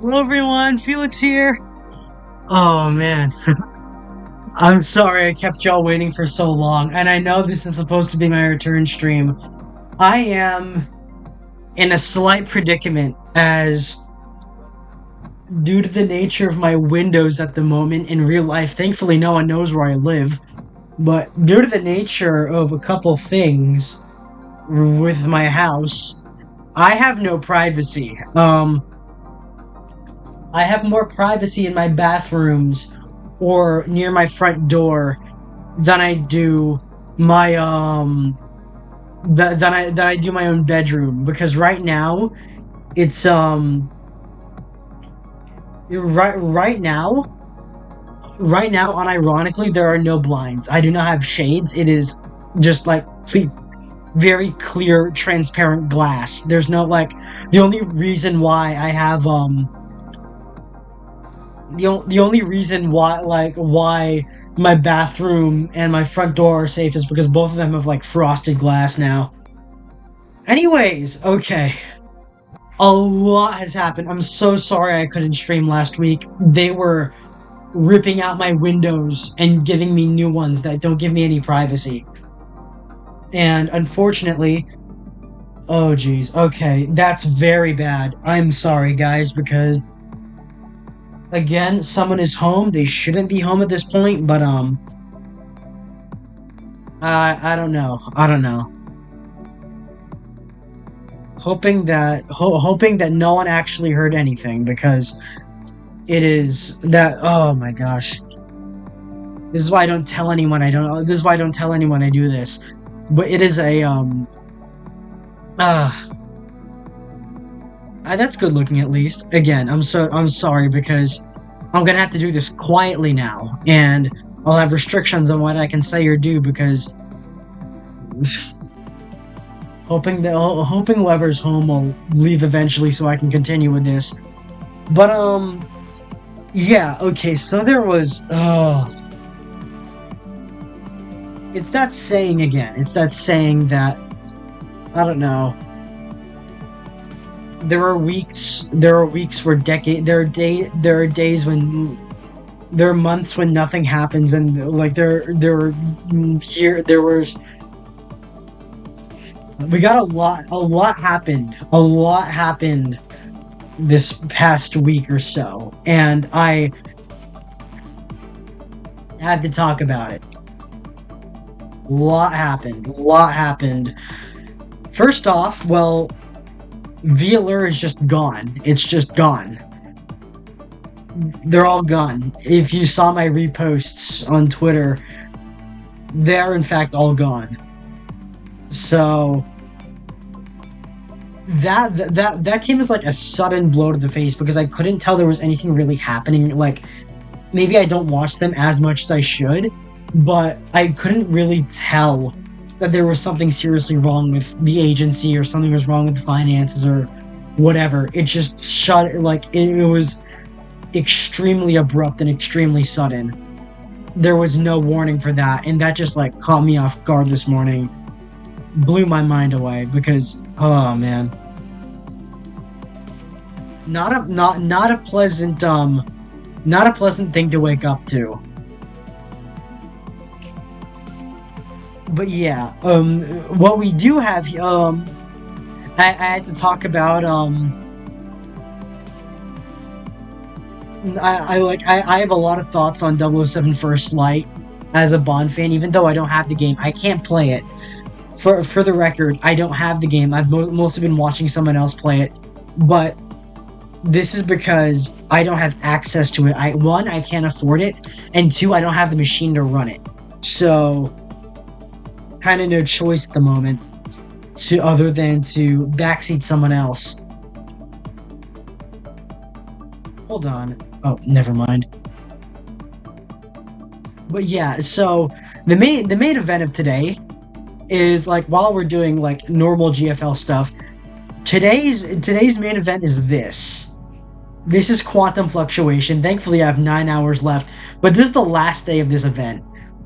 Hello everyone, Felix here. Oh man, I'm sorry I kept y'all waiting for so long, and I know this is supposed to be my return stream. I am in a slight predicament as due to the nature of my windows at the moment in real life, thankfully no one knows where I live, but due to the nature of a couple things with my house, I have no privacy. I have more privacy in my bathrooms or near my front door than I do my than I do my own bedroom, because right now it's right now unironically there are no blinds. I do not have shades. It is just like very clear transparent glass. There's no like the only reason why I have the only reason why my bathroom and my front door are safe is because both of them have like frosted glass now. Anyways, okay. A lot has happened. I'm so sorry I couldn't stream last week. They were ripping out my windows and giving me new ones that don't give me any privacy. And unfortunately, oh geez, okay, that's very bad. I'm sorry guys, because again, someone is home. They shouldn't be home at this point, but I don't know. Hoping that no one actually heard anything, because it is that, oh my gosh. This is why I don't tell anyone this is why I don't tell anyone I do this. But it is a that's good looking at least. Again, I'm sorry, because I'm gonna have to do this quietly now, and I'll have restrictions on what I can say or do, because hoping whoever's home will leave eventually so I can continue with this. But yeah, okay, so there was it's that saying again. It's that saying that, I don't know. There are weeks where there are days when there are months when nothing happens, and like there was we got a lot happened this past week or so, and I had to talk about it. A lot happened. First off, well, VLR is just gone. It's just gone. They're all gone. If you saw my reposts on Twitter, they're in fact all gone. So that came as like a sudden blow to the face, because I couldn't tell there was anything really happening. Like, maybe I don't watch them as much as I should, but I couldn't really tell that there was something seriously wrong with the agency, or something was wrong with the finances, or whatever. It just shut, like, it was extremely abrupt and extremely sudden. There was no warning for that, and that just like caught me off guard this morning. Blew my mind away, because oh man, not a pleasant thing to wake up to. But yeah, what we do have, I had to talk about, I have a lot of thoughts on 007 First Light as a Bond fan, even though I don't have the game. I can't play it. For the record, I don't have the game. I've mostly been watching someone else play it, but this is because I don't have access to it. One, I can't afford it, and two, I don't have the machine to run it. So, kind of no choice at the moment, other than to backseat someone else. Hold on. Oh, never mind. But yeah, so the main event of today is, like, while we're doing like normal GFL stuff, today's main event is this. This is Quantum Fluctuation. Thankfully, I have 9 hours left, but this is the last day of this event.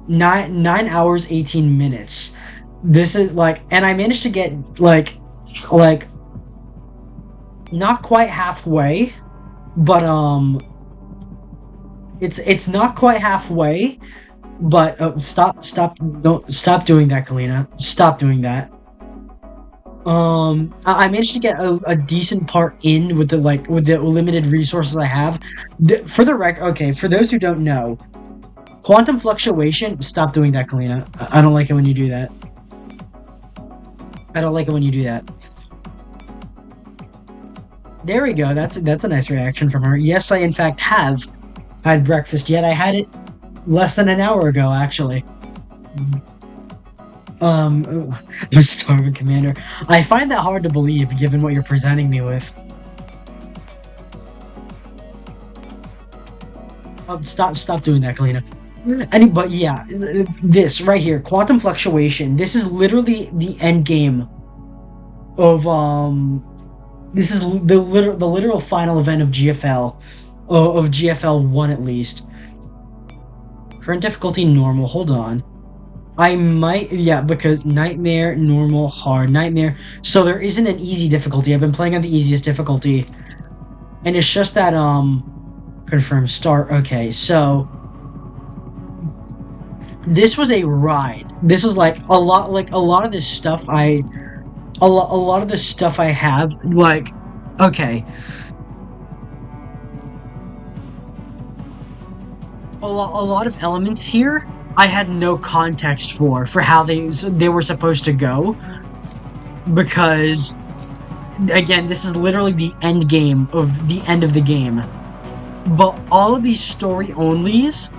9 hours 18 minutes. This is like, and I managed to get like not quite halfway, but it's not quite halfway. But don't stop doing that, Kalina. Stop doing that. I managed to get a decent part in with the limited resources I have. For the okay, for those who don't know, quantum fluctuation. Stop doing that, Kalina. I don't like it when you do that. I don't like it when you do that. There we go. That's a nice reaction from her. Yes, I in fact have had breakfast. Yet I had it less than an hour ago, actually. Starving Commander. I find that hard to believe, given what you're presenting me with. Stop doing that, Kalina. But yeah, this right here, quantum fluctuation. This is literally the end game of This is the literal final event of GFL, of GFL 1 at least. Current difficulty normal. Hold on. I might, yeah, because nightmare, normal, hard, nightmare. So there isn't an easy difficulty. I've been playing on the easiest difficulty. And it's just that, confirm start. Okay, so this was a ride. This is like a lot of this stuff a lot of the stuff I have, like, okay. A lot of elements here I had no context for how they were supposed to go, because again, this is literally the end game of the end of the game. But all of these story onlys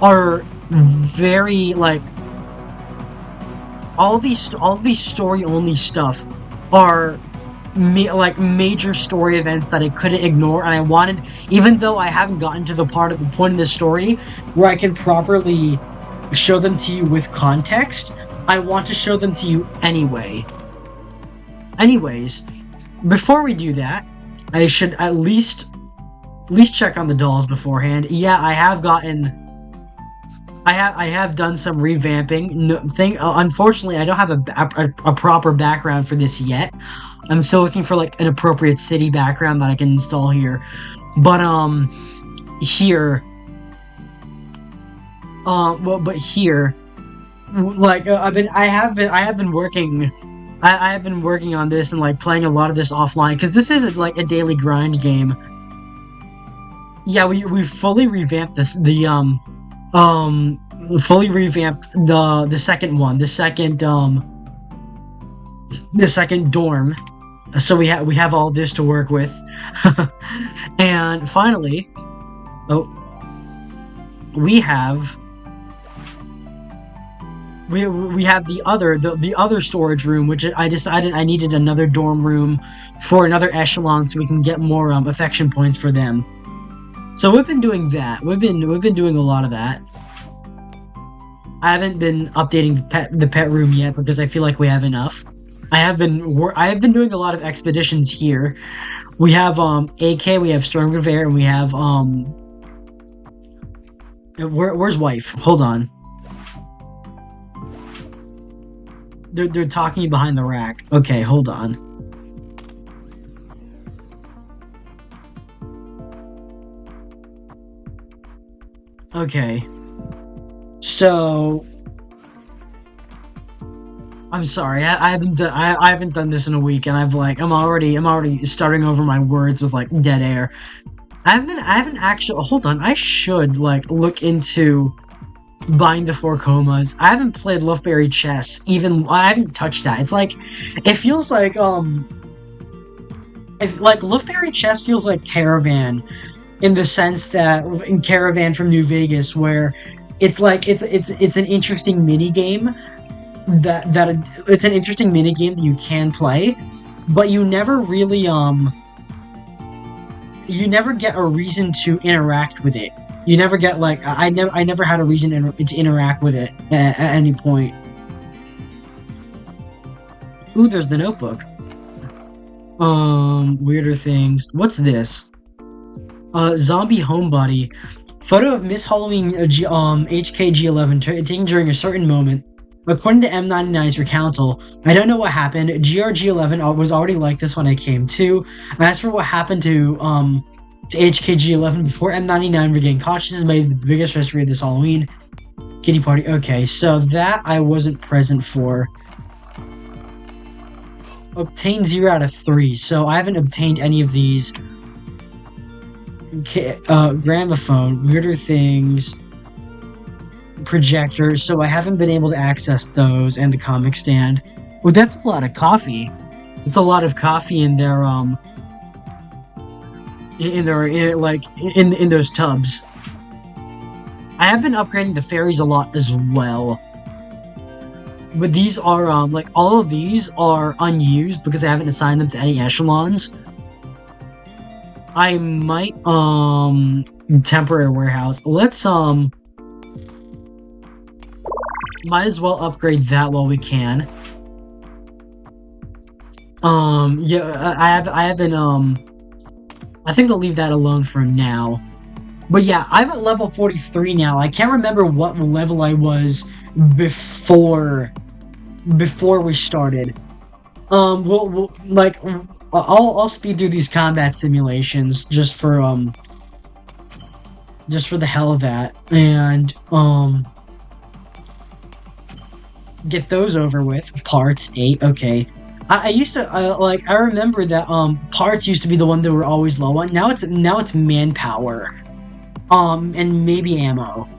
are very, like, all these story only stuff are major story events that I couldn't ignore, and I wanted, even though I haven't gotten to the point of the story where I can properly show them to you with context, I want to show them to you anyway. Anyways, before we do that, I should at least check on the dolls beforehand. Yeah, I have done some revamping. Unfortunately, I don't have a proper background for this yet. I'm still looking for like an appropriate city background that I can install here. But here, but here, like I have been working on this and like playing a lot of this offline, because this is like a daily grind game. Yeah, we fully revamped fully revamped the second one, the second dorm. So we have all this to work with. And finally, we have the other storage room, which I decided I needed another dorm room for another echelon so we can get more affection points for them. So we've been doing that. We've been doing a lot of that. I haven't been updating the pet room yet because I feel like we have enough. I have been doing a lot of expeditions here. We have AK, we have Storm Gravere, and we have where's wife? Hold on. They're talking behind the rack. Okay, hold on. Okay. So I'm sorry, I haven't done this in a week, and I'm already starting over my words with like dead air. I haven't actually, hold on, I should like look into buying the 4 comas. I haven't played Loveberry Chess, I haven't touched that. It's like, it feels like Loveberry Chess feels like Caravan, in the sense that in Caravan from New Vegas, where it's like it's an interesting mini game it's an interesting mini game that you can play, but you never really you never get a reason to interact with it. You never get like I never had a reason to interact with it at any point. Ooh, there's the notebook. Weirder things. What's this? Zombie homebody. Photo of Miss Halloween HKG11 taken during a certain moment. According to M99's recountal, I don't know what happened. GRG11 was already like this when I came to. And as for what happened to to HKG11 before M99 regained consciousness made the biggest mystery of this Halloween. Kitty party. Okay, so that I wasn't present for. Obtained 0 out of 3, so I haven't obtained any of these. Gramophone, weirder things, projector, so I haven't been able to access those, and the comic stand. Well, that's a lot of coffee. It's a lot of coffee in their in those tubs. I have been upgrading the fairies a lot as well. But these are, like, all of these are unused because I haven't assigned them to any echelons. I might, temporary warehouse. Let's, might as well upgrade that while we can. Yeah, I haven't, I think I'll leave that alone for now. But yeah, I'm at level 43 now. I can't remember what level I was before we started. We'll like, I'll speed through these combat simulations just for the hell of that, and get those over with. Parts 8, okay. I used to I remember that parts used to be the one that were always low on. Now it's manpower, and maybe ammo.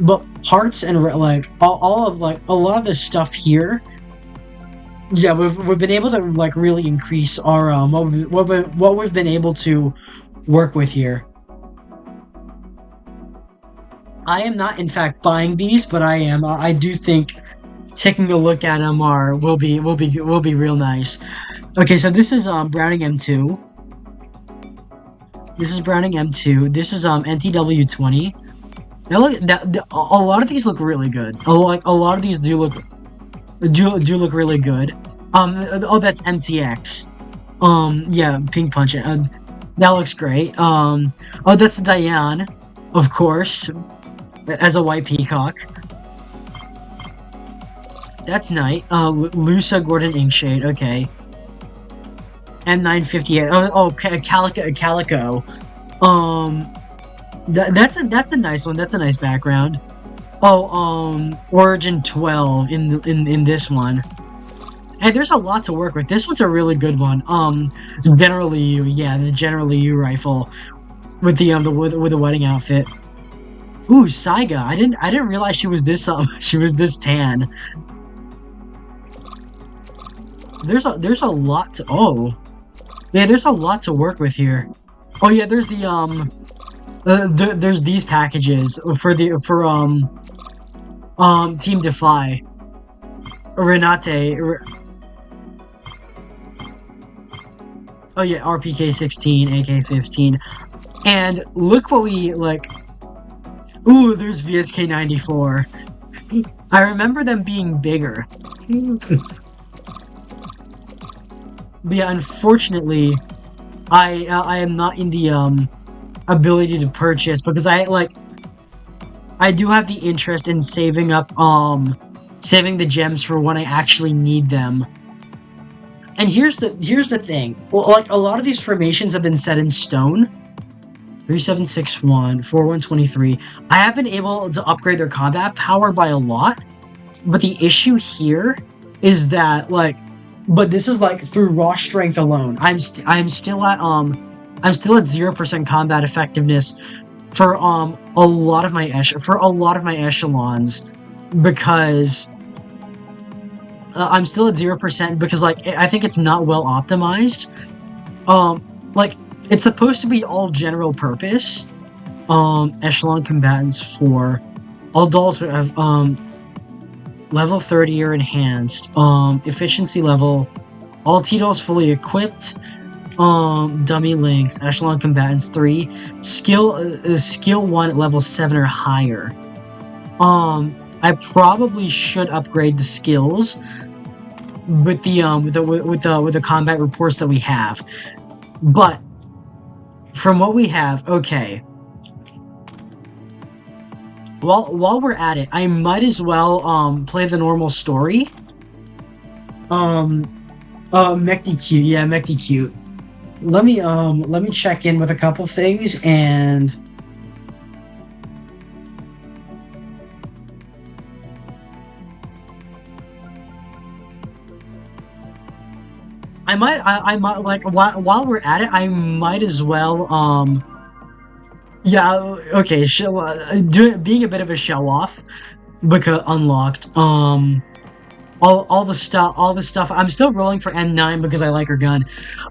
But parts and like all of like a lot of the stuff here, yeah, we've been able to like really increase our what we've been able to work with here. I am not in fact buying these, but I do think taking a look at them will be real nice. Okay, so this is Browning M2. This is Browning M2. This is NTW20. Now look, a lot of these look really good. A lot of these do look really good. Oh, that's MCX. Yeah, Pink Punch. That looks great. Oh, that's Diane, of course, as a white peacock. That's Knight. Lusa Gordon Inkshade. Okay. M958. Oh, Calico. That's a nice one. That's a nice background. Oh, Origin 12 in this one. Hey, there's a lot to work with. This one's a really good one. Generally U, yeah, the Generally U rifle with the with the wedding outfit. Ooh, Saiga. I didn't realize she was this she was this tan. There's a lot to yeah, there's a lot to work with here. Oh yeah, there's there's these packages for Team Defy. Renate. Oh yeah, RPK 16, AK 15, and look what we like. Ooh, there's VSK 94. I remember them being bigger. But yeah, unfortunately, I am not in the ability to purchase because I do have the interest in saving up saving the gems for when I actually need them. And here's the thing. Well, like a lot of these formations have been set in stone. 3761, 4123. I have been able to upgrade their combat power by a lot, but the issue here is that but this is like through raw strength alone. I'm still at 0% combat effectiveness for a lot of my echelons because I'm still at 0% because I think it's not well optimized. It's supposed to be all general purpose. Echelon combatants for all dolls have level 30 or enhanced. Efficiency level. All T-dolls fully equipped. Dummy links. Echelon combatants 3. Skill 1 at level 7 or higher. I probably should upgrade the skills with the combat reports that we have. But from what we have, okay. While we're at it, I might as well play the normal story. Mechty Cute, yeah, Mechty Cute. let me check in with a couple things, and I might like while we're at it, I might as well yeah, okay, being a bit of a show off because unlocked all the stuff. I'm still rolling for M9 because I like her gun,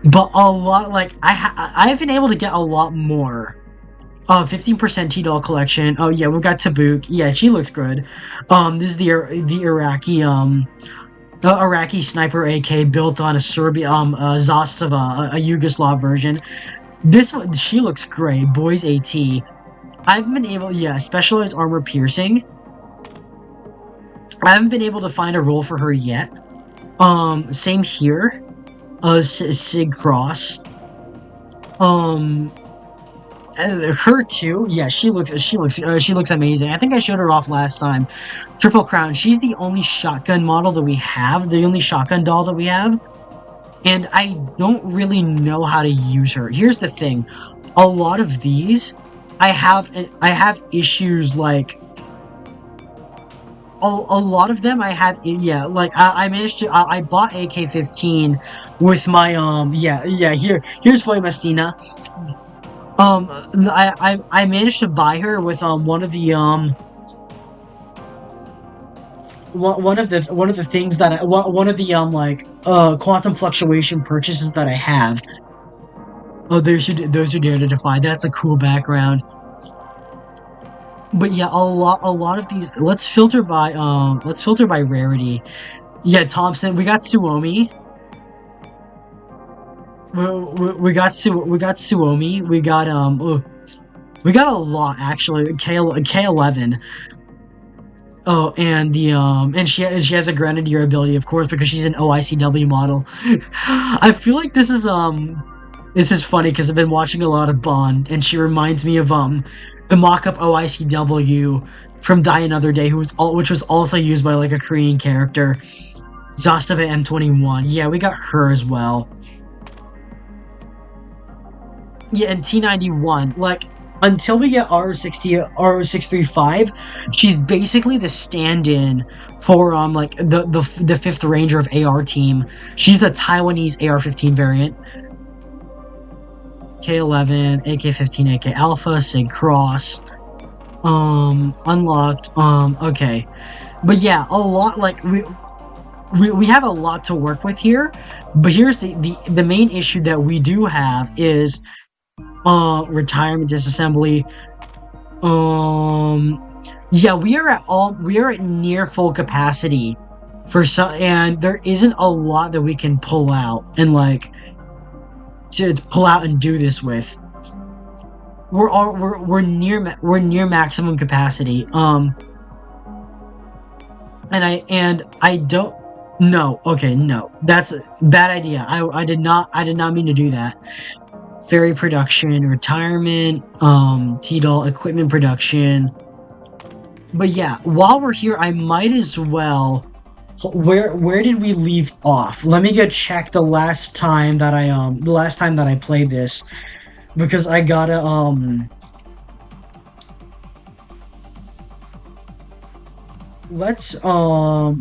but a lot like I've been able to get a lot more. 15% T-Doll collection. Oh yeah, we've got Tabuk. Yeah, she looks good. This is the Iraqi sniper AK built on a Serbia Zastava, a Yugoslav version. This one, she looks great. Boys AT. I've been able, yeah, specialized armor piercing. I haven't been able to find a role for her yet. Same here. Sig Cross. Her too. Yeah, she looks amazing. I think I showed her off last time. Triple Crown. She's the only shotgun model that we have. The only shotgun doll that we have. And I don't really know how to use her. Here's the thing. A lot of these, I have issues like a lot of them I have, yeah, like I managed to I bought AK-15 with my here's Floyd Mestina. I managed to buy her with one of the one of the things that one of the quantum fluctuation purchases that I have. Oh, those who dare to defy. That's a cool background. But yeah, a lot of these. Let's filter by rarity. Yeah, Thompson. We got Suomi. We got Suomi. We got a lot actually. K11. Oh, and the and she has a Grenadier ability, of course, because she's an OICW model. I feel like this is funny because I've been watching a lot of Bond, and she reminds me of the mock-up OICW from Die Another Day, which was also used by like a Korean character. Zastava M21. Yeah, we got her as well. Yeah, and T91. Like, until we get R635, she's basically the stand-in for like the fifth Ranger of AR team. She's a Taiwanese AR-15 variant. K11, AK-15, AK Alpha, Sig Cross, unlocked, okay. But yeah, a lot, like, we have a lot to work with here, but here's the main issue that we do have is, retirement disassembly. Yeah, we are at near full capacity and there isn't a lot that we can pull out and, like, to pull out and do this with. We're near maximum capacity. And I don't. No, okay, no, that's a bad idea. I did not mean to do that. Ferry production, retirement, T-Doll equipment production. But yeah, while we're here, I might as well. Where did we leave off? Let me go check the last time that I played this, because I gotta let's I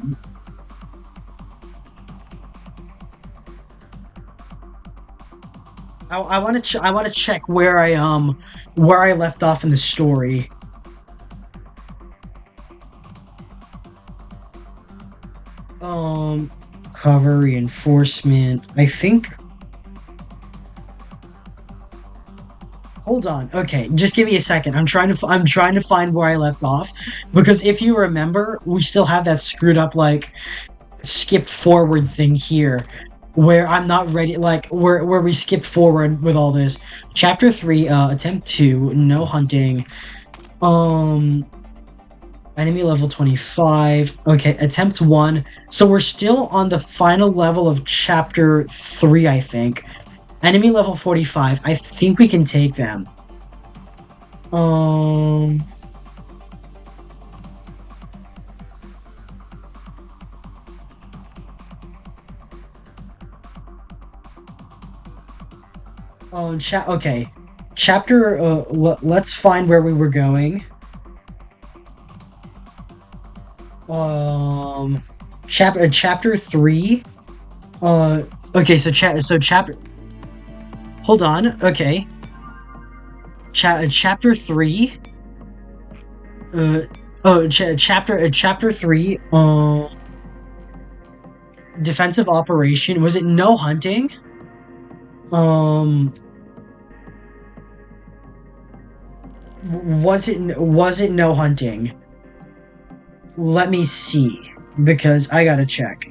want to check where I left off in the story. Cover reinforcement. I think. Hold on. Okay, just give me a second. I'm trying to find where I left off, because if you remember, we still have that screwed up like skip forward thing here, where I'm not ready. Like where we skip forward with all this. Chapter 3, attempt 2, no hunting. Enemy level 25. Okay, attempt 1. So we're still on the final level of chapter 3, I think. Enemy level 45. I think we can take them. Okay. Chapter, let's find where we were going. Um, chapter 3. Uh, okay, so chapter, hold on, okay. Chapter 3. Uh, chapter 3, defensive operation. Was it no hunting? Um, was it no hunting? Let me see, because I gotta check.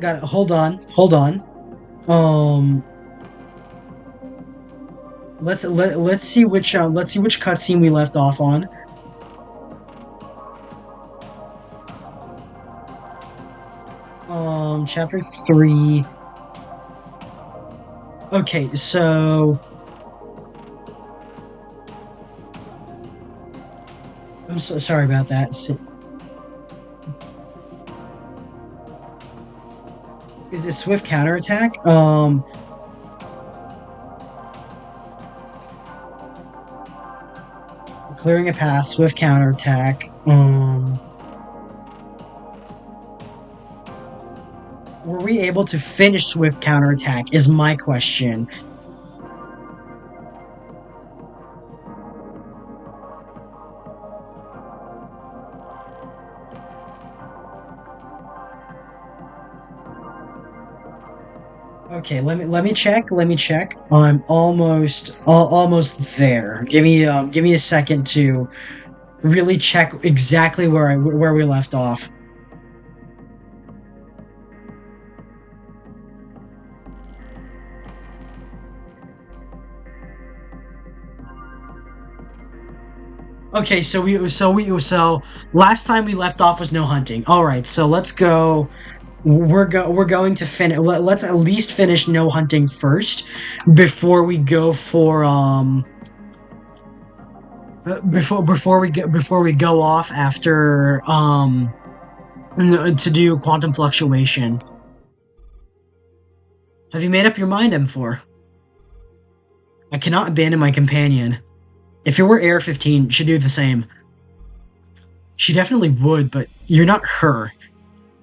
Got it. Hold on. Um, let's see which cutscene we left off on. Chapter 3. Okay, so I'm so sorry about that. Is it swift counterattack? Clearing a path, swift counterattack. Were we able to finish swift counterattack? Is my question. Okay, let me check. Let me check. I'm almost there. Give me a second to really check exactly where we left off. Okay, so last time we left off was no hunting. All right, so let's go. We're going to finish. Let's at least finish no hunting first before we go for before we go off after to do quantum fluctuation. Have you made up your mind, M4? I cannot abandon my companion. If it were Air 15, she'd do the same. She definitely would, but you're not her.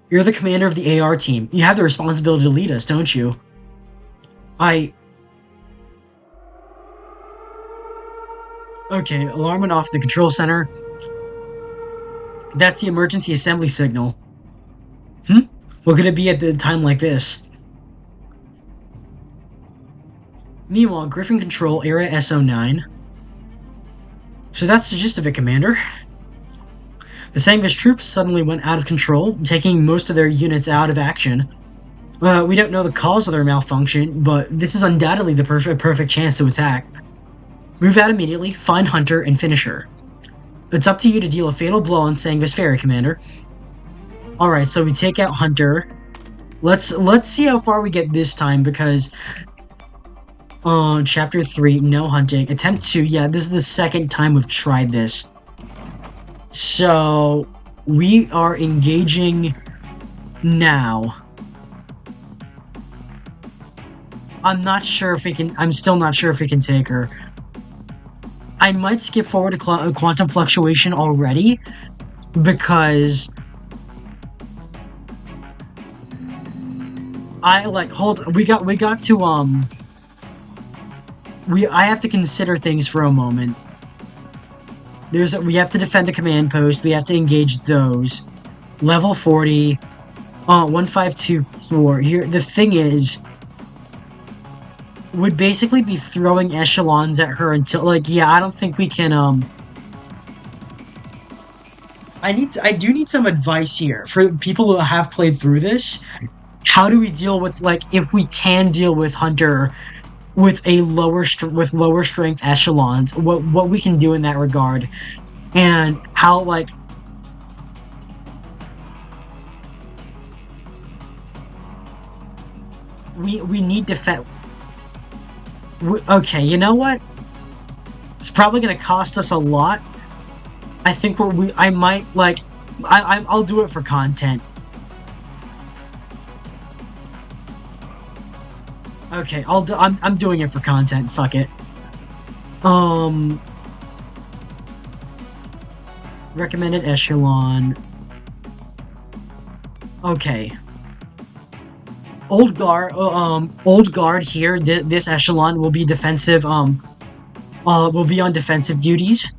You're the commander of the AR team. You have the responsibility to lead us, don't you? Okay, alarm went off the control center. That's the emergency assembly signal. What could it be at a time like this? Meanwhile, Griffin Control, Area SO9. So that's the gist of it, Commander. The Sangvish troops suddenly went out of control, taking most of their units out of action. We don't know the cause of their malfunction, but this is undoubtedly the perfect chance to attack. Move out immediately, find Hunter, and finish her. It's up to you to deal a fatal blow on Sangvish Ferry, Commander. Alright, so we take out Hunter. Let's see how far we get this time, because Chapter 3, no hunting. Attempt 2, yeah, this is the second time we've tried this. So, we are engaging now. I'm still not sure if we can take her. I might skip forward to quantum fluctuation already, because I have to consider things for a moment. We have to defend the command post, we have to engage those. Level 40, 1524. Here, the thing is, would basically be throwing echelons at her until, yeah, I don't think we can, I do need some advice here for people who have played through this. How do we deal with, if we can deal with Hunter with lower strength echelons, what we can do in that regard, and how, we need defense. Okay, you know what? probably gonna cost us a lot. I think I might, like, I'll do it for content. Okay, I'm doing it for content, fuck it. Recommended echelon. Okay. Old guard here, this echelon will be defensive, will be on defensive duties.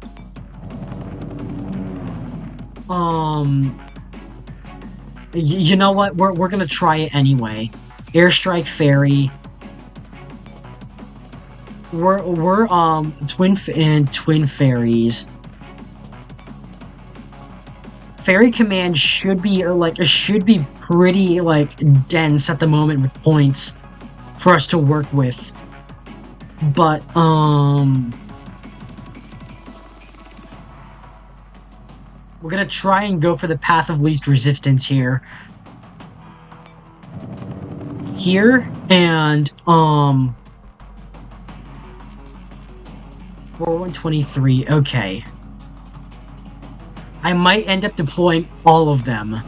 You know what? We're gonna try it anyway. Airstrike Ferry. We're twin ferries. Ferry command should be pretty like dense at the moment with points for us to work with. But we're gonna try and go for the path of least resistance here. Here and 4123, okay. I might end up deploying all of them.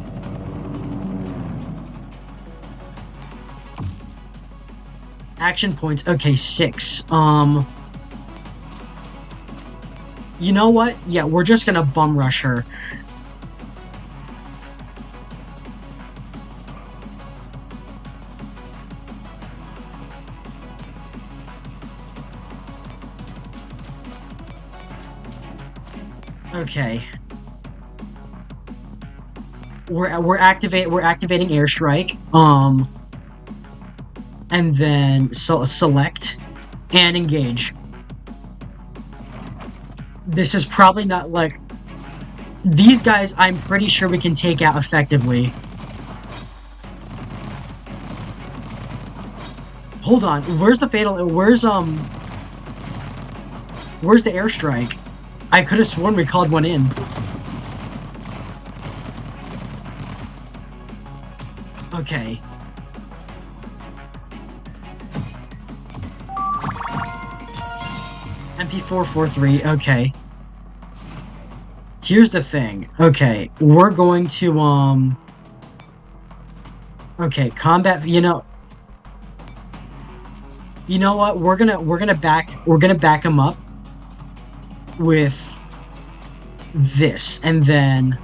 Action points, okay, 6. You know what? Yeah, we're just gonna bum rush her. Okay. We're activating airstrike. And then select and engage. This is probably not like these guys. I'm pretty sure we can take out effectively. Hold on. Where's the fatal? Where's the airstrike? I could have sworn we called one in. Okay. MP443, okay. Here's the thing. Okay, we're going to, okay, combat, you know what? We're gonna back him up with this, and then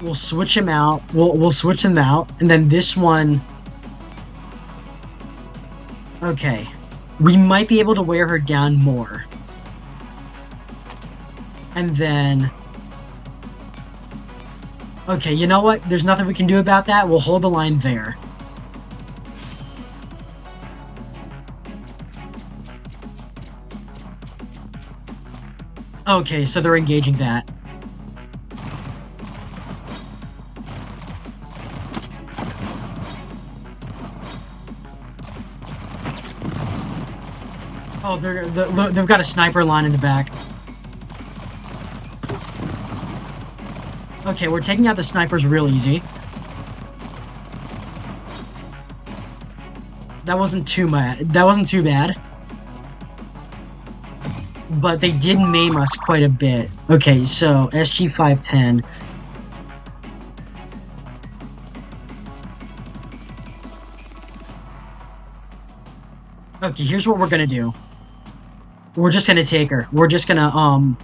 we'll switch him out. We'll switch him out, and then this one. Okay, we might be able to wear her down more, and then. Okay, you know what? There's nothing we can do about that. We'll hold the line there. Okay, so they're engaging that. Oh, they've got a sniper line in the back. Okay, we're taking out the snipers real easy. That wasn't too bad. But they did maim us quite a bit. Okay, so SG-510. Okay, here's what we're gonna do. We're just gonna take her. We're just gonna,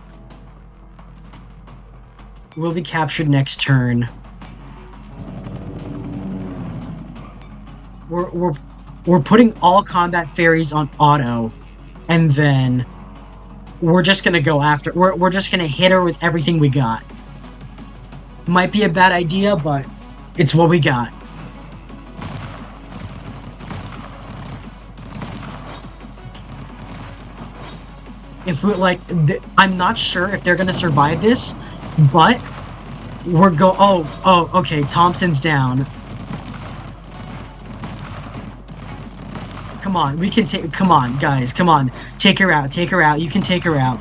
we'll be captured next turn. We're putting all combat ferries on auto, and then we're just gonna go after. We're just gonna hit her with everything we got. Might be a bad idea, but it's what we got. If we I'm not sure if they're gonna survive this, but oh, okay. Thompson's down. Come on, we can take. Come on, guys, come on. Take her out. Take her out. You can take her out.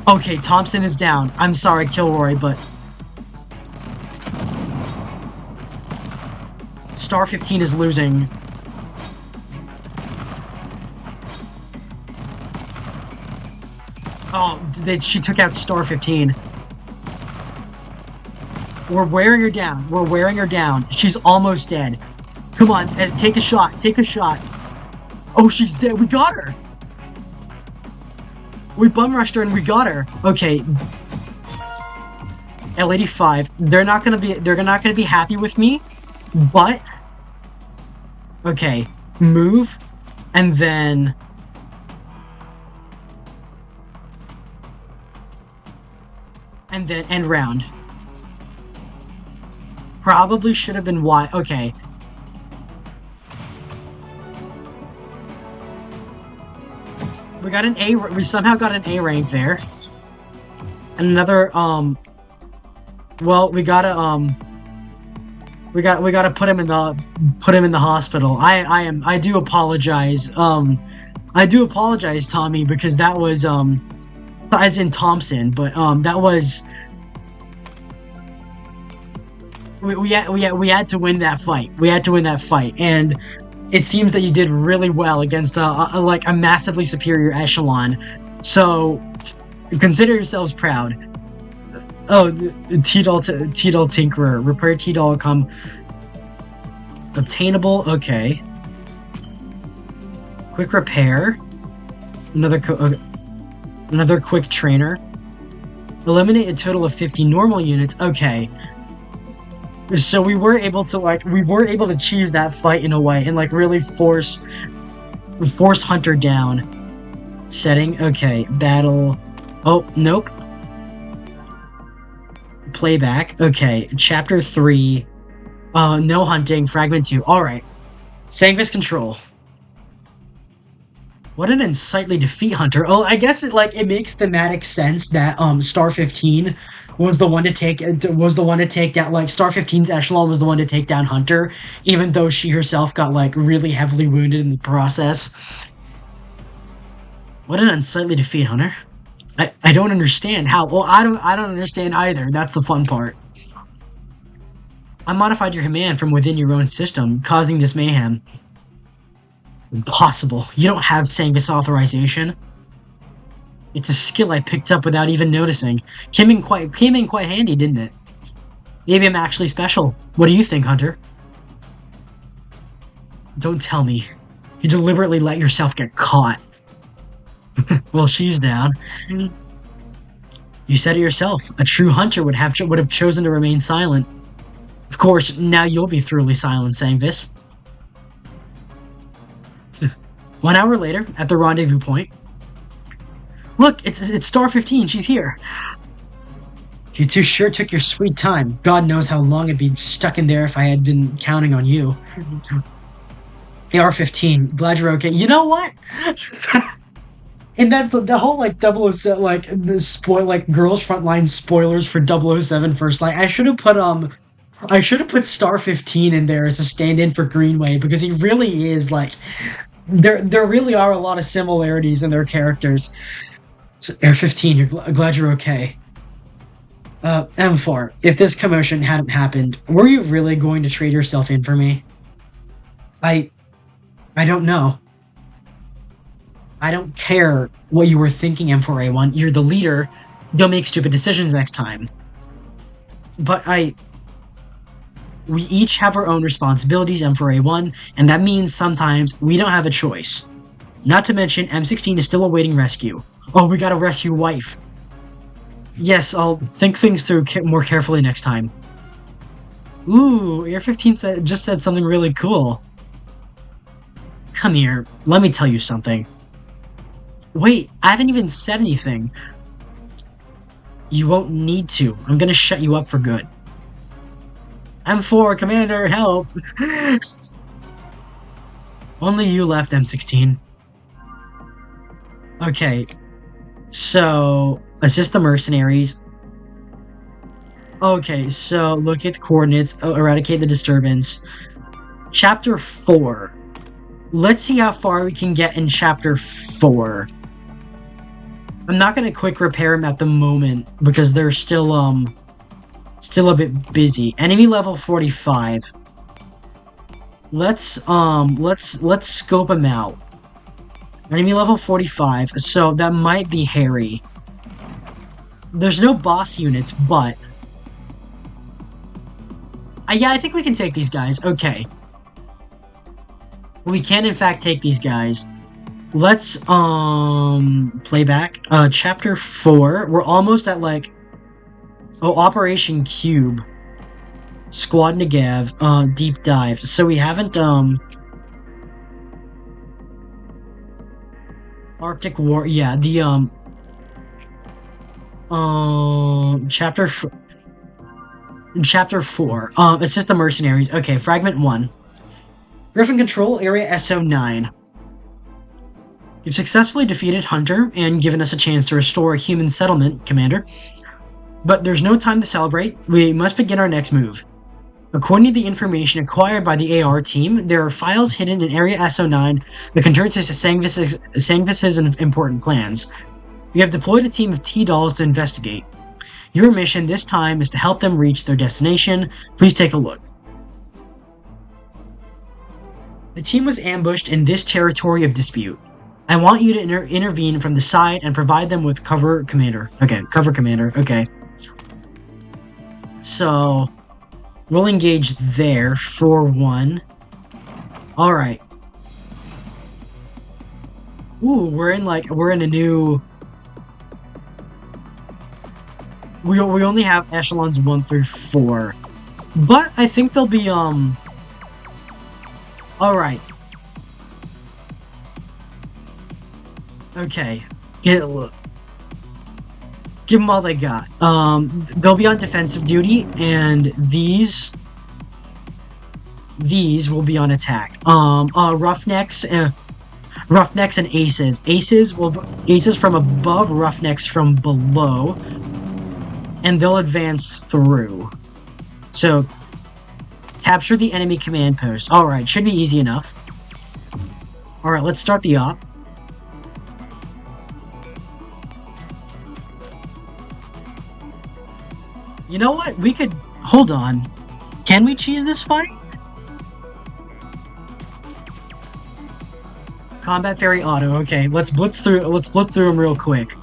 Okay, Thompson is down. I'm sorry, Kilroy, but Star 15 is losing. Oh, she took out Star 15. We're wearing her down. We're wearing her down. She's almost dead. Come on, take a shot. Take a shot. Oh, she's dead. We got her. We bum rushed her and we got her. Okay. L85. They're not gonna be happy with me, but okay. Move and then end round. Probably should have been Y. Okay. We got an A. We somehow got an A rank there. And another well, we gotta put him in the hospital. I do apologize. I do apologize, Tommy, because that was as in Thompson, but that was we had to win that fight. We had to win that fight, and it seems that you did really well against like a massively superior echelon. So consider yourselves proud. Oh, T-Doll Tinkerer. Repair T-Doll obtainable. Okay. Quick repair. Another quick trainer. Eliminate a total of 50 normal units. Okay. So we were able to cheese that fight in a way and like really force Hunter down. Setting. Okay. Battle. Oh, nope. Playback. Okay. Chapter 3. No hunting. Fragment 2. Alright. Sangvis control. What an unsightly defeat, Hunter. Oh, I guess it makes thematic sense that Star 15 was the one to take down, like, Star 15's echelon was the one to take down Hunter, even though she herself got like really heavily wounded in the process. What an unsightly defeat, Hunter. I don't understand how. Well, I don't understand either. That's the fun part. I modified your command from within your own system, causing this mayhem. Impossible. You don't have Sangvis authorization. It's a skill I picked up without even noticing. Came in quite handy, didn't it? Maybe I'm actually special. What do you think, Hunter? Don't tell me. You deliberately let yourself get caught. Well, she's down. You said it yourself. A true hunter would have chosen to remain silent. Of course, now you'll be thoroughly silent, Sangvis. 1 hour later, at the rendezvous point. Look, it's Star 15. She's here. You two sure took your sweet time. God knows how long I'd be stuck in there if I had been counting on you. AR-15. Glad you're okay. You know what? And that's the whole like 007, like the girls frontline spoilers for 007 First Light. I should have put Star 15 in there as a stand-in for Greenway, because he really is like there really are a lot of similarities in their characters. So, Air 15, glad you're okay. M4, if this commotion hadn't happened, were you really going to trade yourself in for me? I don't know. I don't care what you were thinking, M4A1. You're the leader. Don't make stupid decisions next time. But we each have our own responsibilities, M4A1, and that means sometimes we don't have a choice. Not to mention, M16 is still awaiting rescue. Oh, we gotta rescue wife. Yes, I'll think things through more carefully next time. Ooh, Air 15 just said something really cool. Come here, let me tell you something. Wait, I haven't even said anything. You won't need to. I'm gonna shut you up for good. M4, Commander, help! Only you left, M16. Okay, so assist the mercenaries. Okay, so locate the coordinates, eradicate the disturbance. Chapter 4. Let's see how far we can get in Chapter 4. I'm not gonna quick repair them at the moment because they're still a bit busy. Enemy level 45. Let's scope them out. Enemy level 45, so that might be Harry. There's no boss units, but yeah, I think we can take these guys. Okay, we can in fact take these guys. Let's play back. Chapter 4. We're almost at like Operation Cube. Squad Negav, deep dive. So we haven't Arctic War, yeah, the chapter 4. It's just the mercenaries. Okay, fragment 1. Griffin Control Area SO9. You've successfully defeated Hunter and given us a chance to restore a human settlement, Commander. But there's no time to celebrate. We must begin our next move. According to the information acquired by the AR team, there are files hidden in Area SO9 that concern Sangvis's important plans. We have deployed a team of T-Dolls to investigate. Your mission this time is to help them reach their destination. Please take a look. The team was ambushed in this territory of dispute. I want you to intervene from the side and provide them with cover, Commander. Okay, cover, Commander. Okay. So, we'll engage there for 1. Alright. Ooh, we're in a new... We only have echelons 1 through 4. But I think they'll be, Alright. Okay. Give them all they got. They'll be on defensive duty, and these will be on attack. Roughnecks and aces. Aces from above, roughnecks from below, and they'll advance through. So, capture the enemy command post. Alright, should be easy enough. Alright, let's start the op. You know what? We could... Hold on. Can we cheese this fight? Combat Fairy Auto. Okay, let's blitz through them real quick.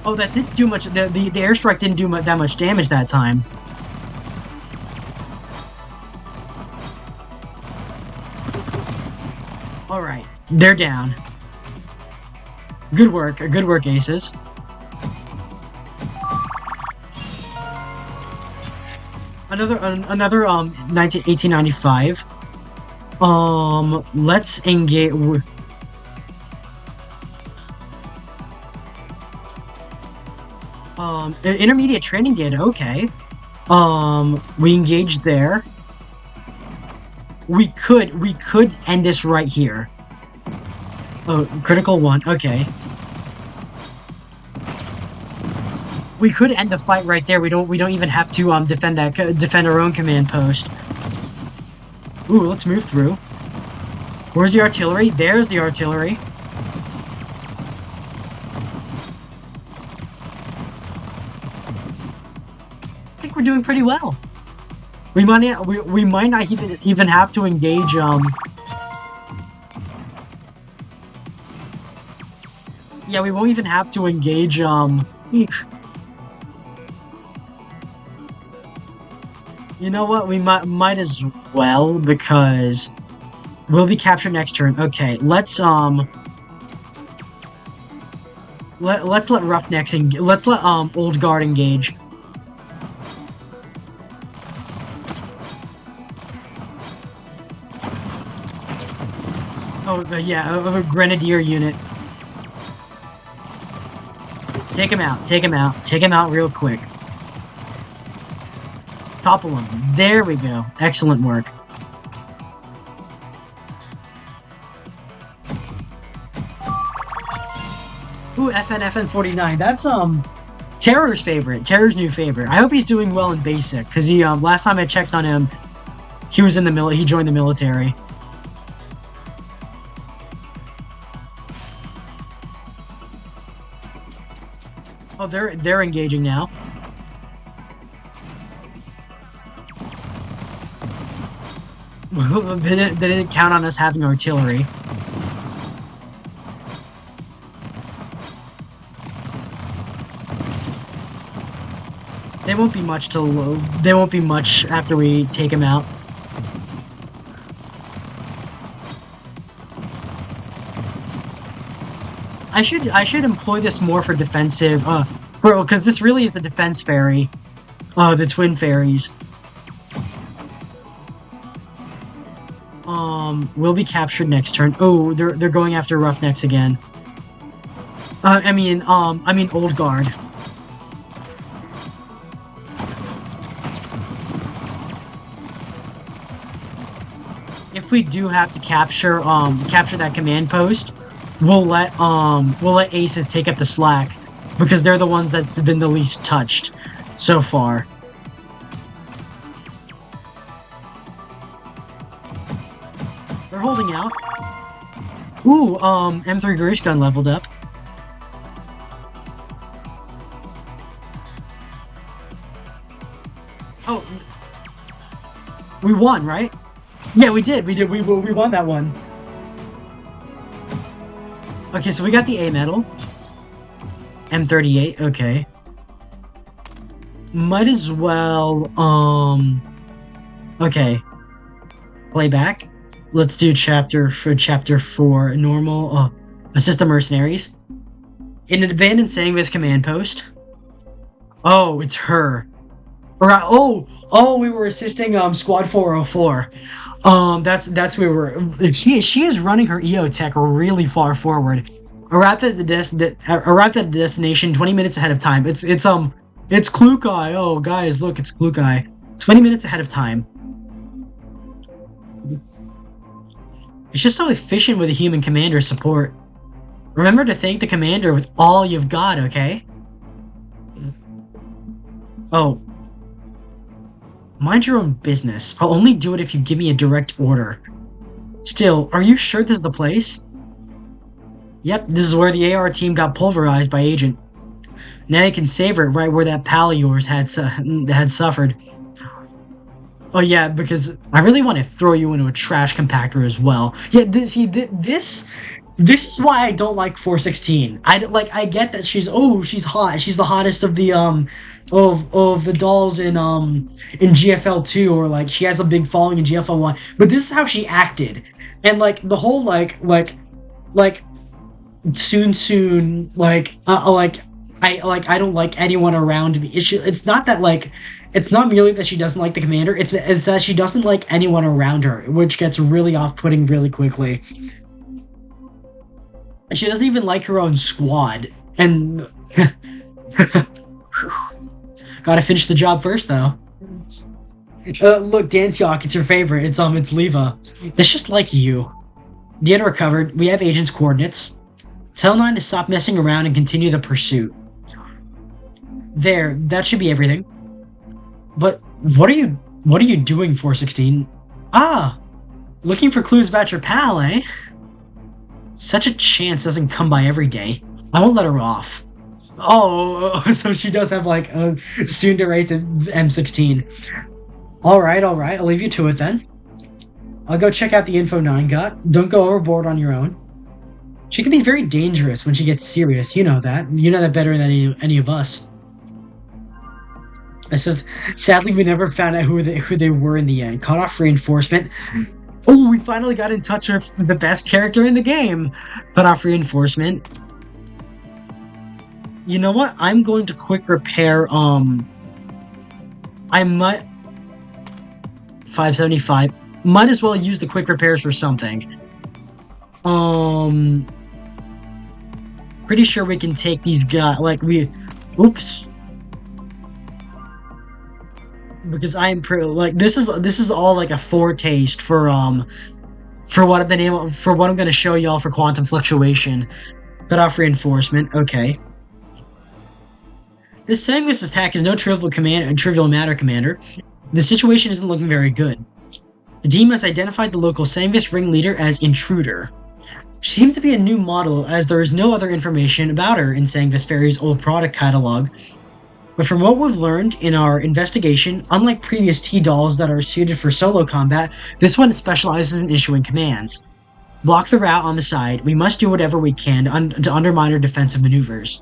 Oh, that didn't do much... The airstrike didn't do that much damage that time. Alright, they're down. Good work, aces. Another 1895. Let's engage. Intermediate training data. Okay. We engaged there. We could end this right here. Oh, critical 1. Okay. We could end the fight right there. We don't even have to defend our own command post. Ooh, let's move through. Where's the artillery? There's the artillery. I think we're doing pretty well. We might not even have to engage Yeah, we won't even have to engage You know what? We might as well, because we'll be captured next turn. Okay, let's let Roughnecks let's let Old Guard engage. Oh yeah, a Grenadier unit. Take him out real quick. Topple him. There we go. Excellent work. Ooh, FN49. That's, Terror's favorite. Terror's new favorite. I hope he's doing well in basic, because he, last time I checked on him, he was in the he joined the military. Oh, they're engaging now. They didn't count on us having artillery. They won't be much they won't be much after we take him out. I should employ this more for defensive, because this really is a defense fairy. The twin fairies. Will be captured next turn. Oh, they're going after Roughnecks again. I mean Old Guard. If we do have to capture that command post, we'll let Aces take up the slack, because they're the ones that's been the least touched so far. They're holding out. Ooh, M3 Garish gun leveled up. Oh, we won, right? Yeah, we did. We won that one. Okay, so we got the A medal. M38. Okay. Might as well. Okay. Playback. Let's do chapter 4. Normal. Assist the mercenaries. In an abandoned Sangvis command post. Oh, it's her. Right. Oh, we were assisting Squad 404. That's where we were. She is running her EO tech really far forward. Arrived at the destination 20 minutes ahead of time. It's Klukai. Oh, guys, look, it's Klukai. 20 minutes ahead of time. It's just so efficient with a human commander support. Remember to thank the commander with all you've got, okay? Oh. Mind your own business. I'll only do it if you give me a direct order. Still, are you sure this is the place? Yep, this is where the AR team got pulverized by Agent. Now you can savor it right where that pal of yours had suffered. Oh yeah, because I really want to throw you into a trash compactor as well. Yeah, this is why I don't like 416. I get that she's hot. She's the hottest of the of the dolls in GFL 2, or like she has a big following in GFL 1. But this is how she acted, and like the whole like soon I don't like anyone around me. It's not that like. It's not merely that she doesn't like the commander, it's that she doesn't like anyone around her, which gets really off-putting really quickly. And she doesn't even like her own squad. And gotta finish the job first, though. Look, Dansyok, it's your favorite. It's Leva. That's just like you. Data recovered. We have agent's coordinates. Tell 9 to stop messing around and continue the pursuit. There, that should be everything. But what are you doing, 416? Ah, looking for clues about your pal, eh? Such a chance doesn't come by every day. I won't let her off. Oh, so she does have like a soon to rate to M16. Alright, I'll leave you to it then. I'll go check out the info 9 got. Don't go overboard on your own. She can be very dangerous when she gets serious, you know that. You know that better than any of us. It's just, sadly, we never found out who they were in the end. Cut off reinforcement. Oh, we finally got in touch with the best character in the game. Cut off reinforcement. You know what? I'm going to quick repair, I might... 575. Might as well use the quick repairs for something. Pretty sure we can take these guys, oops. Because I'm this is all like a foretaste for what I'm going to show y'all for quantum fluctuation. Cut off reinforcement. Okay. This Sanguis attack is no trivial matter, Commander. The situation isn't looking very good. The team has identified the local Sanguis ringleader as Intruder. She seems to be a new model, as there is no other information about her in Sanguis Fairy's old product catalog. But from what we've learned in our investigation, unlike previous T-dolls that are suited for solo combat, this one specializes in issuing commands. Block the route on the side. We must do whatever we can to undermine her defensive maneuvers.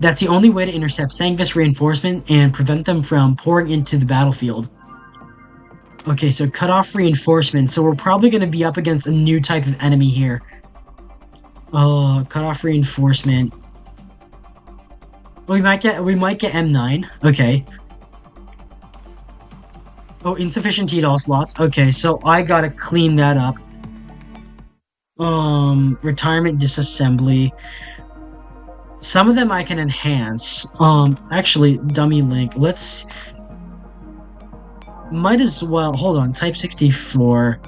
That's the only way to intercept Sanguis reinforcement and prevent them from pouring into the battlefield. Okay, so cut off reinforcement. So we're probably going to be up against a new type of enemy here. Oh, cut off reinforcement. We might get M9. Okay. Oh, insufficient TDOL slots. Okay, so I gotta clean that up. Retirement disassembly. Some of them I can enhance. Actually, dummy link. Let's... Might as well... Hold on, Type 64.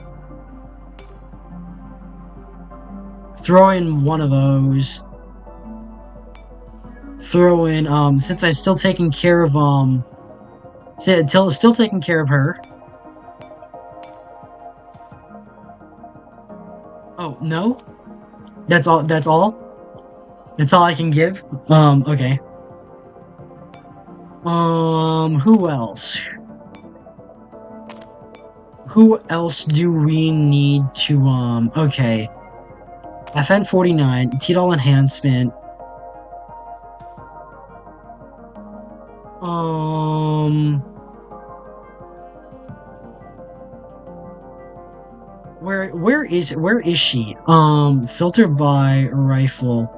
Throw in one of those. Throw in, since I'm still taking care of, still taking care of her. Oh, no? That's all? That's all? That's all I can give? Okay. Who else? Who else do we need to, okay. FN49, TDOL enhancement. Where is she? Filter by rifle.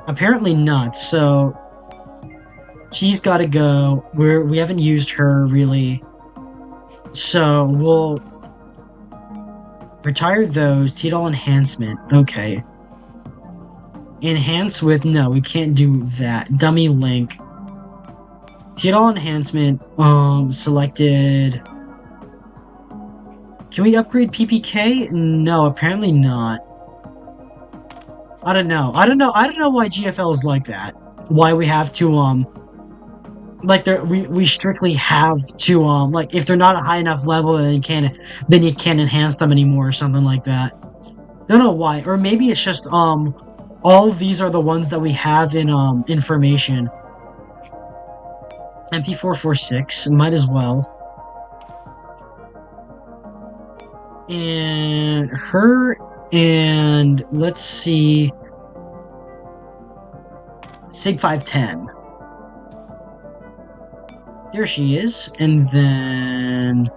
Apparently not, so she's gotta go. We haven't used her really. So we'll retire those. TDOL enhancement. Okay. Enhance with no, we can't do that. Dummy link. TDOL enhancement, selected. Can we upgrade PPK? No, apparently not. I don't know why GFL is like that. Why we have to, like, we strictly have to, like, if they're not a high enough level, then you can't enhance them anymore or something like that. Don't know why. Or maybe it's just, all of these are the ones that we have in, information. MP446, might as well. And her, and let's see, Sig 510. There she is, and then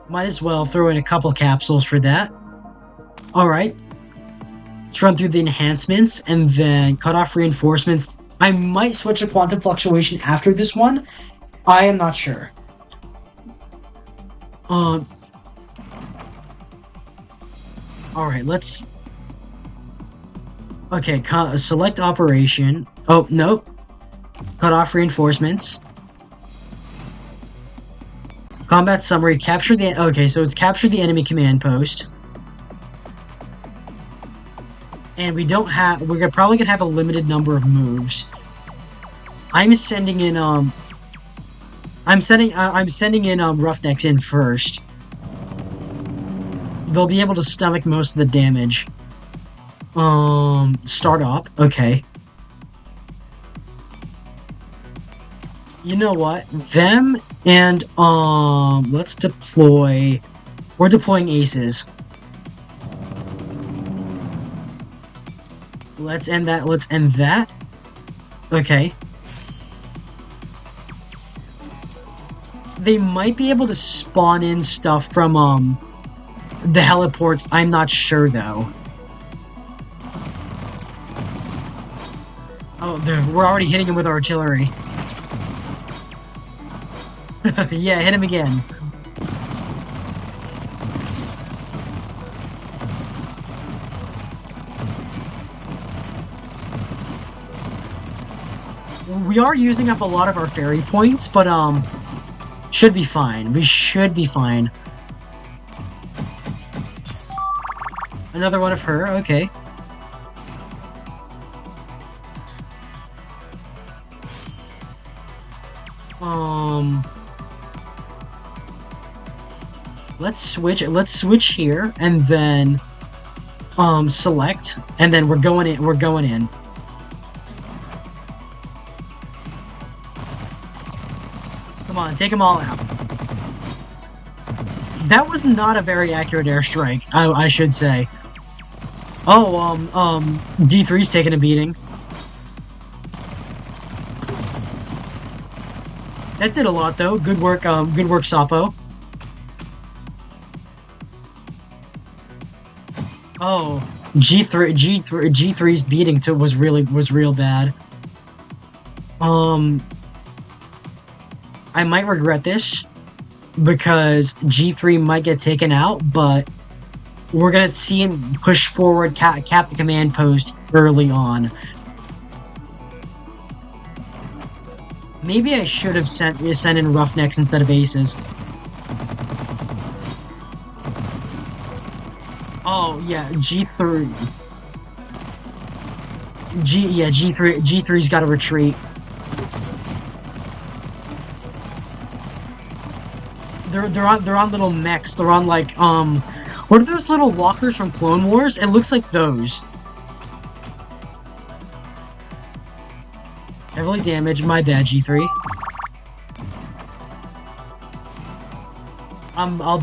might as well throw in a couple capsules for that. Alright. Let's run through the enhancements and then cut off reinforcements. I might switch to quantum fluctuation after this one. I am not sure. Alright, let's... Okay, select operation. Oh, nope. Cut off reinforcements. Combat summary, capture the... Okay, so it's capture the enemy command post. And we don't have... We're probably gonna have a limited number of moves. I'm sending in, I'm sending in, Roughnecks in first. They'll be able to stomach most of the damage. Start up. Okay. You know what? Them and, let's deploy... We're deploying aces. Let's end that. Let's end that. Okay. They might be able to spawn in stuff from, the heliports. I'm not sure, though. Oh, we're already hitting him with artillery. Yeah, hit him again. We are using up a lot of our ferry points, but, should be fine. We should be fine. Another one of her, okay. Let's switch here, and then, select, and then we're going in. Come on, take them all out. That was not a very accurate airstrike, I should say. Oh, G3's taking a beating. That did a lot, though. Good work, Sapo. Oh, G3's beating to was real bad. Um, I might regret this because G3 might get taken out, but we're gonna see him push forward, cap the command post early on. Maybe I should have sent in Roughnecks instead of Aces. Oh yeah, G3. G3's got to retreat. They're on little mechs. They're on like what are those little walkers from Clone Wars? It looks like those. Heavily damaged. My bad, G3. I'll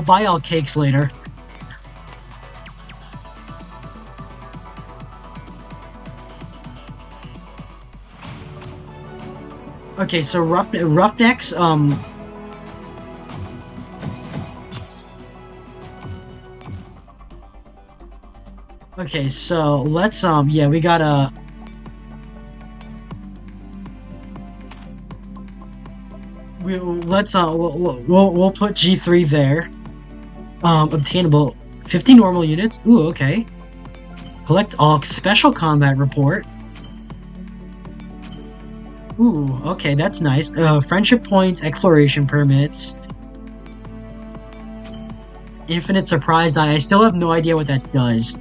buy y'all cakes later. Okay, so Roughnecks, okay, so let's, yeah, we gotta... let's, we'll put G3 there. Obtainable 50 normal units. Ooh, okay. Collect all special combat report. Ooh, okay, that's nice. Friendship points, exploration permits. Infinite surprise die. I still have no idea what that does.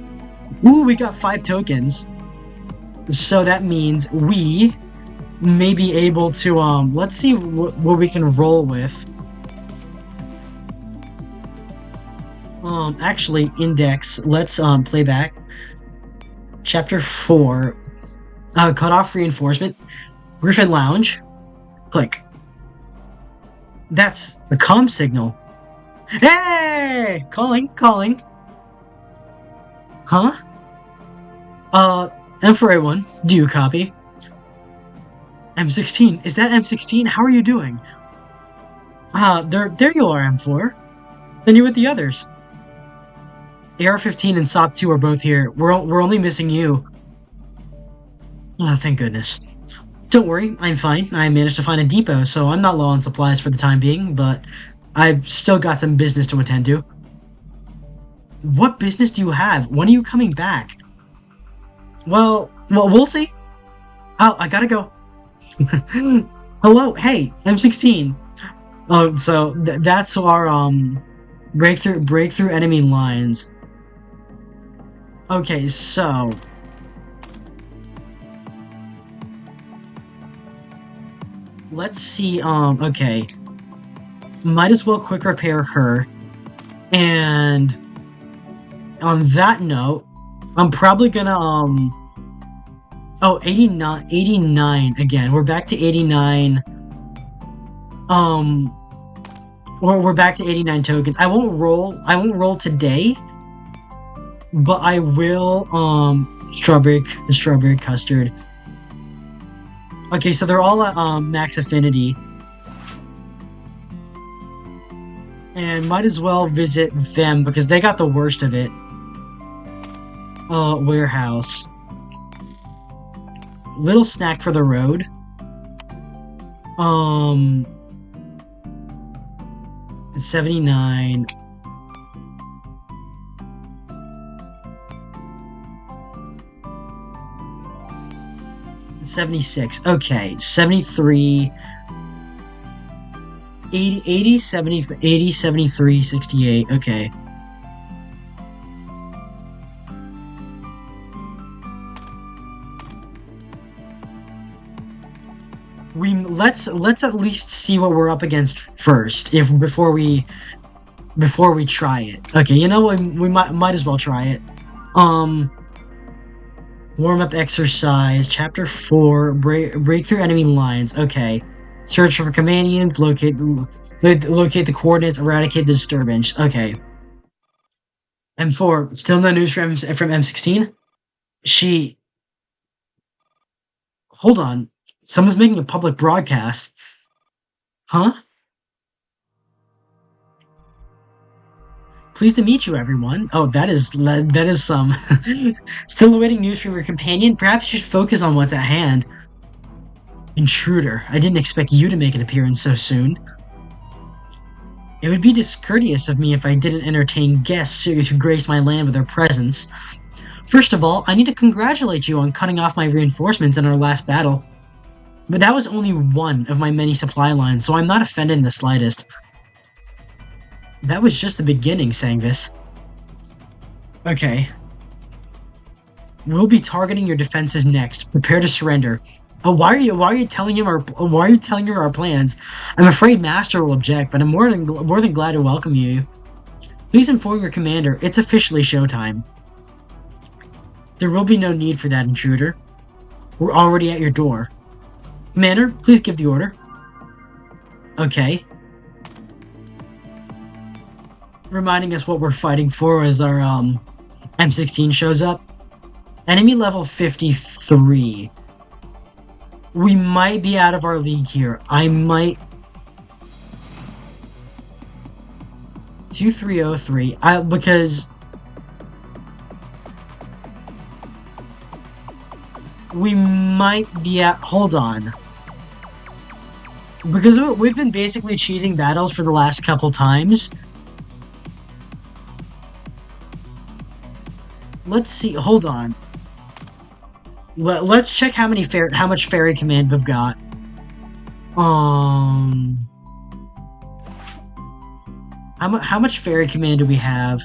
Ooh, we got 5 tokens. So that means we may be able to, let's see what we can roll with. Actually, index, let's, play back. Chapter 4. Cut off reinforcement. Griffin Lounge. Click. That's the comm signal. Hey! Calling. Huh? M4A1, do you copy? M16, is that M16? How are you doing? There you are, M4. Then you're with the others. AR-15 and SOP-2 are both here. We're only missing you. Oh, thank goodness. Don't worry, I'm fine. I managed to find a depot, so I'm not low on supplies for the time being, but I've still got some business to attend to. What business do you have? When are you coming back? Well, we'll see. Oh, I gotta go. Hello, hey, M16. Oh, so that's our, breakthrough enemy lines. Okay, so... let's see, okay. Might as well quick repair her. And... on that note, I'm probably gonna, oh, 89 again. We're back to 89. We're back to 89 tokens. I won't roll today. But I will, strawberry custard. Okay, so they're all at, max affinity. And might as well visit them, because they got the worst of it. Warehouse. Little snack for the road. 79. $76. Okay, 73. 80, 70, 80, 73, 68. Okay. Let's at least see what we're up against first, before we try it. Okay, you know what? We might as well try it. Warm up exercise, chapter 4, breakthrough enemy lines. Okay, search for companions, locate the coordinates, eradicate the disturbance. Okay. M4, still no news from M16? She... Hold on. Someone's making a public broadcast. Huh? Pleased to meet you, everyone. Oh, that is some... Still awaiting news from your companion? Perhaps you should focus on what's at hand. Intruder, I didn't expect you to make an appearance so soon. It would be discourteous of me if I didn't entertain guests who grace my land with their presence. First of all, I need to congratulate you on cutting off my reinforcements in our last battle. But that was only one of my many supply lines, so I'm not offended in the slightest. That was just the beginning, Sangvis. Okay. We'll be targeting your defenses next. Prepare to surrender. Oh, why are you telling her our plans? I'm afraid Master will object, but I'm more than glad to welcome you. Please inform your commander. It's officially showtime. There will be no need for that, intruder. We're already at your door. Commander, please give the order. Okay. Reminding us what we're fighting for as our M16 shows up. Enemy level 53. We might be out of our league here. I might... 2303. Because... we might be at... Hold on. Because we've been basically cheesing battles for the last couple times. Let's see. Hold on. Let's check how much Fairy Command we've got. How much Fairy Command do we have?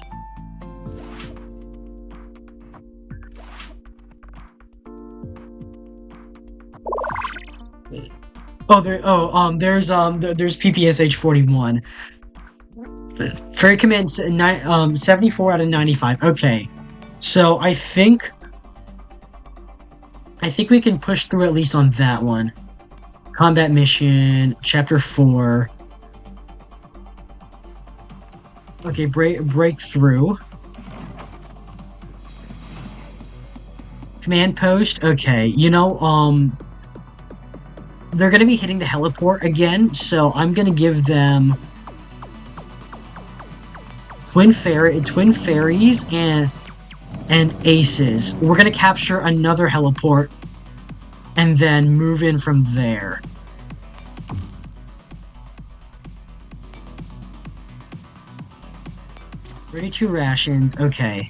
There's PPSH 41. Fairy Command 74 out of 95. Okay. So I think we can push through at least on that one. Combat mission, chapter 4. Okay, breakthrough. Command post. Okay, you know, they're gonna be hitting the heliport again, so I'm gonna give them twin fairies and aces. We're gonna capture another heliport and then move in from there. Ready to rations. Okay.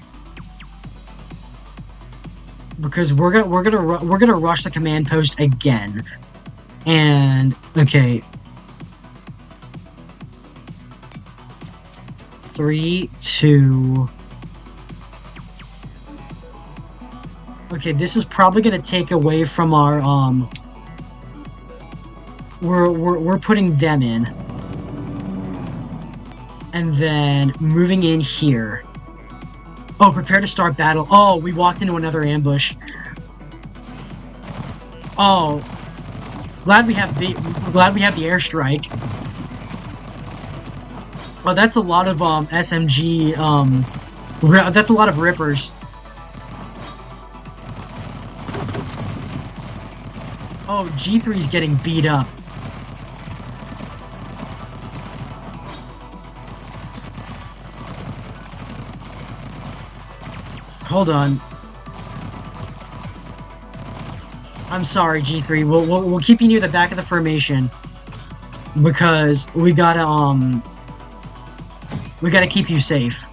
Because we're gonna rush the command post again. And okay. 3, 2. Okay, this is probably gonna take away from our we're putting them in. And then moving in here. Oh, prepare to start battle. Oh, we walked into another ambush. Oh. Glad we have the airstrike. Oh, that's a lot of SMG that's a lot of rippers. Oh, G3's getting beat up. Hold on. I'm sorry, G3. We'll keep you near the back of the formation because we gotta keep you safe.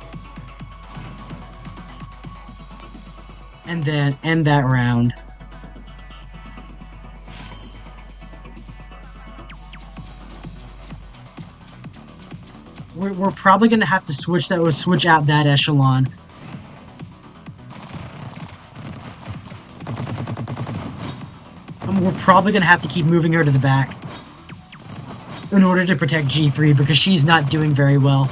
And then end that round. We're probably gonna have to switch out that echelon. We're probably gonna have to keep moving her to the back in order to protect G3 because she's not doing very well.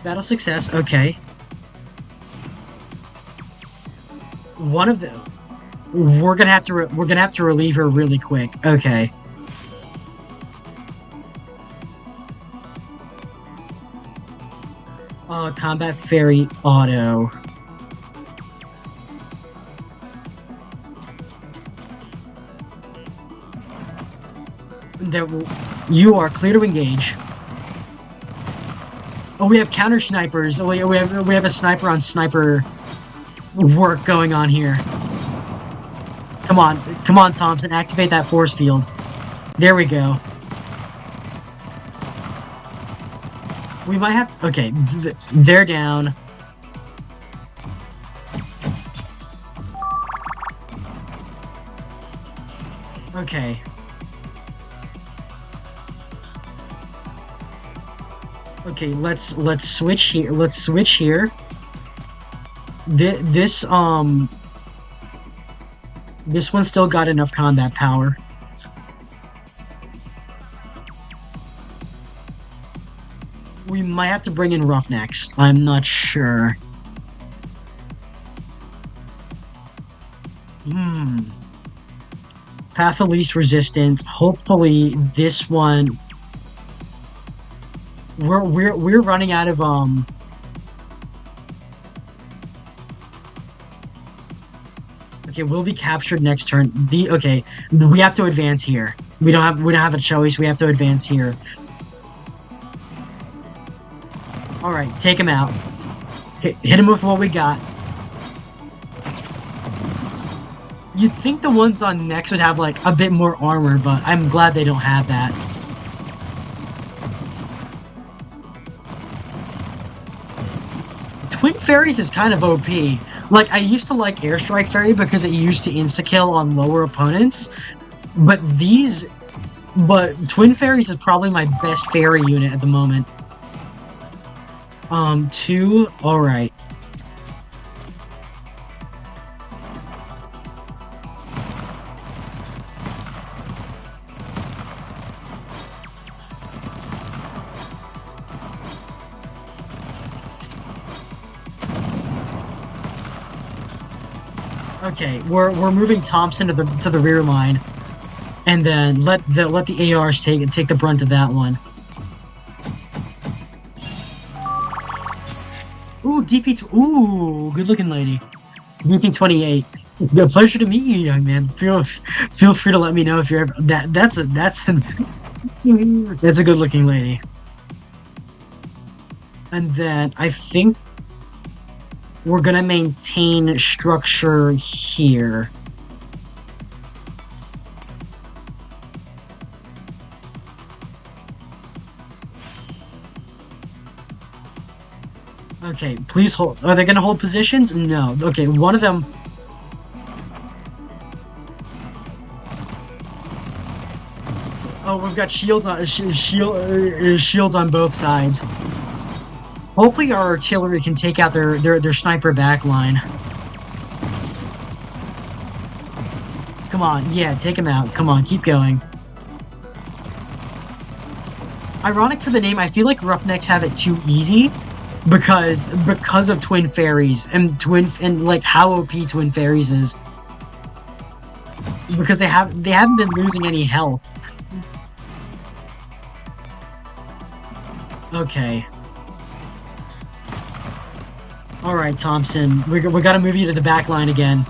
Battle success. Okay. One of them. We're gonna have to relieve her really quick. Okay. Combat Fairy Auto. There, you are clear to engage. Oh, we have counter snipers. Oh, we have a sniper on sniper work going on here. Come on, Thompson, activate that force field. There we go. We might have to, okay, they're down. Okay. Okay, let's switch here. Let's switch here. This one still got enough combat power. We might have to bring in Roughnecks. I'm not sure. Path of least resistance. Hopefully this one. We're running out of Okay, we'll be captured next turn. Okay, we have to advance here. We don't have a choice. We have to advance here. All right, take him out. Hit him with what we got. You'd think the ones on next would have like a bit more armor, but I'm glad they don't have that. Twin Fairies is kind of OP. Like, I used to like Airstrike Fairy because it used to insta-kill on lower opponents, but Twin Fairies is probably my best fairy unit at the moment. 2, alright. Okay, we're moving Thompson to the rear line, and then let the ARs take the brunt of that one. Ooh, ooh, good looking lady. DP28. The pleasure to meet you, young man. Feel free to let me know if you're ever that's a good looking lady. And then I think we're gonna maintain structure here. Okay, please hold. Are they gonna hold positions? No. Okay, one of them. Oh, we've got shields on shields on both sides. Hopefully our artillery can take out their sniper backline. Come on, yeah, take him out. Come on, keep going. Ironic for the name, I feel like Roughnecks have it too easy because of Twin Fairies and like how OP Twin Fairies is. Because they haven't been losing any health. Okay. Alright, Thompson. We gotta move you to the back line again.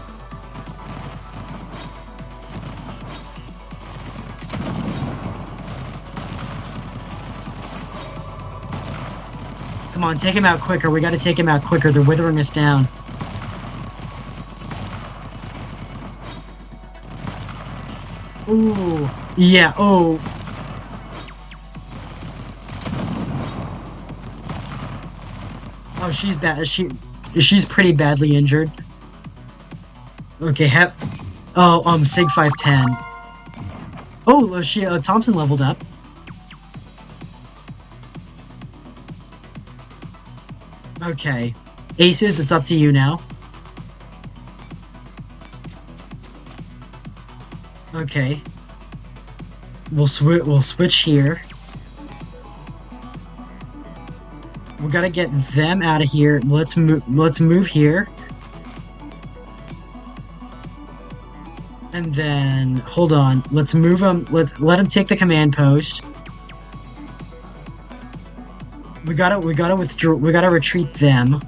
Come on, take him out quicker. We gotta take him out quicker. They're withering us down. Ooh. Yeah, oh. Oh, she's bad. She's pretty badly injured. Okay, Sig 510. Oh, Thompson leveled up. Okay. Aces, it's up to you now. Okay. We'll switch here. We gotta get them out of here. Let's move here. And then hold on. Let's move them. Let them take the command post. We gotta withdraw. We gotta retreat them.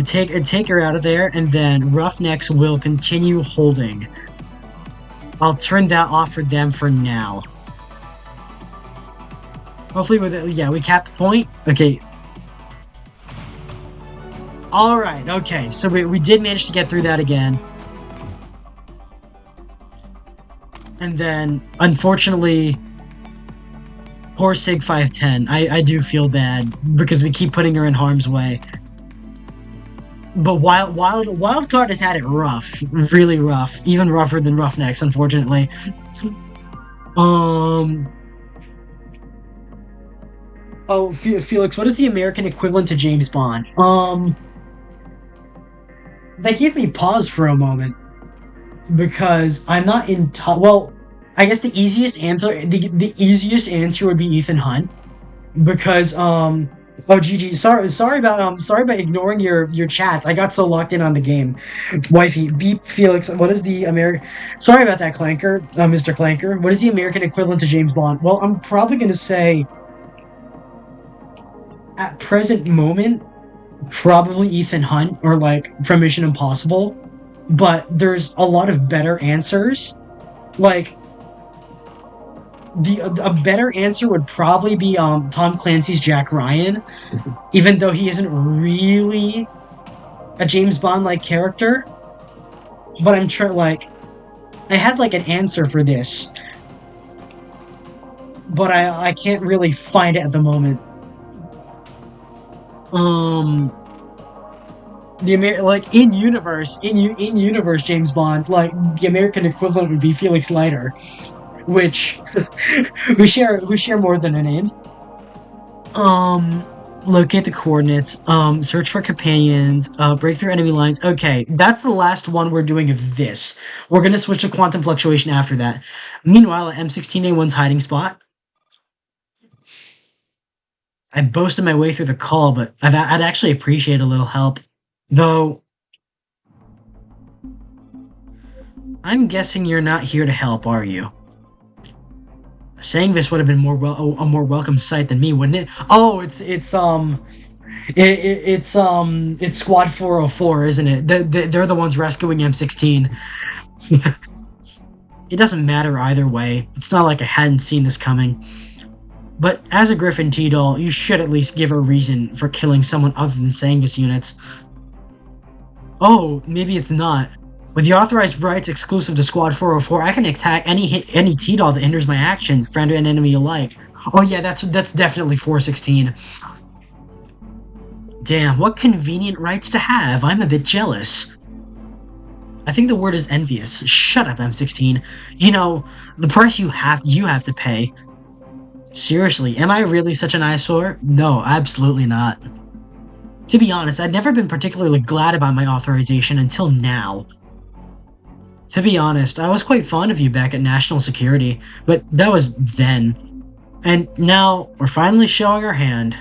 Take her out of there, and then Roughnecks will continue holding. I'll turn that off for them for now. Hopefully with it, yeah, we capped the point. Okay. Alright, okay, so we did manage to get through that again. And then, unfortunately, poor Sig 510. I do feel bad, because we keep putting her in harm's way. But Wildcard has had it rough. Really rough. Even rougher than Roughnecks, unfortunately. Oh, Felix, what is the American equivalent to James Bond? That gave me pause for a moment. Because I'm not in well, I guess the easiest answer would be Ethan Hunt. Because, oh, GG, sorry about ignoring your chats. I got so locked in on the game. Wifey, beep, Felix, what is the American... Sorry about that, Clanker, Mr. Clanker. What is the American equivalent to James Bond? Well, I'm probably gonna say... At present moment, probably Ethan Hunt, or, like, from Mission Impossible. But there's a lot of better answers. Like... A better answer would probably be Tom Clancy's Jack Ryan, even though he isn't really a James Bond-like character. But I'm sure, like, I had like an answer for this, but I can't really find it at the moment. Like in universe James Bond, like the American equivalent would be Felix Leiter. Which we share more than a name. Locate the coordinates. Search for companions. Break through enemy lines. Okay, that's the last one we're doing of this. We're gonna switch to quantum fluctuation after that. Meanwhile, at M16A1's hiding spot, I boasted my way through the call, but I'd actually appreciate a little help, though. I'm guessing you're not here to help, are you? Saying this would have been a more welcome sight than me, wouldn't it? Oh, it's Squad 404, isn't it? They're the ones rescuing M16. It doesn't matter either way. It's not like I hadn't seen this coming. But as a Griffin T-Doll, you should at least give a reason for killing someone other than Sangus units. Oh, maybe it's not. With the authorized rights exclusive to Squad 404, I can attack any T-Doll that hinders my actions, friend and enemy alike. Oh yeah, that's definitely 416. Damn, what convenient rights to have. I'm a bit jealous. I think the word is envious. Shut up, M16. You know, the price you have to pay. Seriously, am I really such an eyesore? No, absolutely not. To be honest, I'd never been particularly glad about my authorization until now. To be honest, I was quite fond of you back at National Security, but that was then. And now, we're finally showing our hand.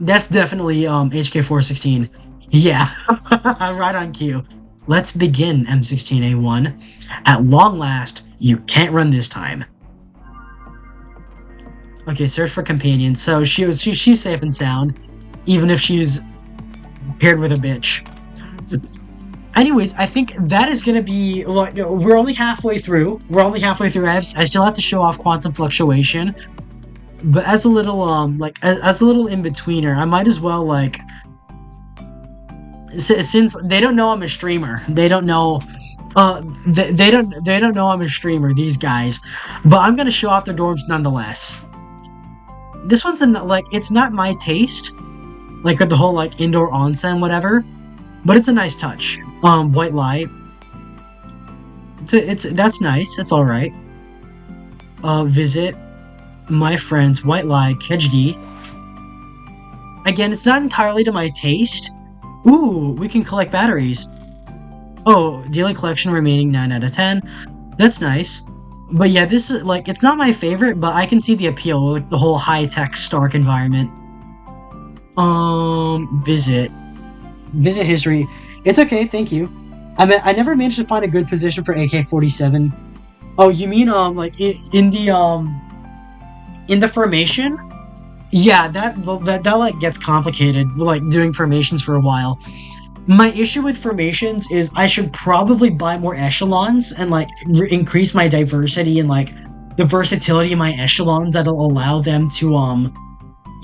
That's definitely, HK416. Yeah, right on cue. Let's begin, M16A1. At long last, you can't run this time. Okay, search for companions. So she's safe and sound, even if she's paired with a bitch. Anyways, I think that is gonna be, like, we're only halfway through. I still have to show off quantum fluctuation. But as a little, as a little in-betweener, I might as well, like, since they don't know I'm a streamer, they don't know I'm a streamer, these guys. But I'm gonna show off their dorms nonetheless. This one's it's not my taste, like with the whole, like, indoor onsen, whatever. But it's a nice touch. White light. That's nice. It's all right. Visit my friends. White light. KHD. Again, it's not entirely to my taste. Ooh, we can collect batteries. Oh, daily collection remaining 9 out of 10. That's nice. But yeah, this is like, it's not my favorite, but I can see the appeal, like the whole high-tech Stark environment. Visit history. It's okay, thank you. I never managed to find a good position for AK-47. Oh, you mean, like, in the, In the formation, yeah, that like gets complicated, like doing formations for a while. My issue with formations is I should probably buy more echelons and like increase my diversity and like the versatility of my echelons that'll allow them to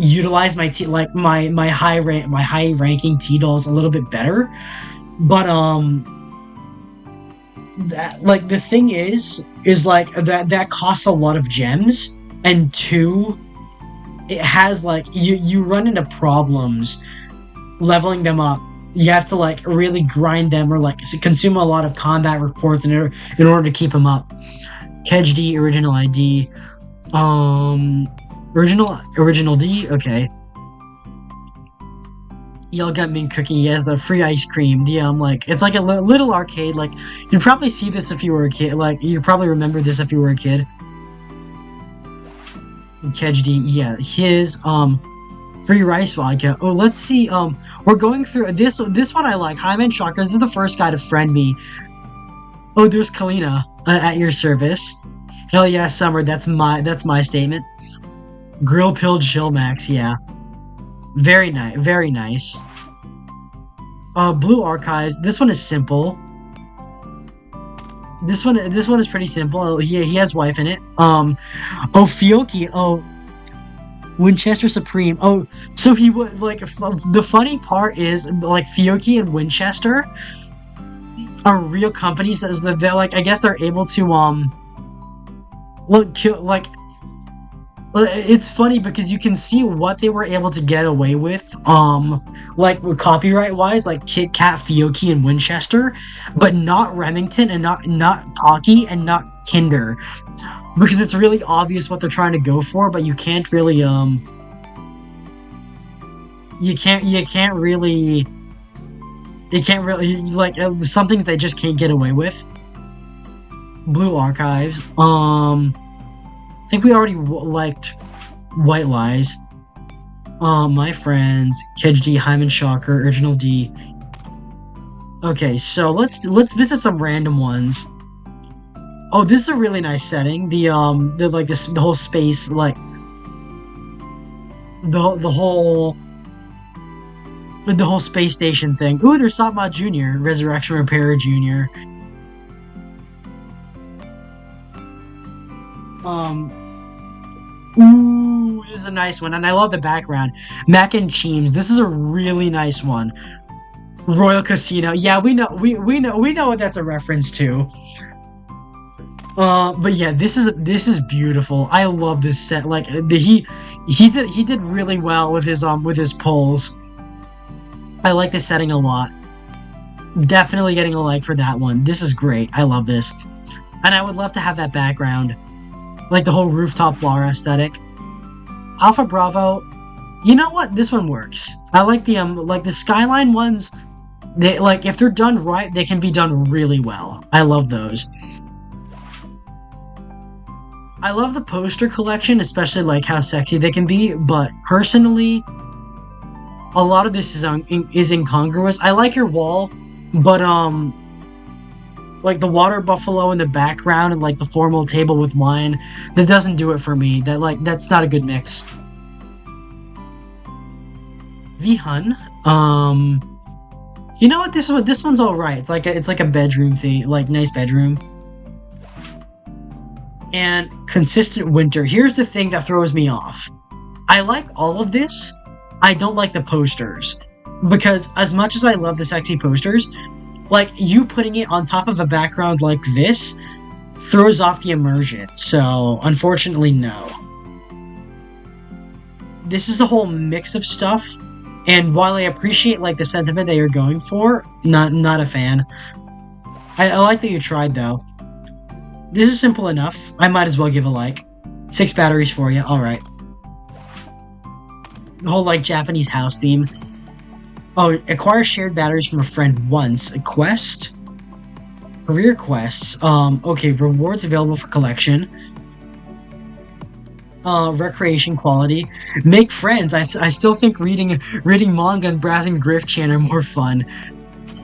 utilize my like my high ranking T dolls a little bit better. But that like the thing is like that costs a lot of gems, and two, it has like you run into problems leveling them up. You have to like really grind them or like consume a lot of combat reports in order to keep them up. KED original ID, original D. Okay. Y'all got me cookie. Yes, the free ice cream. The like it's like a little arcade. Like you'd probably see this if you were a kid. Like you probably remember this if you were a kid. KED, yeah, his free rice vodka. Oh, let's see. We're going through this one I like. Hyman Shocker. This is the first guy to friend me. Oh, there's Kalina at your service. Hell yeah, Summer. That's my statement. Grill Pill Chill Max. Yeah, very nice. Very nice. Blue Archives. This one is simple. This one is pretty simple. He has wife in it. Oh, Fioki. Oh, Winchester Supreme. Oh, so he would like the funny part is like Fioki and Winchester are real companies. They're like I guess they're able to like it's funny because you can see what they were able to get away with like copyright wise, like Kit Kat, Fioki, and Winchester, but not Remington and not Pocky and not Kinder, because it's really obvious what they're trying to go for, but you can't really you can't really like some things they just can't get away with. Blue Archives. I think we already liked White Lies. My friends, KED, Hyman Shocker, Original D. Okay, so let's visit some random ones. Oh, this is a really nice setting. The whole space, like the whole space station thing. Ooh, there's Sopma Jr., Resurrection Repairer Jr. Ooh, this is a nice one, and I love the background. Mac and Cheems. This is a really nice one. Royal Casino. Yeah, we know what that's a reference to. But yeah, this is beautiful. I love this set. Like he did really well with his polls. I like this setting a lot. Definitely getting a like for that one. This is great. I love this, and I would love to have that background. Like the whole rooftop bar aesthetic. Alpha Bravo. You know what? This one works. I like the Skyline ones. They like if they're done right, they can be done really well. I love those. I love the poster collection, especially like how sexy they can be, but personally, a lot of this is incongruous. I like your wall, but like the water buffalo in the background and like the formal table with wine, that doesn't do it for me. That's not a good mix. V-Hun, you know what, this one's alright. It's like a bedroom thing, like nice bedroom. And Consistent Winter. Here's the thing that throws me off. I like all of this. I don't like the posters, because as much as I love the sexy posters, like, you putting it on top of a background like this throws off the immersion, so unfortunately, no. This is a whole mix of stuff, and while I appreciate, like, the sentiment that you're going for, not a fan. I like that you tried, though. This is simple enough. I might as well give a like. 6 batteries for you, alright. The whole, like, Japanese house theme. Oh, acquire shared batteries from a friend once. A quest? Career quests. Okay, rewards available for collection. Recreation quality. Make friends. I still think reading manga and browsing Griff-chan are more fun.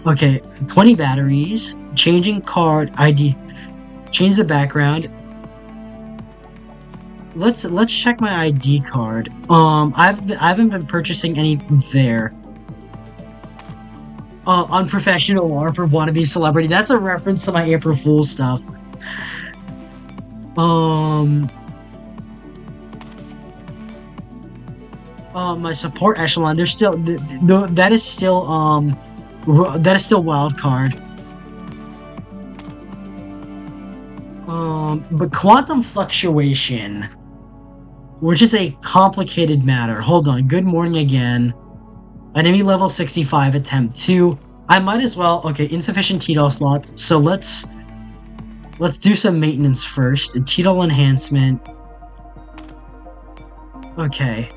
Okay, 20 batteries. Changing card ID. Change the background. let's check my ID card. I haven't been purchasing any there. Unprofessional LARPer wannabe celebrity. That's a reference to my April Fool's stuff. Um, my support echelon. There's still that is still wild card. But quantum fluctuation, which is a complicated matter. Hold on. Good morning again. Enemy level 65, attempt 2. I might as well. Okay, insufficient TDOL slots. So let's do some maintenance first. TDOL enhancement. Okay.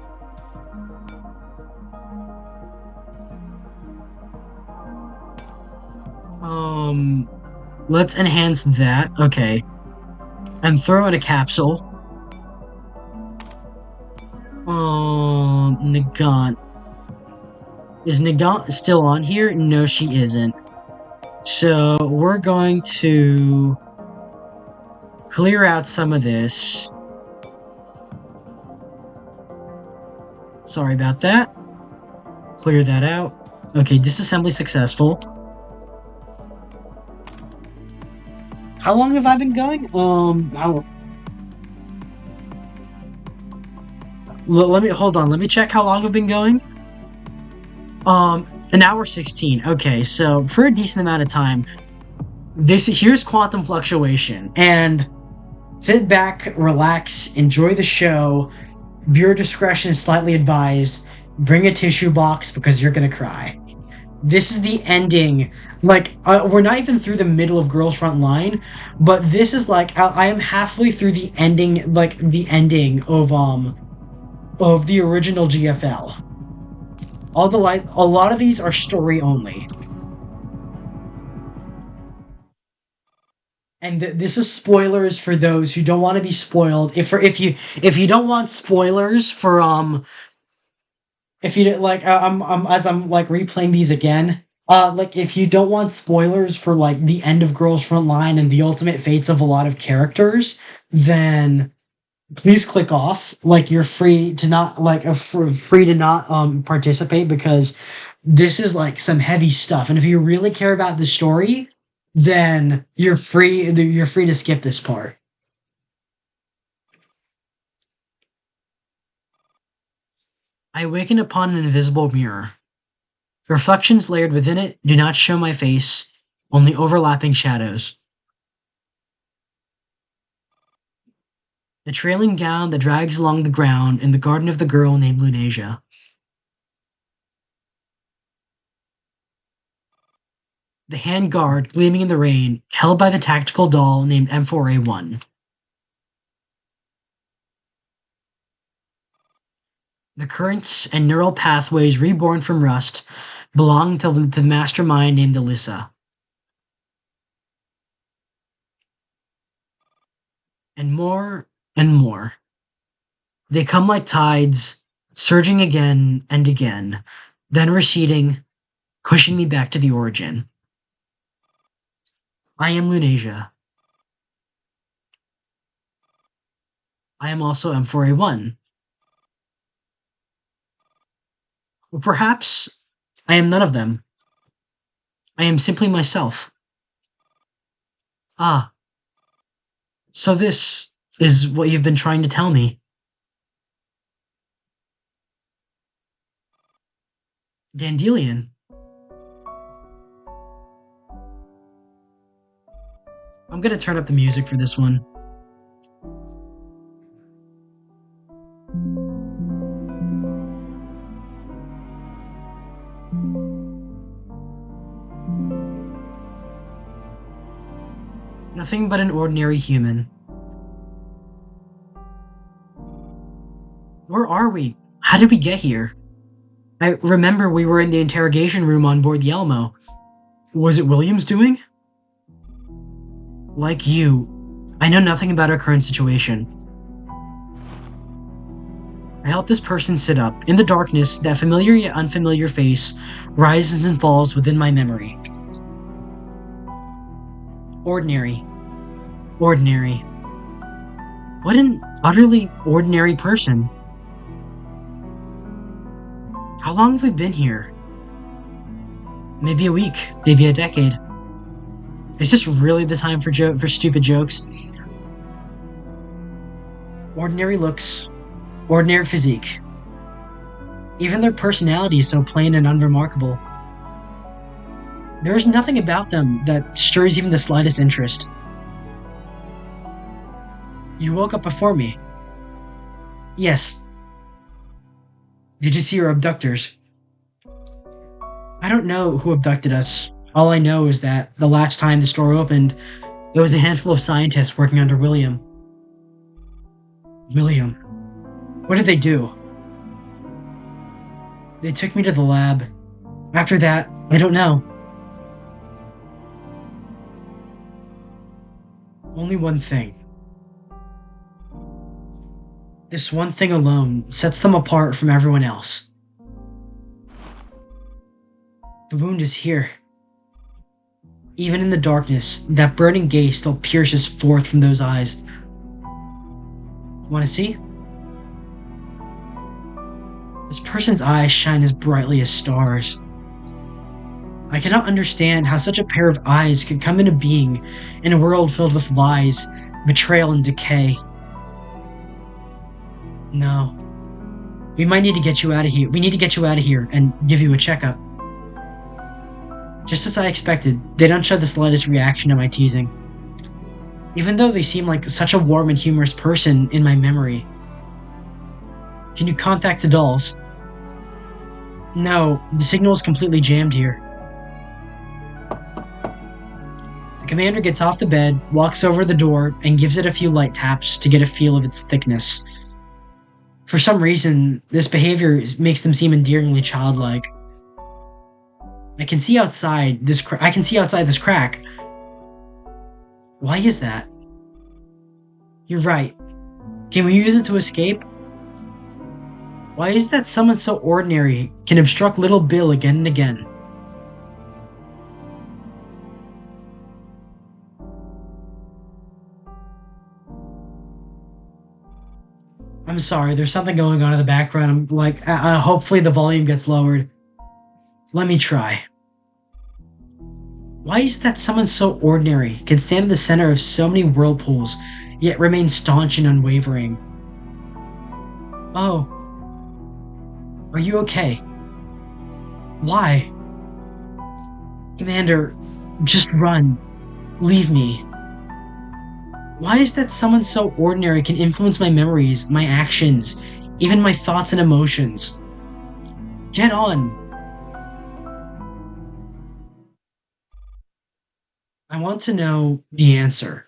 Let's enhance that. Okay. And throw in a capsule. Nagant. Is Nagant still on here? No, she isn't. So, we're going to clear out some of this. Sorry about that. Clear that out. Okay, disassembly successful. How long have I been going? Let me hold on. Let me check how long I've been going. An hour 16. Okay, so for a decent amount of time, here's quantum fluctuation. And sit back, relax, enjoy the show. Viewer discretion is slightly advised. Bring a tissue box because you're gonna cry. This is the ending. Like, we're not even through the middle of Girls Frontline, but this is like I am halfway through the ending, like the ending of the original GFL. A lot of these are story only, and this is spoilers for those who don't want to be spoiled. If you don't want spoilers for if you like as I'm like replaying these again, like if you don't want spoilers for like the end of Girls Frontline and the ultimate fates of a lot of characters, then please click off. Like, you're free to not like free to not participate, because this is like some heavy stuff. And if you really care about the story, then you're free to skip this part. I awaken upon an invisible mirror. The reflections layered within it do not show my face, only overlapping shadows. The trailing gown that drags along the ground in the garden of the girl named Lunasia. The handguard gleaming in the rain, held by the tactical doll named M4A1. The currents and neural pathways reborn from rust belong to the mastermind named Alyssa. And more and more. They come like tides, surging again and again, then receding, pushing me back to the origin. I am Lunasia. I am also M4A1. Or perhaps I am none of them. I am simply myself. Ah, so this is what you've been trying to tell me. Dandelion. I'm gonna turn up the music for this one. Nothing but an ordinary human. Where are we? How did we get here? I remember we were in the interrogation room on board the Elmo. Was it William's doing? Like you, I know nothing about our current situation. I help this person sit up. In the darkness, that familiar yet unfamiliar face rises and falls within my memory. Ordinary. Ordinary. What an Utterly ordinary person. How long have we been here? Maybe a week, maybe a decade. Is this really the time for stupid jokes? Ordinary looks, ordinary physique. Even their personality is so plain and unremarkable. There is nothing about them that stirs even the slightest interest. You woke up before me. Yes. Did you see your abductors? I don't know who abducted us. All I know is that the last time the store opened, there was a handful of scientists working under William. William. What did they do? They took me to the lab. After that, I don't know. Only one thing. This one thing alone sets them apart from everyone else. The wound is here. Even in the darkness, that burning gaze still pierces forth from those eyes. Want to see? This person's eyes shine as brightly as stars. I cannot understand how such a pair of eyes could come into being in a world filled with lies, betrayal, and decay. No. We might need to get you out of here. We need to get you out of here and give you a checkup. Just as I expected, they don't show the slightest reaction to my teasing. Even though they seem like such a warm and humorous person in my memory. Can you contact the dolls? No, the signal is completely jammed here. The commander gets off the bed, walks over the door, and gives it a few light taps to get a feel of its thickness. For some reason, this behavior makes them seem endearingly childlike. I can see outside this crack. Why is that? You're right. Can we use it to escape? Why is that someone so ordinary can obstruct little Bill again and again? I'm sorry, there's something going on in the background. I'm like, hopefully the volume gets lowered. Let me try. Why is that someone so ordinary can stand at the center of so many whirlpools, yet remain staunch and unwavering? Oh. Are you okay? Why? Commander, just run. Leave me. Why is that someone so ordinary can influence my memories, my actions, even my thoughts and emotions? Get on. I want to know the answer.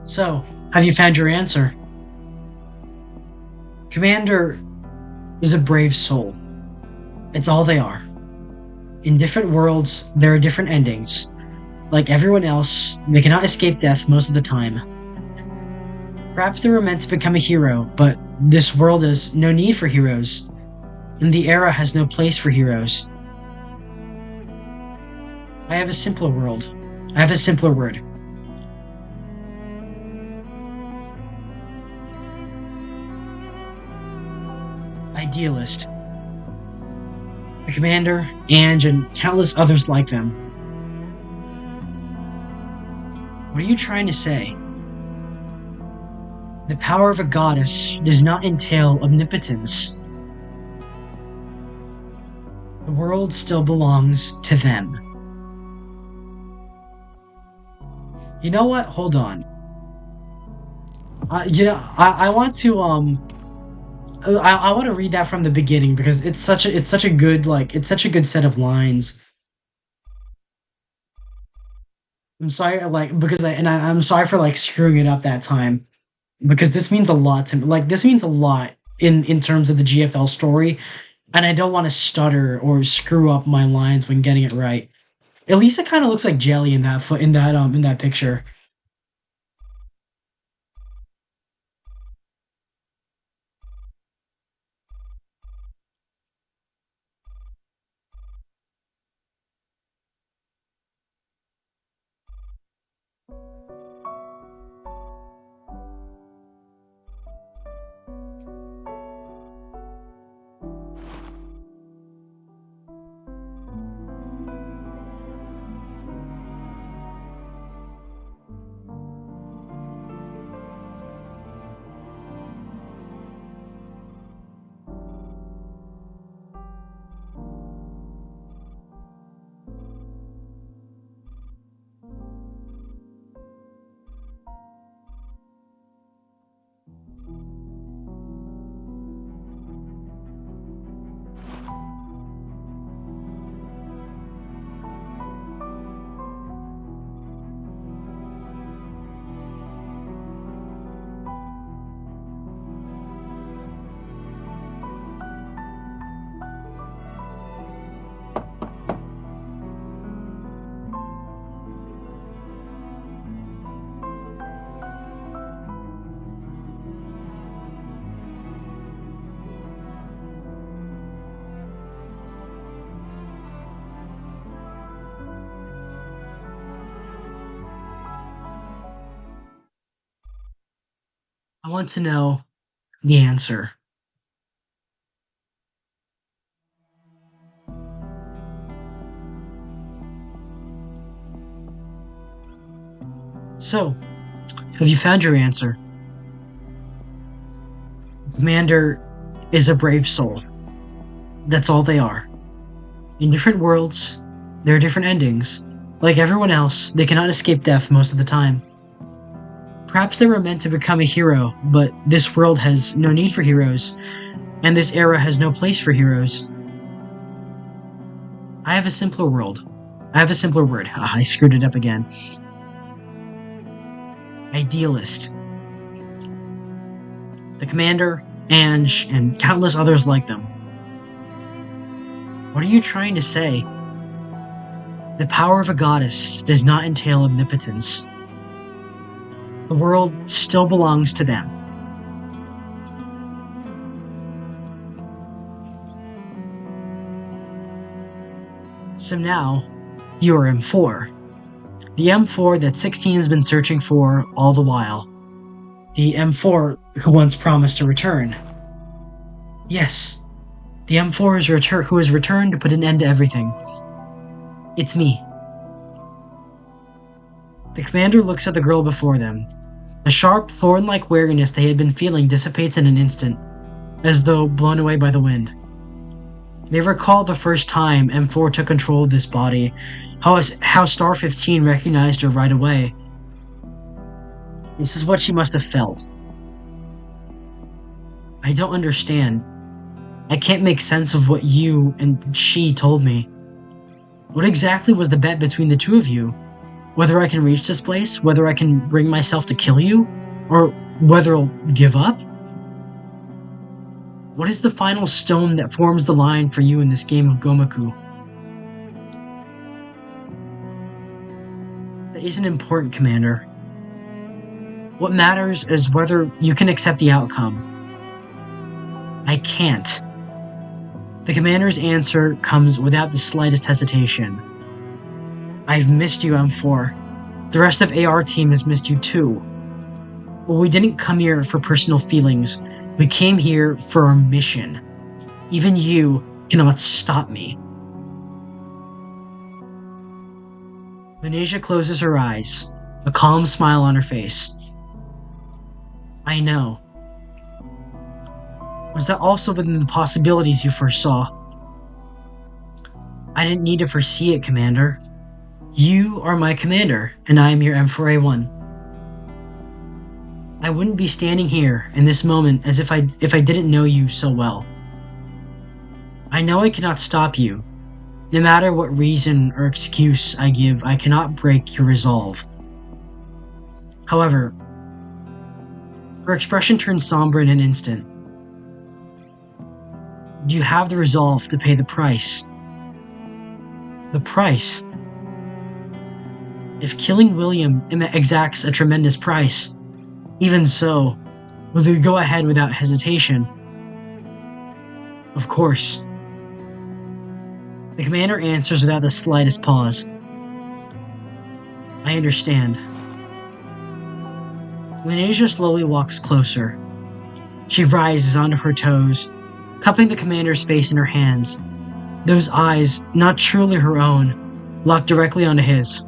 So, have you found your answer? Commander is a brave soul. It's all they are. In different worlds, there are different endings. Like everyone else, they cannot escape death most of the time. Perhaps they were meant to become a hero, but this world has no need for heroes, and the era has no place for heroes. I have a simpler world. I have a simpler word. Idealist. The Commander, Ange, and countless others like them. What are you trying to say? The power of a goddess does not entail omnipotence. The world still belongs to them. You know what? Hold on. I want to I want to read that from the beginning because it's such a good set of lines. I'm sorry, I'm sorry for screwing it up that time because this means a lot to me. This means a lot in terms of the GFL story, and I don't want to stutter or screw up my lines when getting it right. At least it kind of looks like jelly in that picture. I want to know the answer. So, have you found your answer? Commander is a brave soul. That's all they are. In different worlds, there are different endings. Like everyone else, they cannot escape death most of the time. Perhaps they were meant to become a hero, but this world has no need for heroes, and this era has no place for heroes. I have a simpler world. I have a simpler word. I screwed it up again. Idealist. The Commander, Ange, and countless others like them. What are you trying to say? The power of a goddess does not entail omnipotence. The world still belongs to them. So now, you're M4. The M4 that 16 has been searching for all the while. The M4 who once promised to return. Yes, the M4 who has returned to put an end to everything. It's me. The Commander looks at the girl before them. The sharp, thorn-like weariness they had been feeling dissipates in an instant, as though blown away by the wind. They recall the first time M4 took control of this body, how Star 15 recognized her right away. This is what she must have felt. I don't understand. I can't make sense of what you and she told me. What exactly was the bet between the two of you? Whether I can reach this place, whether I can bring myself to kill you, or whether I'll give up? What is the final stone that forms the line for you in this game of Gomaku? That isn't important, Commander. What matters is whether you can accept the outcome. I can't. The Commander's answer comes without the slightest hesitation. I've missed you, M4. The rest of AR team has missed you too. But we didn't come here for personal feelings. We came here for our mission. Even you cannot stop me. Venetia closes her eyes, a calm smile on her face. I know. Was that also within the possibilities you first saw? I didn't need to foresee it, Commander. You are my commander, and I am your M4A1. I wouldn't be standing here in this moment as if I didn't know you so well. I know I cannot stop you. No matter what reason or excuse I give, I cannot break your resolve. However, her expression turns somber in an instant. Do you have the resolve to pay the price? The price? If killing William exacts a tremendous price, even so, will you go ahead without hesitation? Of course. The Commander answers without the slightest pause. I understand. Venetia slowly walks closer. She rises onto her toes, cupping the Commander's face in her hands. Those eyes, not truly her own, lock directly onto his.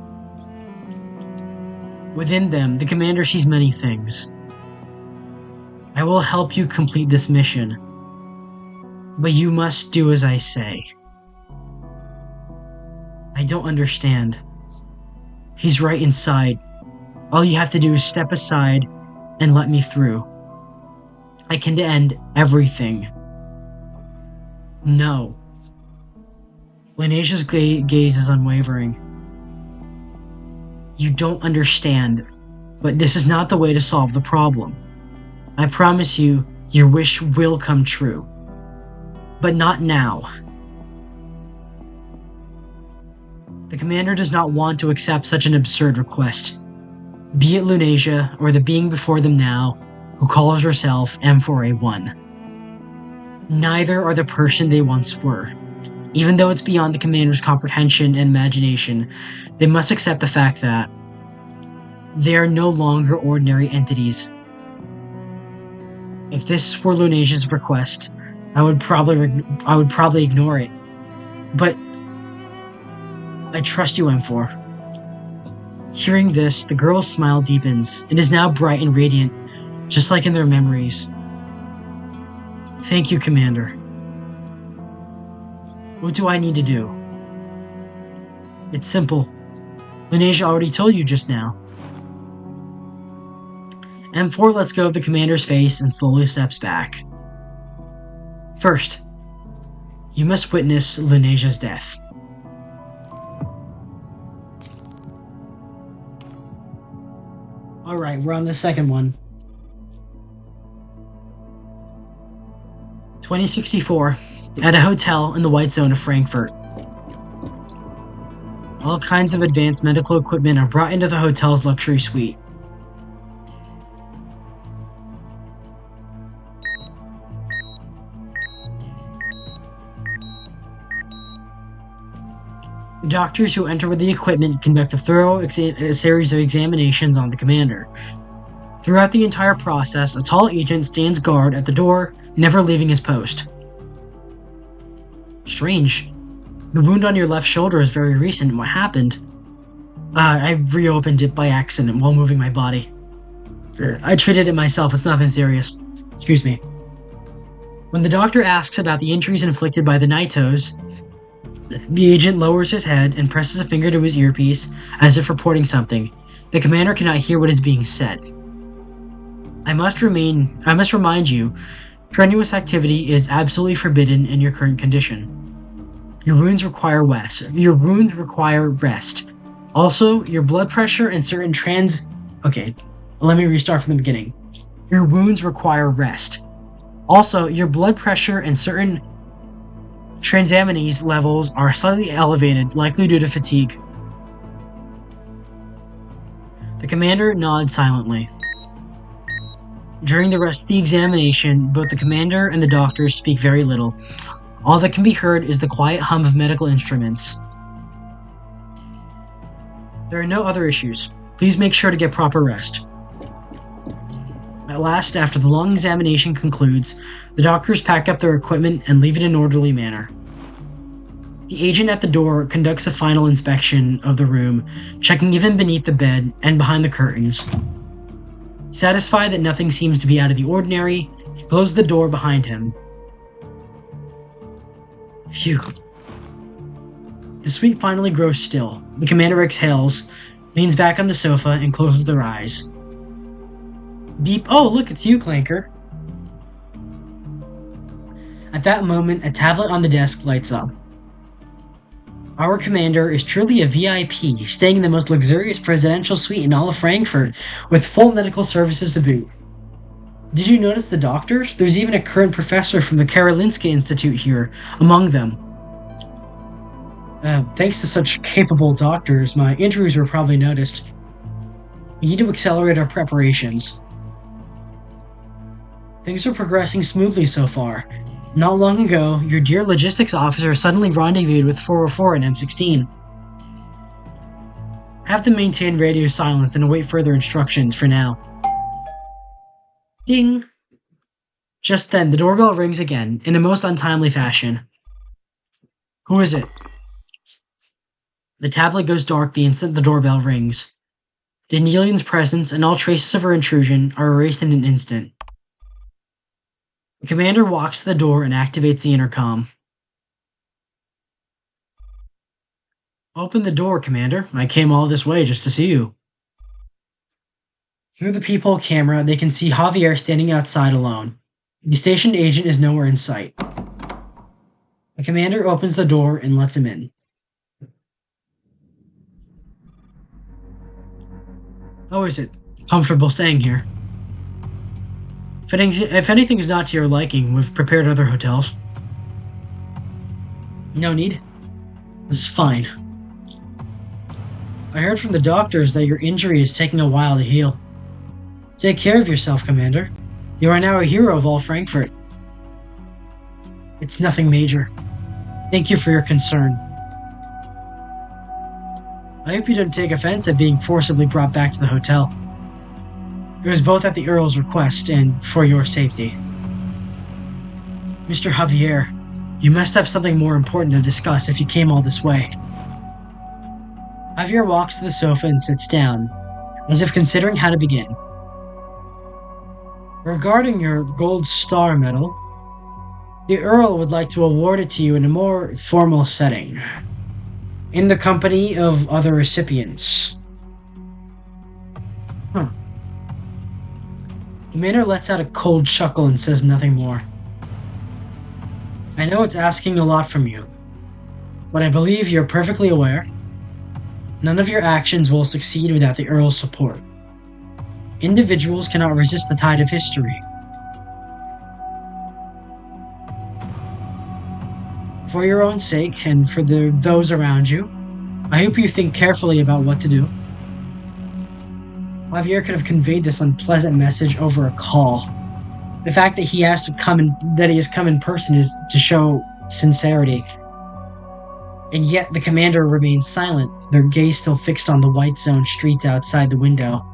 Within them, the Commander sees many things. I will help you complete this mission, but you must do as I say. I don't understand. He's right inside. All you have to do is step aside and let me through. I can end everything. No. Venetia's gaze is unwavering. You don't understand, but this is not the way to solve the problem. I promise you, your wish will come true. But not now. The Commander does not want to accept such an absurd request. Be it Lunasia or the being before them now, who calls herself M4A1. Neither are the person they once were. Even though it's beyond the Commander's comprehension and imagination, they must accept the fact that they are no longer ordinary entities. If this were Lunasia's request, I would probably ignore it. But I trust you, M4. Hearing this, the girl's smile deepens. It is now bright and radiant, just like in their memories. Thank you, Commander. What do I need to do? It's simple. Lunasia already told you just now. M4 lets go of the commander's face and slowly steps back. First, you must witness Lunasia's death. Alright, we're on the second one. 2064, at a hotel in the White Zone of Frankfurt. All kinds of advanced medical equipment are brought into the hotel's luxury suite. The doctors who enter with the equipment conduct a thorough series of examinations on the commander. Throughout the entire process, a tall agent stands guard at the door, never leaving his post. Strange. The wound on your left shoulder is very recent. What happened? I reopened it by accident while moving my body. I treated it myself. It's nothing serious. Excuse me. When the doctor asks about the injuries inflicted by the Naitos, the agent lowers his head and presses a finger to his earpiece as if reporting something. The commander cannot hear what is being said. I must remind you, strenuous activity is absolutely forbidden in your current condition. Your wounds require rest. Also, your blood pressure and certain Okay, let me restart from the beginning. Your wounds require rest. Also, your blood pressure and certain transaminase levels are slightly elevated, likely due to fatigue. The commander nods silently. During the rest of the examination, both the commander and the doctor speak very little. All that can be heard is the quiet hum of medical instruments. There are no other issues. Please make sure to get proper rest. At last, after the long examination concludes, the doctors pack up their equipment and leave it in an orderly manner. The agent at the door conducts a final inspection of the room, checking even beneath the bed and behind the curtains. Satisfied that nothing seems to be out of the ordinary, he closes the door behind him. Phew. The suite finally grows still. The commander exhales, leans back on the sofa, and closes their eyes. Beep. Oh, look, it's you, Clanker. At that moment, a tablet on the desk lights up. Our commander is truly a VIP, staying in the most luxurious presidential suite in all of Frankfurt, with full medical services to boot. Did you notice the doctors? There's even a current professor from the Karolinska Institute here, among them. Thanks to such capable doctors, my injuries were probably noticed. We need to accelerate our preparations. Things are progressing smoothly so far. Not long ago, your dear logistics officer suddenly rendezvoused with 404 and M16. Have them maintain radio silence and await further instructions for now. Ding! Just then, the doorbell rings again, in a most untimely fashion. Who is it? The tablet goes dark the instant the doorbell rings. Danielian's presence and all traces of her intrusion are erased in an instant. The commander walks to the door and activates the intercom. Open the door, Commander. I came all this way just to see you. Through the peephole camera, they can see Javier standing outside alone. The stationed agent is nowhere in sight. The commander opens the door and lets him in. How is it? Comfortable staying here? If anything is not to your liking, we've prepared other hotels. No need. This is fine. I heard from the doctors that your injury is taking a while to heal. Take care of yourself, Commander. You are now a hero of all Frankfurt. It's nothing major. Thank you for your concern. I hope you don't take offense at being forcibly brought back to the hotel. It was both at the Earl's request and for your safety. Mr. Javier, you must have something more important to discuss if you came all this way. Javier walks to the sofa and sits down, as if considering how to begin. Regarding your Gold Star medal, the Earl would like to award it to you in a more formal setting, in the company of other recipients. Huh. Commander lets out a cold chuckle and says nothing more. I know it's asking a lot from you, but I believe you're perfectly aware none of your actions will succeed without the Earl's support. Individuals cannot resist the tide of history. For your own sake, and for those around you, I hope you think carefully about what to do. Javier could have conveyed this unpleasant message over a call. The fact that he has come in person is to show sincerity. And yet the commander remains silent, their gaze still fixed on the white zone streets outside the window.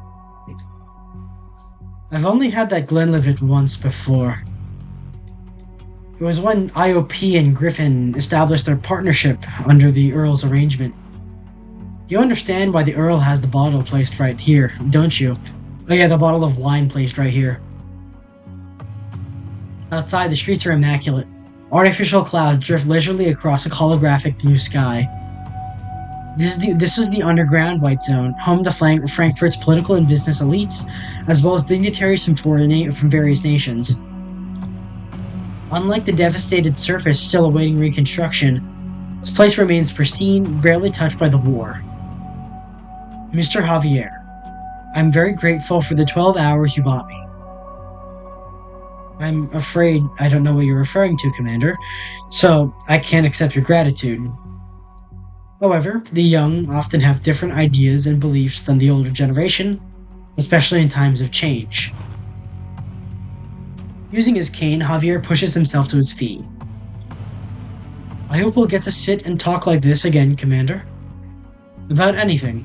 I've only had that Glenlivet once before. It was when IOP and Griffin established their partnership under the Earl's arrangement. You understand why the Earl has the bottle placed right here, don't you? Oh yeah, the bottle of wine placed right here. Outside, the streets are immaculate. Artificial clouds drift leisurely across a holographic blue sky. This was the underground White Zone, home to Frankfurt's political and business elites, as well as dignitaries from various nations. Unlike the devastated surface still awaiting reconstruction, this place remains pristine, barely touched by the war. Mr. Javier, I'm very grateful for the 12 hours you bought me. I'm afraid I don't know what you're referring to, Commander, so I can't accept your gratitude. However, the young often have different ideas and beliefs than the older generation, especially in times of change. Using his cane, Javier pushes himself to his feet. I hope we'll get to sit and talk like this again, Commander. About anything.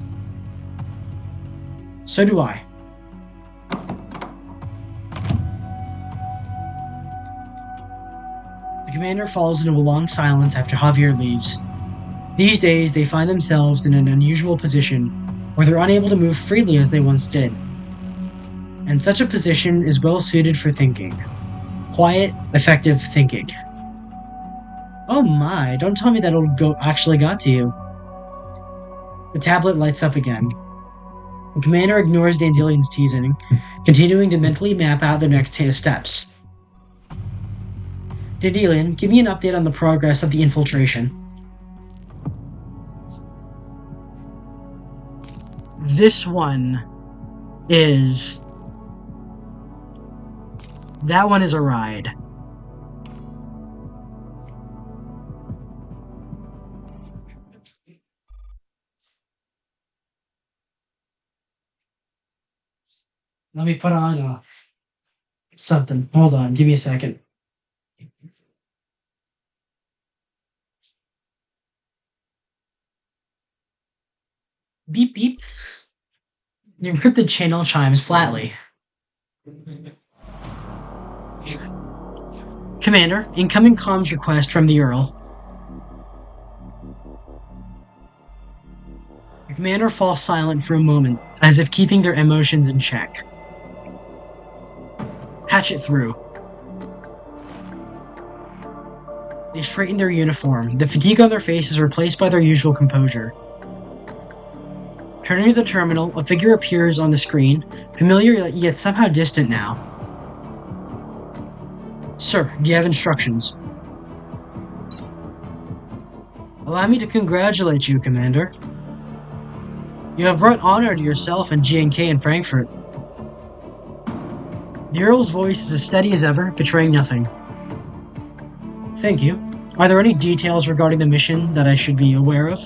So do I. The commander falls into a long silence after Javier leaves. These days, they find themselves in an unusual position where they're unable to move freely as they once did. And such a position is well suited for thinking. Quiet, effective thinking. Oh my, don't tell me that actually got to you. The tablet lights up again. The commander ignores Dandelion's teasing, continuing to mentally map out their next steps. Dandelion, give me an update on the progress of the infiltration. This one is... That one is a ride. Let me put on something. Hold on, give me a second. Beep beep. The encrypted channel chimes flatly. Commander, incoming comms request from the Earl. The commander falls silent for a moment, as if keeping their emotions in check. Patch it through. They straighten their uniform. The fatigue on their face is replaced by their usual composure. Turning to the terminal, a figure appears on the screen, familiar yet somehow distant now. Sir, do you have instructions? Allow me to congratulate you, Commander. You have brought honor to yourself and G&K in Frankfurt. The Earl's voice is as steady as ever, betraying nothing. Thank you. Are there any details regarding the mission that I should be aware of?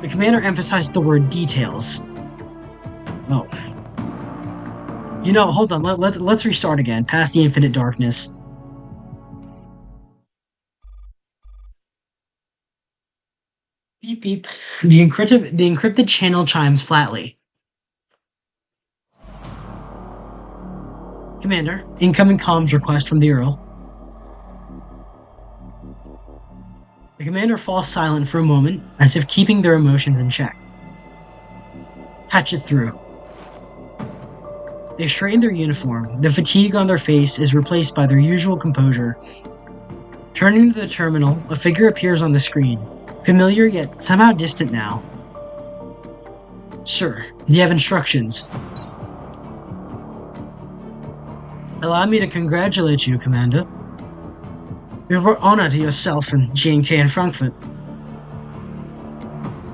The commander emphasized the word details. Oh. You know, hold on, let's restart again, past the infinite darkness. Beep beep. The encrypted channel chimes flatly. Commander, incoming comms request from the Earl. The commander falls silent for a moment, as if keeping their emotions in check. Patch it through. They straighten their uniform. The fatigue on their face is replaced by their usual composure. Turning to the terminal, a figure appears on the screen. Familiar yet somehow distant now. Sir, do you have instructions? Allow me to congratulate you, Commander. You brought honor to yourself and J&K in Frankfurt.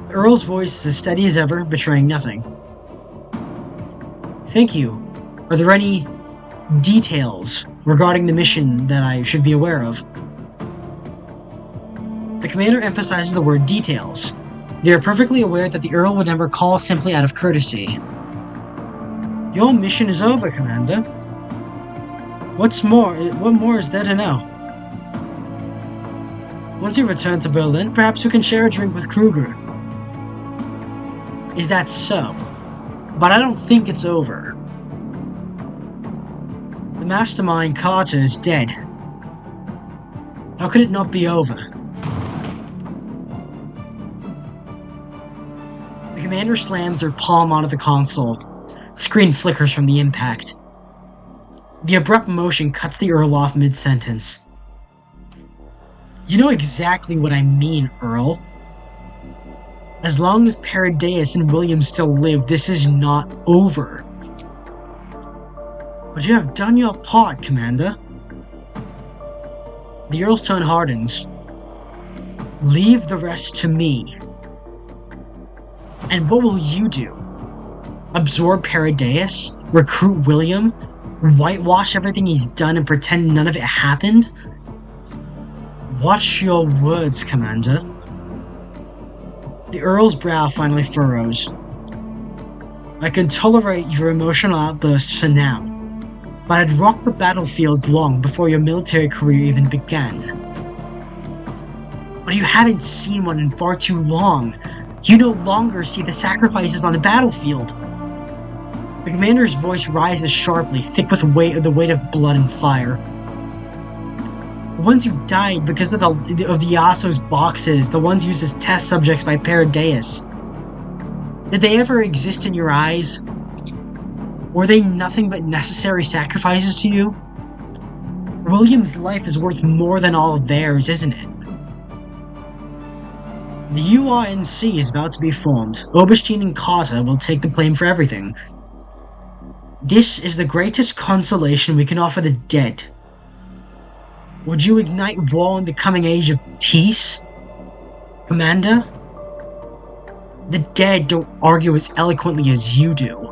The Earl's voice is as steady as ever, betraying nothing. Thank you. Are there any details regarding the mission that I should be aware of? The commander emphasizes the word details. They are perfectly aware that the Earl would never call simply out of courtesy. Your mission is over, Commander. What more is there to know? Once you return to Berlin, perhaps we can share a drink with Kruger. Is that so? But I don't think it's over. The mastermind Carter is dead. How could it not be over? The commander slams their palm onto the console. The screen flickers from the impact. The abrupt motion cuts the Earl off mid-sentence. You know exactly what I mean, Earl. As long as Paradeus and William still live, this is not over. But you have done your part, Commander. The Earl's tone hardens. Leave the rest to me. And what will you do? Absorb Paradeus? Recruit William? Whitewash everything he's done and pretend none of it happened? Watch your words, Commander. The Earl's brow finally furrows. I can tolerate your emotional outbursts for now, but I'd rocked the battlefield long before your military career even began. But you haven't seen one in far too long. You no longer see the sacrifices on the battlefield. The commander's voice rises sharply, thick with the weight of blood and fire. The ones who died because of the Yasuo's boxes, the ones used as test subjects by Paradeus. Did they ever exist in your eyes? Were they nothing but necessary sacrifices to you? William's life is worth more than all of theirs, isn't it? The URNC is about to be formed. Oberstein and Carter will take the blame for everything. This is the greatest consolation we can offer the dead. Would you ignite war in the coming age of peace? Commander? The dead don't argue as eloquently as you do.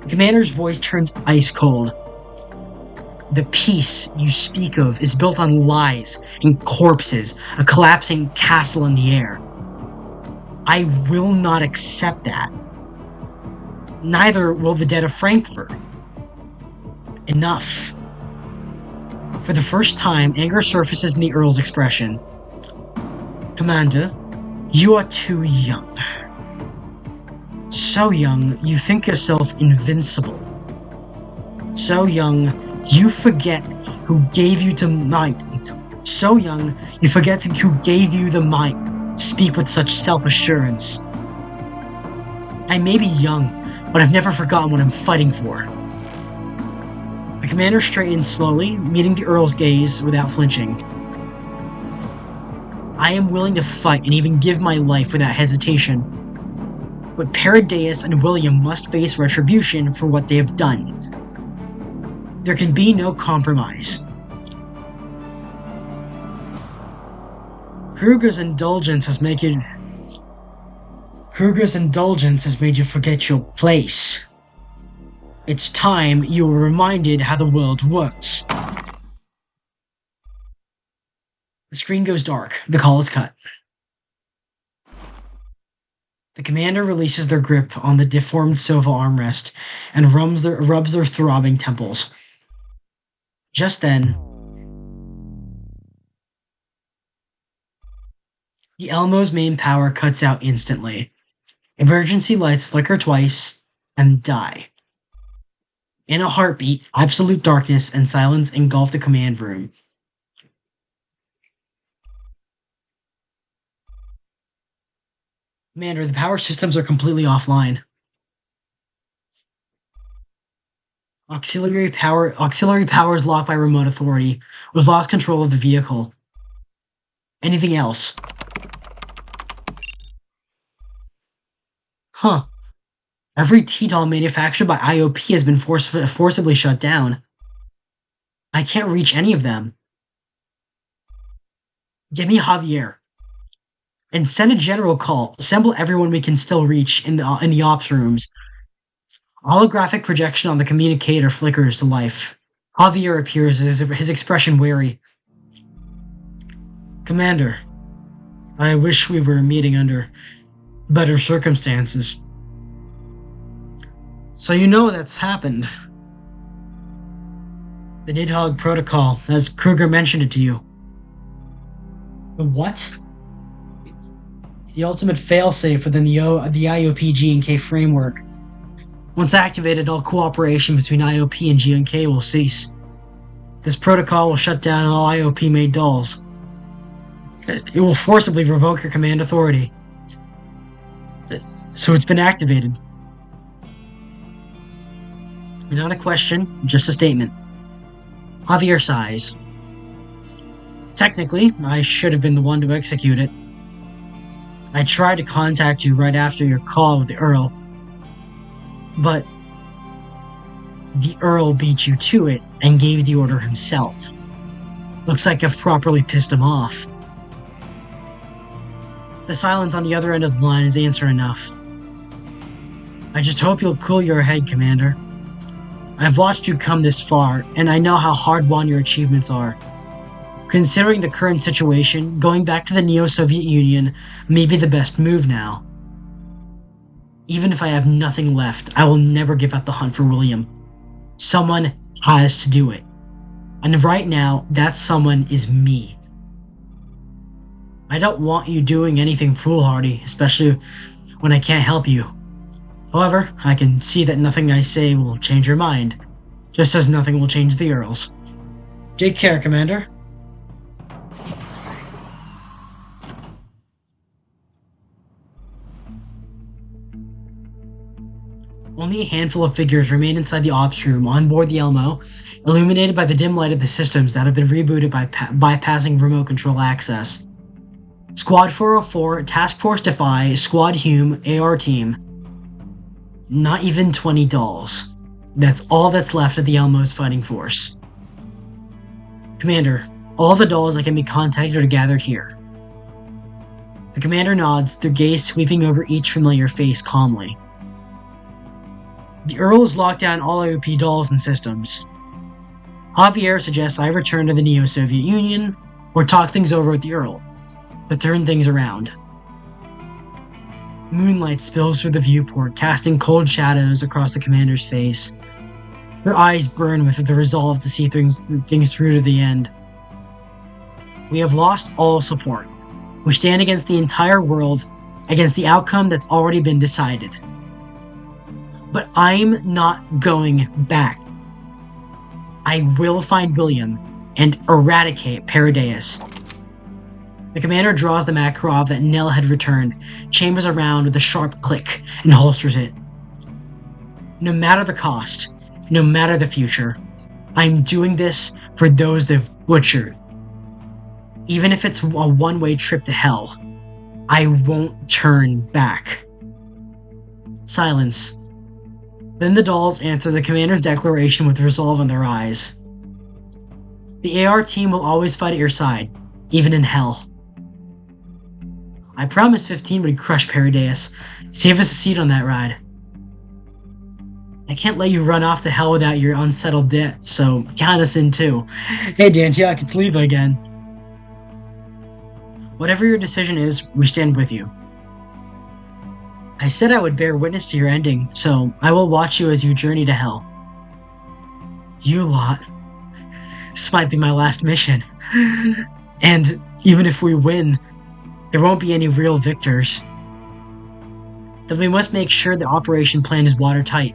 The commander's voice turns ice cold. The peace you speak of is built on lies and corpses, a collapsing castle in the air. I will not accept that. Neither will the dead of Frankfurt. Enough. For the first time, anger surfaces in the Earl's expression. Commander, you are too young. So young, you think yourself invincible. So young, you forget who gave you the might. So young, you forget who gave you the might. Speak with such self-assurance. I may be young, but I've never forgotten what I'm fighting for. The commander straightens slowly, meeting the Earl's gaze without flinching. I am willing to fight and even give my life without hesitation. But Paradeus and William must face retribution for what they have done. There can be no compromise. Kruger's indulgence has made you forget your place. It's time you were reminded how the world works. The screen goes dark. The call is cut. The commander releases their grip on the deformed sofa armrest and rubs their throbbing temples. Just then, the Elmo's main power cuts out instantly. Emergency lights flicker twice and die. In a heartbeat, absolute darkness and silence engulfed the command room. Commander, the power systems are completely offline. Auxiliary power is locked by remote authority. We've lost control of the vehicle. Anything else? Huh. Every T-Doll manufactured by IOP has been forcibly shut down. I can't reach any of them. Give me Javier. And send a general call. Assemble everyone we can still reach in the ops rooms. Holographic projection on the communicator flickers to life. Javier appears, his expression wary. Commander, I wish we were meeting under better circumstances. So you know that's happened. The Nidhogg Protocol, as Kruger mentioned it to you. The what? The ultimate failsafe within the IOP G&K framework. Once activated, all cooperation between IOP and G&K will cease. This protocol will shut down all IOP-made dolls. It will forcibly revoke your command authority. So it's been activated. Not a question, just a statement. Javier sighs. Technically, I should have been the one to execute it. I tried to contact you right after your call with the Earl, but the Earl beat you to it and gave the order himself. Looks like I've properly pissed him off. The silence on the other end of the line is answer enough. I just hope you'll cool your head, Commander. I've watched you come this far, and I know how hard-won your achievements are. Considering the current situation, going back to the Neo-Soviet Union may be the best move now. Even if I have nothing left, I will never give up the hunt for William. Someone has to do it. And right now, that someone is me. I don't want you doing anything foolhardy, especially when I can't help you. However, I can see that nothing I say will change your mind, just as nothing will change the Earl's. Take care, Commander. Only a handful of figures remain inside the ops room on board the Elmo, illuminated by the dim light of the systems that have been rebooted by bypassing remote control access. Squad 404, Task Force Defy, Squad Hume, AR Team. Not even 20 dolls. That's all that's left of the Elmo's fighting force. Commander, all the dolls that can be contacted are gathered here. The commander nods, their gaze sweeping over each familiar face calmly. The Earl has locked down all IOP dolls and systems. Javier suggests I return to the Neo-Soviet Union, or talk things over with the Earl, to turn things around. Moonlight spills through the viewport, casting cold shadows across the commander's face. Her eyes burn with the resolve to see things through to the end. We have lost all support. We stand against the entire world, against the outcome that's already been decided. But I'm not going back. I will find William and eradicate Paradeus. The commander draws the Makarov that Nell had returned, chambers around with a sharp click, and holsters it. No matter the cost, no matter the future, I'm doing this for those they've butchered. Even if it's a one-way trip to hell, I won't turn back. Silence. Then the dolls answer the commander's declaration with resolve in their eyes. The AR team will always fight at your side, even in hell. I promised 15 would crush Paradeus. Save us a seat on that ride. I can't let you run off to hell without your unsettled debt, so count us in too. Hey Dantiak, it's Leva again. Whatever your decision is, we stand with you. I said I would bear witness to your ending, so I will watch you as you journey to hell. You lot. This might be my last mission. And even if we win, there won't be any real victors. Then we must make sure the operation plan is watertight.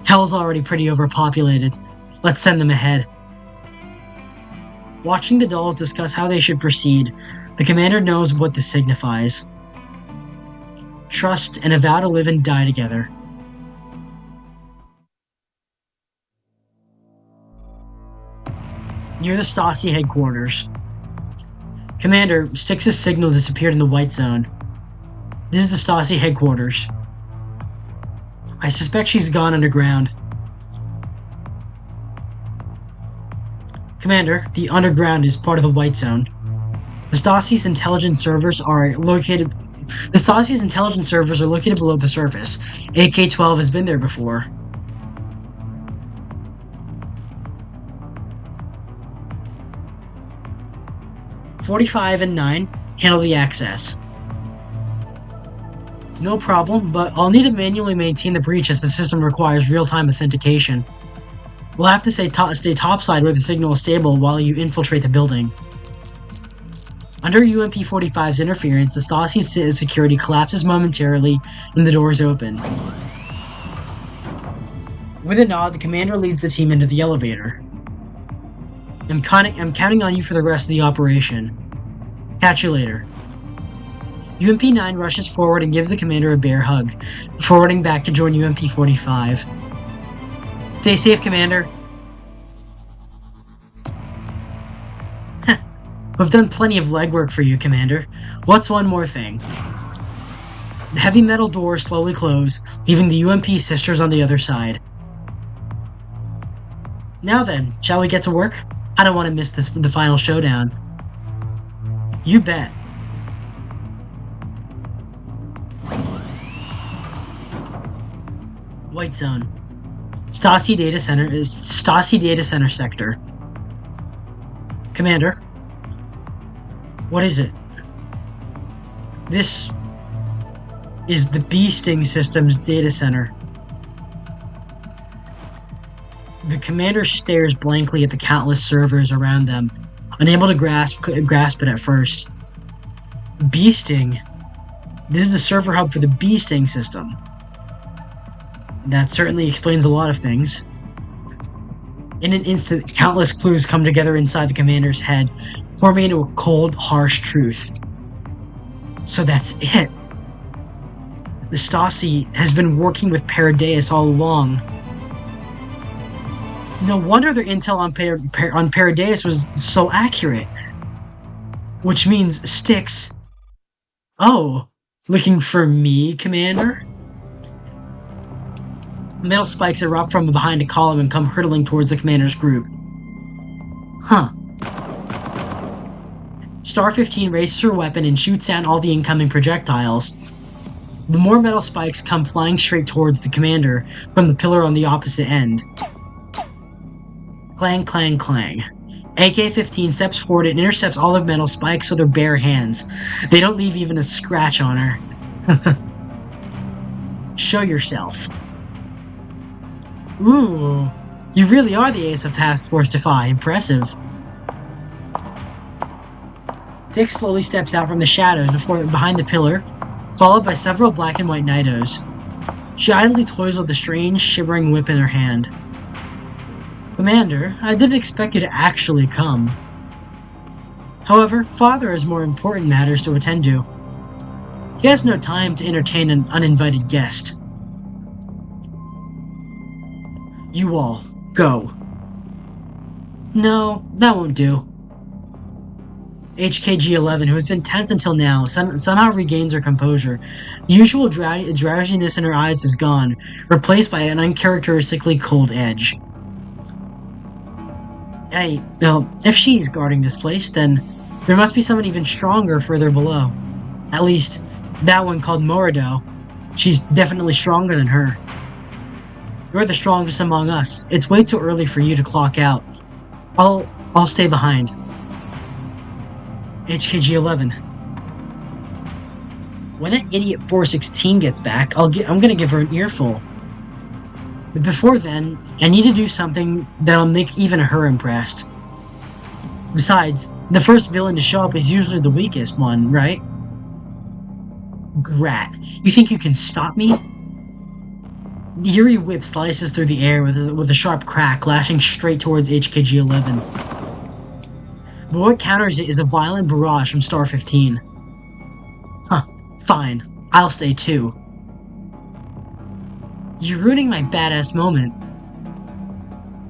Hell's already pretty overpopulated. Let's send them ahead. Watching the dolls discuss how they should proceed, the commander knows what this signifies. Trust and a vow to live and die together. Near the Stasi headquarters. Commander, Styx's signal disappeared in the white zone. This is the Stasi headquarters. I suspect she's gone underground. Commander, the underground is part of the white zone. The Stasi's intelligence servers are located below the surface. AK-12 has been there before. "45 and 9, handle the access." No problem, but I'll need to manually maintain the breach as the system requires real-time authentication. We'll have to stay topside where the signal is stable while you infiltrate the building. Under UMP-45's interference, the Stasi security collapses momentarily when the doors open. With a nod, the commander leads the team into the elevator. I'm counting on you for the rest of the operation. Catch you later. UMP-9 rushes forward and gives the commander a bear hug, forwarding back to join UMP-45. Stay safe, Commander. We've done plenty of legwork for you, Commander. What's one more thing? The heavy metal doors slowly close, leaving the UMP sisters on the other side. Now then, shall we get to work? I don't want to miss the final showdown. You bet. White Zone. Stasi Data Center sector. Commander. What is it? This is the Beasting Systems data center. The commander stares blankly at the countless servers around them, unable to grasp it at first. Beasting? This is the server hub for the Beasting system. That certainly explains a lot of things. In an instant, countless clues come together inside the commander's head, forming into a cold, harsh truth. So that's it. The Stasi has been working with Paradeus all along. No wonder their intel on Paradeus was so accurate. Which means Styx... Oh, looking for me, Commander? Metal spikes erupt from behind a column and come hurtling towards the commander's group. Huh. Star 15 raises her weapon and shoots down all the incoming projectiles. The more metal spikes come flying straight towards the commander from the pillar on the opposite end. Clang, clang, clang. AK-15 steps forward and intercepts all the metal spikes with her bare hands. They don't leave even a scratch on her. Show yourself. Ooh, you really are the ace of Task Force Defy. Impressive. Styx slowly steps out from the shadows behind the pillar, followed by several black and white Nidos. She idly toys with a strange, shimmering whip in her hand. Commander, I didn't expect you to actually come. However, Father has more important matters to attend to. He has no time to entertain an uninvited guest. You all, go. No, that won't do. HKG-11, who has been tense until now, somehow regains her composure. The usual drowsiness in her eyes is gone, replaced by an uncharacteristically cold edge. Hey, well, if she's guarding this place, then there must be someone even stronger further below. At least, that one called Morido. She's definitely stronger than her. You're the strongest among us. It's way too early for you to clock out. I'll stay behind. HKG-11. When that idiot 416 gets back, I'm gonna give her an earful. But before then, I need to do something that'll make even her impressed. Besides, the first villain to show up is usually the weakest one, right? Grat, you think you can stop me? The eerie whip slices through the air with a sharp crack, lashing straight towards HKG-11. But what counters it is a violent barrage from Star 15. Huh, fine. I'll stay too. You're ruining my badass moment.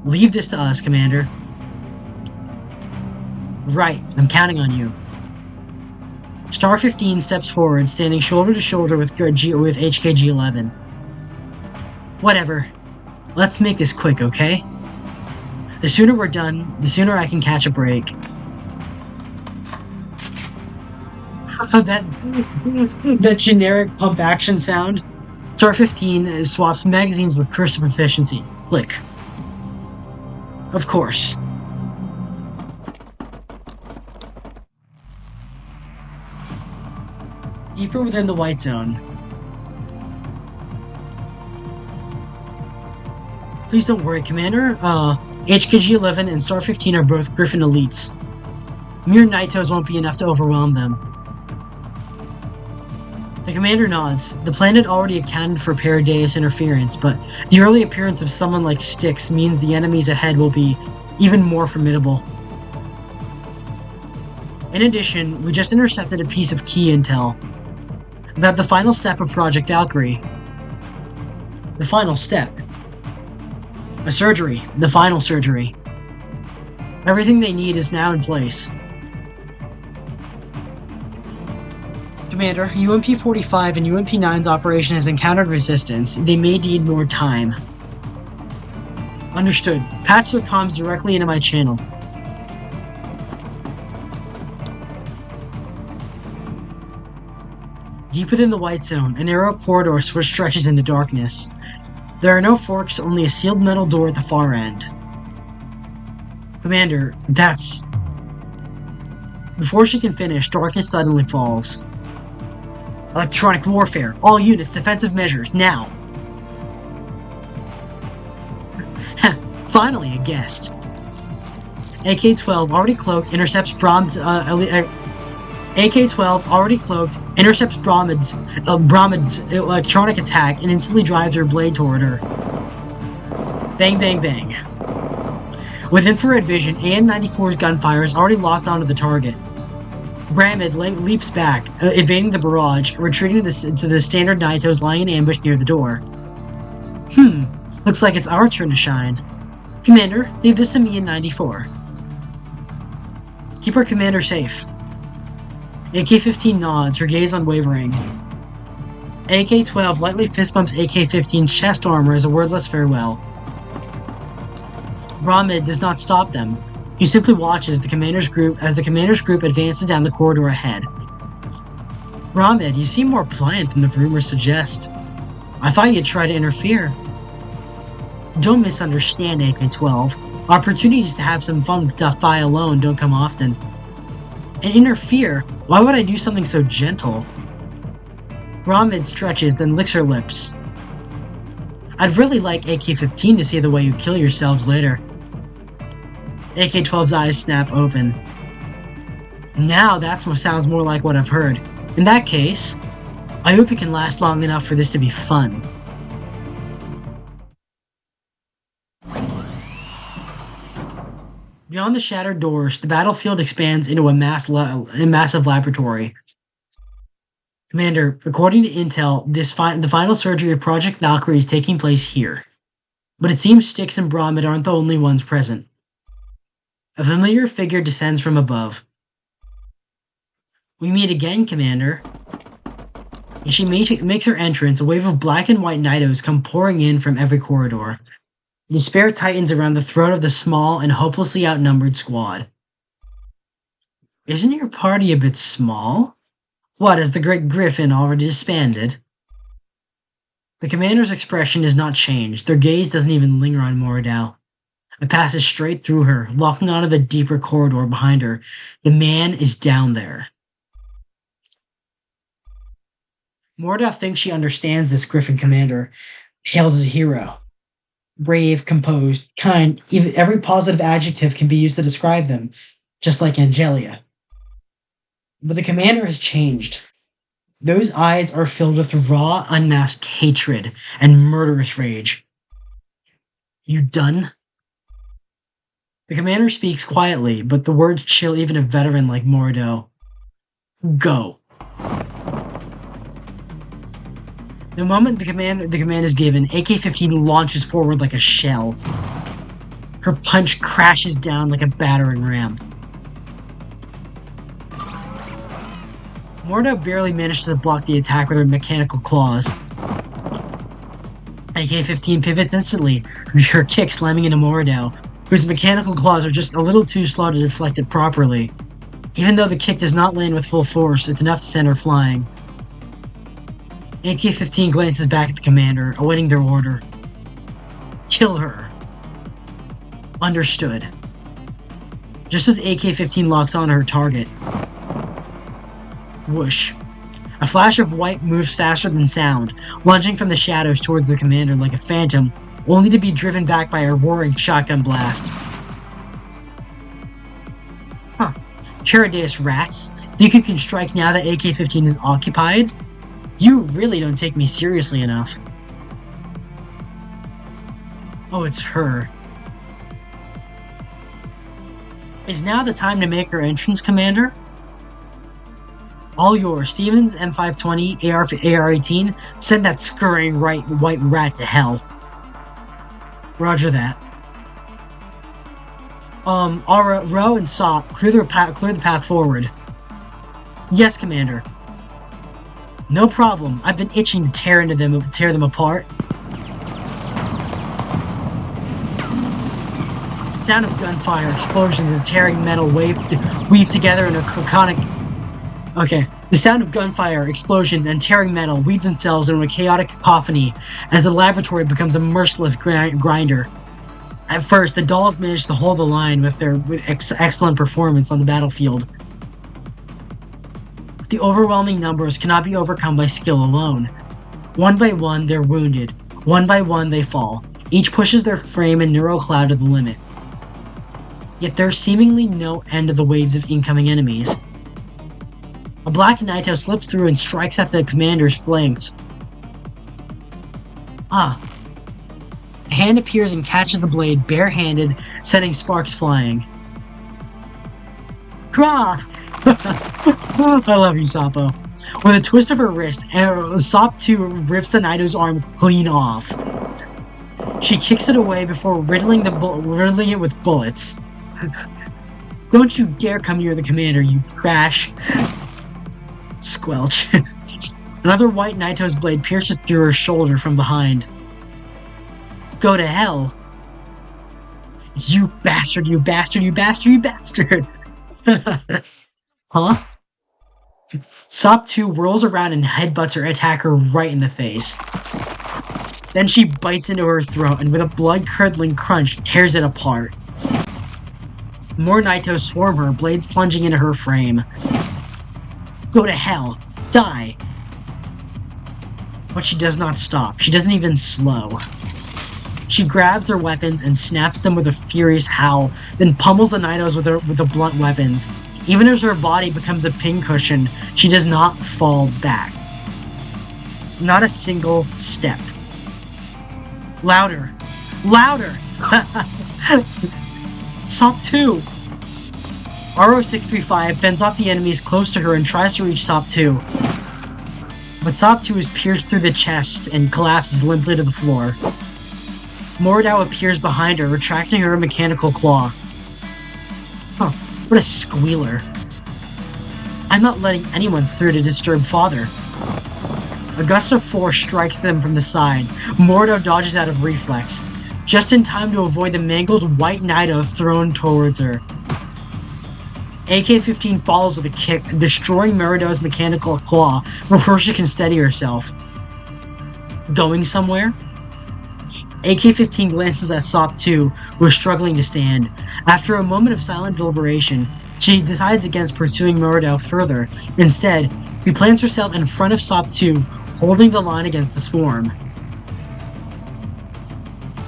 Leave this to us, Commander. Right, I'm counting on you. Star 15 steps forward, standing shoulder to shoulder with HKG-11. Whatever. Let's make this quick, okay? The sooner we're done, the sooner I can catch a break. that generic pump action sound. Star 15 swaps magazines with cursor proficiency. Click. Of course. Deeper within the white zone. Please don't worry, Commander. HKG-11 and Star 15 are both Griffin elites. Mere Nitos won't be enough to overwhelm them. The Commander nods. The planet already accounted for Paradeus interference, but the early appearance of someone like Styx means the enemies ahead will be even more formidable. In addition, we just intercepted a piece of key intel about the final step of Project Valkyrie. The final step. A surgery. The final surgery. Everything they need is now in place. Commander, UMP-45 and UMP-9's operation has encountered resistance. They may need more time. Understood. Patch their comms directly into my channel. Deep within the white zone, a narrow corridor stretches into darkness. There are no forks, only a sealed metal door at the far end. Commander, that's... Before she can finish, darkness suddenly falls. Electronic warfare. All units, defensive measures, now. Finally, a guest. AK-12, already cloaked, intercepts Brahm's, AK-12, already cloaked, intercepts Brahmid's electronic attack and instantly drives her blade toward her. Bang, bang, bang. With infrared vision, AN-94's gunfire is already locked onto the target. Bramid leaps back, evading the barrage, retreating to the standard Nitos lying in ambush near the door. Looks like it's our turn to shine. Commander, leave this to me in 94. Keep our commander safe. AK-15 nods, her gaze unwavering. AK-12 lightly fist bumps AK-15's chest armor as a wordless farewell. Brahmid does not stop them. He simply watches the commander's group as the commander's group advances down the corridor ahead. Brahmid, you seem more pliant than the rumors suggest. I thought you'd try to interfere. Don't misunderstand, AK-12. Opportunities to have some fun with Defy alone don't come often. And interfere? Why would I do something so gentle? Brahmid stretches, then licks her lips. I'd really like AK-15 to see the way you kill yourselves later. AK-12's eyes snap open. Now that sounds more like what I've heard. In that case, I hope it can last long enough for this to be fun. Beyond the shattered doors, the battlefield expands into a massive laboratory. Commander, according to intel, the final surgery of Project Valkyrie is taking place here. But it seems Styx and Brahmid aren't the only ones present. A familiar figure descends from above. We meet again, Commander. As she makes her entrance, a wave of black and white Nitos come pouring in from every corridor. Despair tightens around the throat of the small and hopelessly outnumbered squad. Isn't your party a bit small? What, has the Great Griffin already disbanded? The commander's expression does not change. Their gaze doesn't even linger on Moradau. It passes straight through her, locking onto the deeper corridor behind her. The man is down there. Moradau thinks she understands this Griffin commander, hailed as a hero. Brave, composed, kind, even every positive adjective can be used to describe them, just like Angelia. But the commander has changed. Those eyes are filled with raw, unmasked hatred and murderous rage. You done? The commander speaks quietly, but the words chill even a veteran like Mordo. Go. The moment the command is given, AK-15 launches forward like a shell. Her punch crashes down like a battering ram. Mordo barely manages to block the attack with her mechanical claws. AK-15 pivots instantly, her kick slamming into Mordo, whose mechanical claws are just a little too slow to deflect it properly. Even though the kick does not land with full force, it's enough to send her flying. AK-15 glances back at the commander, awaiting their order. Kill her. Understood. Just as AK-15 locks on her target. Whoosh. A flash of white moves faster than sound, lunging from the shadows towards the commander like a phantom, only to be driven back by a roaring shotgun blast. Huh. Curidaeus rats. Think you can strike now that AK-15 is occupied? You really don't take me seriously enough. Oh, it's her. Is now the time to make her entrance, Commander? All yours, Stevens, M520, AR-18, send that scurrying white rat to hell. Roger that. Ro and Sop, clear the path forward. Yes, Commander. No problem. I've been itching to tear them apart. The sound of gunfire, explosions, and tearing metal weave together in a chronic. Okay. The sound of gunfire, explosions, and tearing metal weave themselves into a chaotic cacophony as the laboratory becomes a merciless grinder. At first, the dolls manage to hold the line with their excellent performance on the battlefield. The overwhelming numbers cannot be overcome by skill alone. One by one, they're wounded. One by one, they fall. Each pushes their frame and neural cloud to the limit. Yet there's seemingly no end to the waves of incoming enemies. A black Naito slips through and strikes at the commander's flanks. A hand appears and catches the blade barehanded, sending sparks flying. Krah! I love you, Sapo. With a twist of her wrist, Sop 2 rips the Naito's arm clean off. She kicks it away before riddling it with bullets. Don't you dare come near the commander, you trash. Squelch. Another white Naito's blade pierces through her shoulder from behind. Go to hell. You bastard, you bastard, you bastard, you bastard. Huh? Sop 2 whirls around and headbutts her attacker right in the face. Then she bites into her throat and with a blood-curdling crunch tears it apart. More Naitos swarm her, blades plunging into her frame. Go to hell. Die. But she does not stop. She doesn't even slow. She grabs their weapons and snaps them with a furious howl, then pummels the Naitos with the blunt weapons. Even as her body becomes a pincushion, she does not fall back. Not a single step. Louder. Louder! Sop 2! RO-635 fends off the enemies close to her and tries to reach Sop 2. But Sop 2 is pierced through the chest and collapses limply to the floor. Mordo appears behind her, retracting her mechanical claw. Huh, what a squealer. I'm not letting anyone through to disturb Father. A gust of force strikes them from the side. Mordo dodges out of reflex, just in time to avoid the mangled white Naito thrown towards her. AK-15 follows with a kick, destroying Merido's mechanical claw before she can steady herself. Going somewhere? AK-15 glances at Sop 2, who is struggling to stand. After a moment of silent deliberation, she decides against pursuing Merido further. Instead, she plants herself in front of Sop 2, holding the line against the swarm.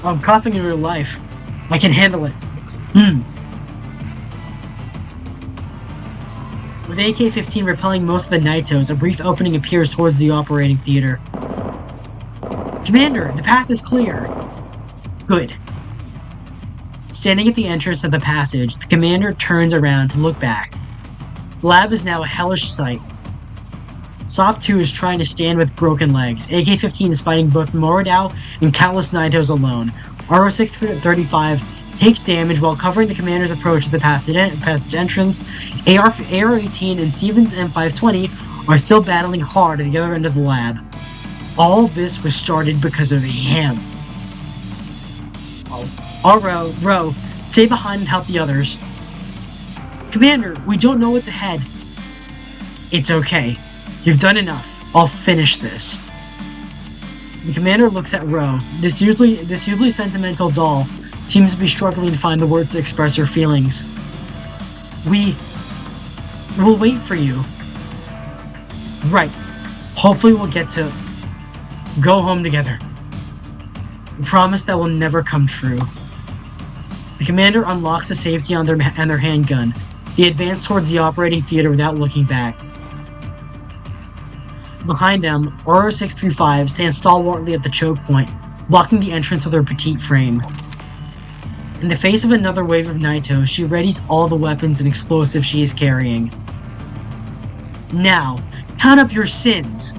I'm coughing in real life. I can handle it. With AK-15 repelling most of the Naitos, a brief opening appears towards the operating theater. Commander, the path is clear. Good. Standing at the entrance of the passage, the commander turns around to look back. The lab is now a hellish sight. SOP-2 is trying to stand with broken legs. AK-15 is fighting both Moradao and countless Naitos alone. RO-635 takes damage while covering the commander's approach to the passage entrance. AR-18 and Stevens M520 are still battling hard at the other end of the lab. All this was started because of him. Ro, stay behind and help the others. Commander, we don't know what's ahead. It's okay. You've done enough. I'll finish this. The commander looks at Ro. This usually sentimental doll seems to be struggling to find the words to express her feelings. We'll wait for you. Right. Hopefully we'll get to go home together. A promise that will never come true. The commander unlocks the safety on their handgun. They advance towards the operating theater without looking back. Behind them, RO-635 stands stalwartly at the choke point, blocking the entrance of their petite frame. In the face of another wave of Naito, she readies all the weapons and explosives she is carrying. Now, count up your sins!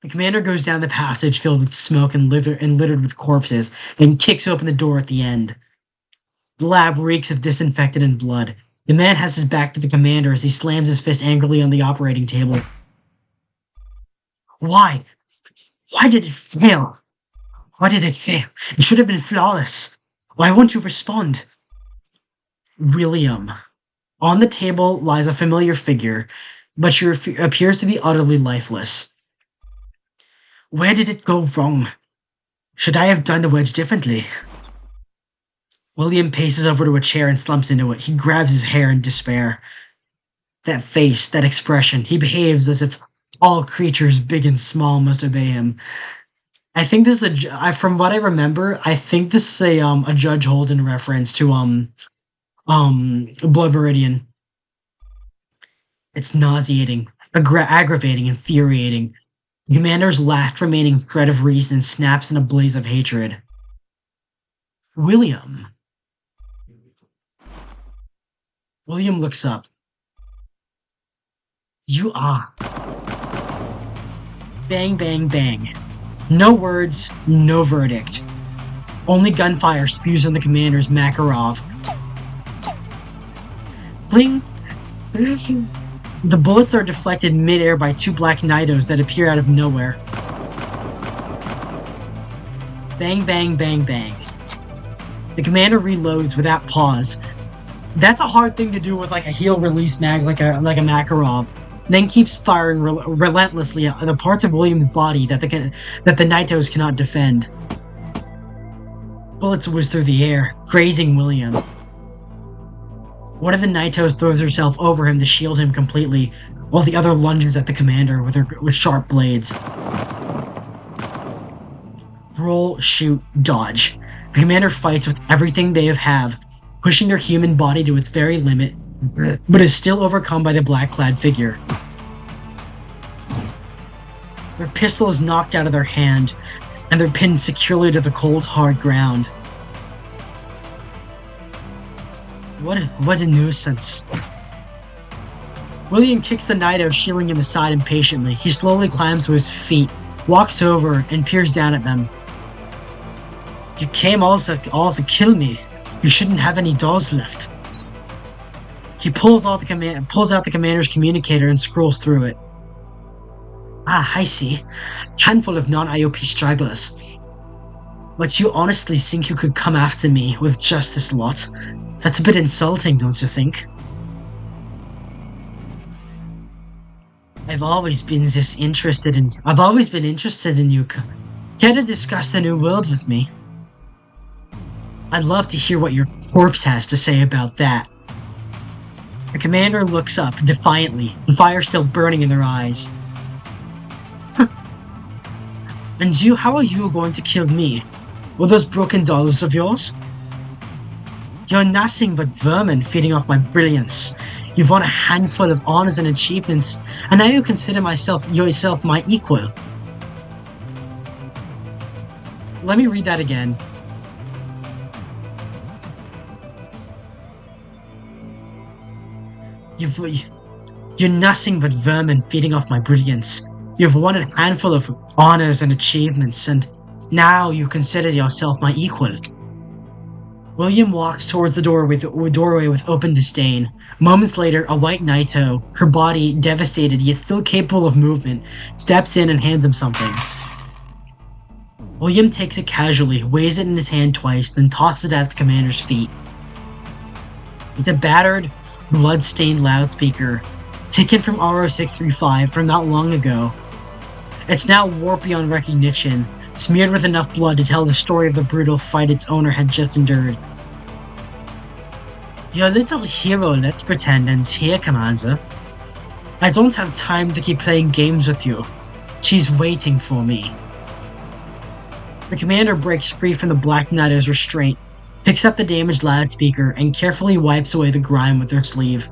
The commander goes down the passage filled with smoke and littered with corpses, and kicks open the door at the end. The lab reeks of disinfectant and blood. The man has his back to the commander as he slams his fist angrily on the operating table. Why? Why did it fail? Why did it fail? It should have been flawless. Why won't you respond? William. On the table lies a familiar figure, but she appears to be utterly lifeless. Where did it go wrong? Should I have done the wedge differently? William paces over to a chair and slumps into it. He grabs his hair in despair. That face, that expression, he behaves as if all creatures, big and small, must obey him. I think this is from what I remember, I think this is a Judge Holden reference to Blood Meridian. It's nauseating, aggravating, infuriating. The commander's last remaining thread of reason snaps in a blaze of hatred. William looks up. You are. Bang, bang, bang. No words, no verdict. Only gunfire spews on the commander's Makarov. Fling. The bullets are deflected mid-air by two black Naitos that appear out of nowhere. Bang, bang, bang, bang. The commander reloads without pause. That's a hard thing to do with like a heel release mag, like a Makarov. Then keeps firing relentlessly at the parts of William's body that the Naitos cannot defend. Bullets whiz through the air, grazing William. One of the Naitos throws herself over him to shield him completely, while the other lunges at the commander with sharp blades. Roll, shoot, dodge. The commander fights with everything they have, pushing her human body to its very limit, but is still overcome by the black-clad figure. Their pistol is knocked out of their hand, and they're pinned securely to the cold, hard ground. What a nuisance. William kicks the Naito, shielding him aside impatiently. He slowly climbs to his feet, walks over, and peers down at them. You came all to kill me. You shouldn't have any dolls left. He pulls out the commander's communicator and scrolls through it. Ah, I see. Handful of non-IOP stragglers. But you honestly think you could come after me with just this lot? That's a bit insulting, don't you think? I've always been interested in you. Care to discuss the new world with me? I'd love to hear what your corpse has to say about that. The commander looks up defiantly, the fire still burning in their eyes. And how are you going to kill me? With those broken dolls of yours? You're nothing but vermin feeding off my brilliance. You've won a handful of honors and achievements, and now you consider yourself my equal. Let me read that again. You've You're nothing but vermin feeding off my brilliance. You've won a handful of honors and achievements, and now you consider yourself my equal. William walks towards the doorway with open disdain. Moments later, a white Naito, her body devastated yet still capable of movement, steps in and hands him something. William takes it casually, weighs it in his hand twice, then tosses it at the commander's feet. It's a battered, blood-stained loudspeaker, taken from RO635 from not long ago. It's now warped beyond recognition, smeared with enough blood to tell the story of the brutal fight its owner had just endured. Your little hero, let's pretend, ends here, Commander. I don't have time to keep playing games with you. She's waiting for me. The commander breaks free from the Black Knight's restraint, picks up the damaged loudspeaker, and carefully wipes away the grime with their sleeve.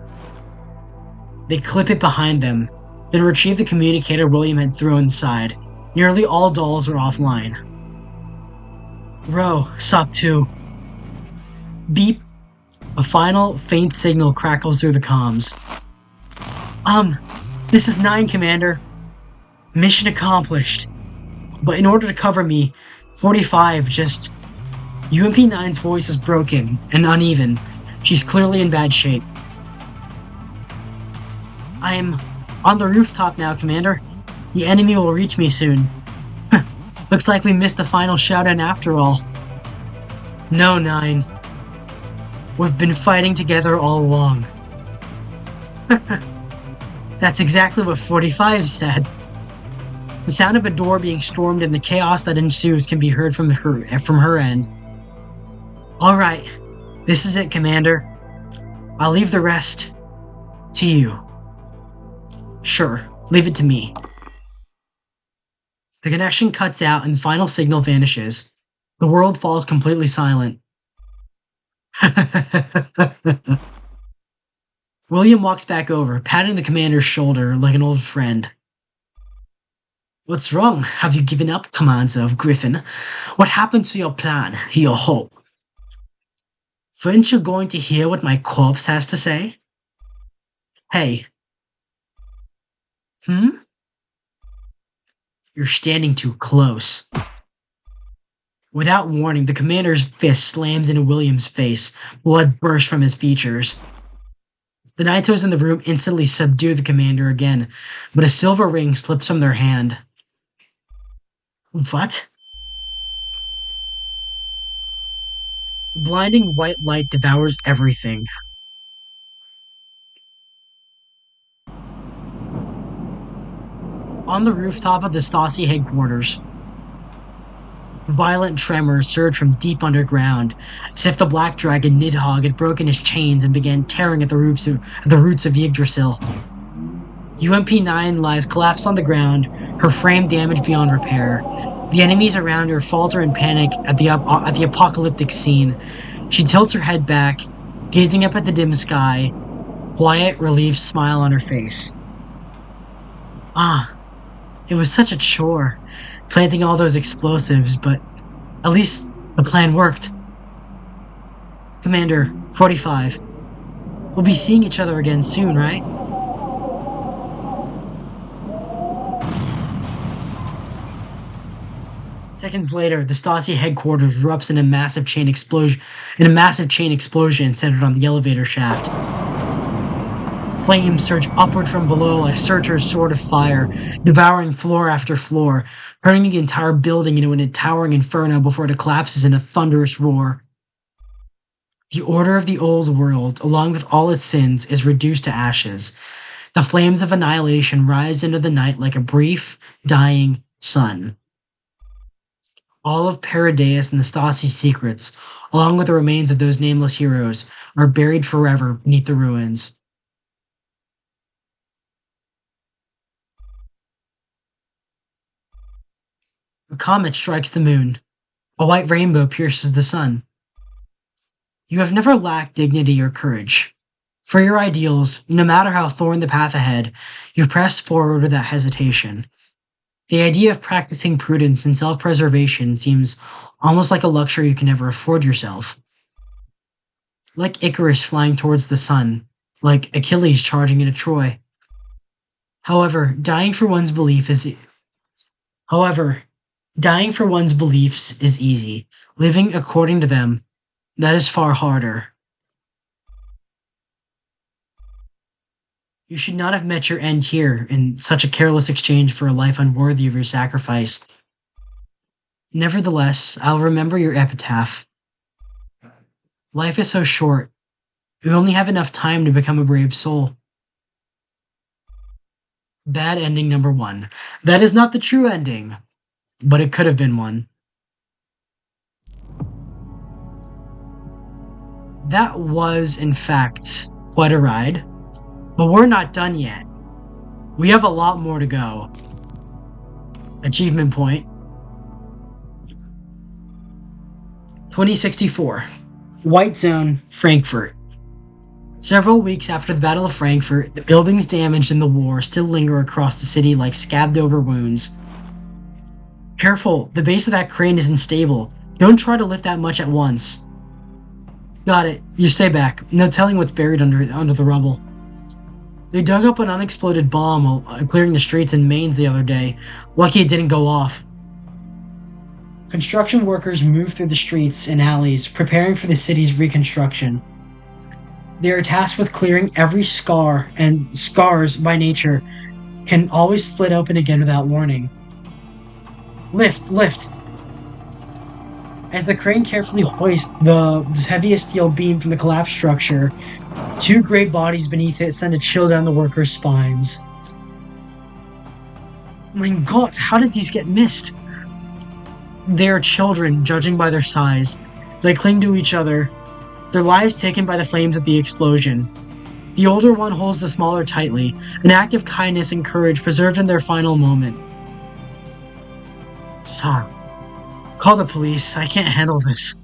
They clip it behind them, then retrieve the communicator William had thrown aside. Nearly all dolls are offline. Row, SOP 2. Beep. A final, faint signal crackles through the comms. This is 9, Commander. Mission accomplished. But in order to cover me, 45 just... UMP-9's voice is broken and uneven. She's clearly in bad shape. I'm on the rooftop now, Commander. The enemy will reach me soon. Looks like we missed the final showdown after all. No, 9. We've been fighting together all along. That's exactly what 45 said. The sound of a door being stormed and the chaos that ensues can be heard from her end. Alright, this is it, Commander. I'll leave the rest to you. Sure, leave it to me. The connection cuts out and the final signal vanishes. The world falls completely silent. William walks back over, patting the commander's shoulder like an old friend. What's wrong? Have you given up, Commander of Griffin? What happened to your plan, your hope? Weren't you going to hear what my corpse has to say? Hey. You're standing too close. Without warning, the commander's fist slams into William's face. Blood bursts from his features. The Naitos in the room instantly subdue the commander again, but a silver ring slips from their hand. What? Blinding white light devours everything. On the rooftop of the Stasi headquarters, violent tremors surged from deep underground, as if the Black Dragon Nidhogg had broken his chains and began tearing at the roots of Yggdrasil. UMP-9 lies collapsed on the ground, her frame damaged beyond repair. The enemies around her falter in panic at the apocalyptic scene. She tilts her head back, gazing up at the dim sky, quiet, relieved smile on her face. It was such a chore, planting all those explosives, but at least the plan worked. Commander, 45. We'll be seeing each other again soon, right? Seconds later, the Stasi headquarters erupts in a massive chain explosion centered on the elevator shaft. Flames surge upward from below like Surtur's sword of fire, devouring floor after floor, turning the entire building into a towering inferno before it collapses in a thunderous roar. The order of the old world, along with all its sins, is reduced to ashes. The flames of annihilation rise into the night like a brief, dying sun. All of Paradeus and the Stasi secrets, along with the remains of those nameless heroes, are buried forever beneath the ruins. A comet strikes the moon. A white rainbow pierces the sun. You have never lacked dignity or courage. For your ideals, no matter how thorny the path ahead, you press forward without hesitation. The idea of practicing prudence and self-preservation seems almost like a luxury you can never afford yourself. Like Icarus flying towards the sun, like Achilles charging into Troy. However, however, dying for one's beliefs is easy. Living according to them, that is far harder. You should not have met your end here in such a careless exchange for a life unworthy of your sacrifice. Nevertheless, I'll remember your epitaph. Life is so short. You only have enough time to become a brave soul. Bad ending number 1. That is not the true ending, but it could have been one. That was, in fact, quite a ride. But we're not done yet. We have a lot more to go. Achievement point. 2064. White Zone, Frankfurt. Several weeks after the Battle of Frankfurt, the buildings damaged in the war still linger across the city like scabbed over wounds. Careful, the base of that crane is unstable. Don't try to lift that much at once. Got it. You stay back. No telling what's buried under the rubble. They dug up an unexploded bomb while clearing the streets in Mainz the other day. Lucky it didn't go off. Construction workers move through the streets and alleys, preparing for the city's reconstruction. They are tasked with clearing every scar, and scars, by nature, can always split open again without warning. Lift! As the crane carefully hoists the heaviest steel beam from the collapsed structure, 2 gray bodies beneath it send a chill down the workers' spines. My God, how did these get missed? They are children, judging by their size. They cling to each other, their lives taken by the flames of the explosion. The older one holds the smaller tightly, an act of kindness and courage preserved in their final moment. Stop. Call the police. I can't handle this.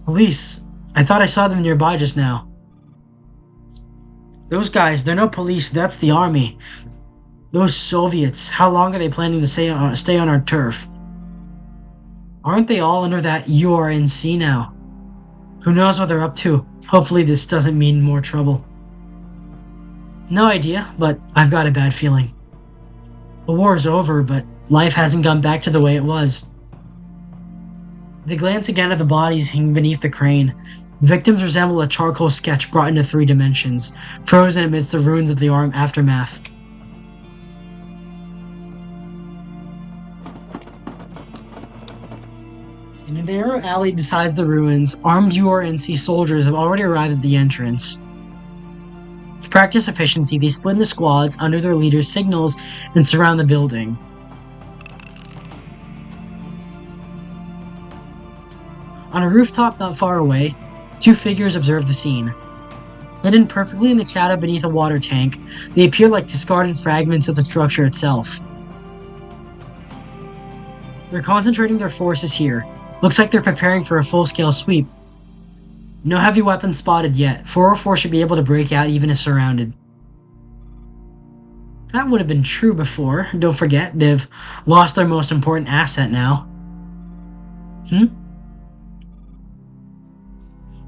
Police? I thought I saw them nearby just now. Those guys, they're no police, that's the army. Those Soviets, how long are they planning to stay on our turf? Aren't they all under that URNC now? Who knows what they're up to? Hopefully this doesn't mean more trouble. No idea, but I've got a bad feeling. The war's over, but life hasn't gone back to the way it was. They glance again at the bodies hanging beneath the crane. Victims resemble a charcoal sketch brought into 3 dimensions, frozen amidst the ruins of the aftermath. In a narrow alley beside the ruins, armed URNC soldiers have already arrived at the entrance. To practice efficiency, they split into squads under their leaders' signals and surround the building. On a rooftop not far away, 2 figures observe the scene. Hidden perfectly in the shadow beneath a water tank, they appear like discarded fragments of the structure itself. They're concentrating their forces here. Looks like they're preparing for a full-scale sweep. No heavy weapons spotted yet. 404 should be able to break out even if surrounded. That would have been true before. Don't forget, they've lost their most important asset now.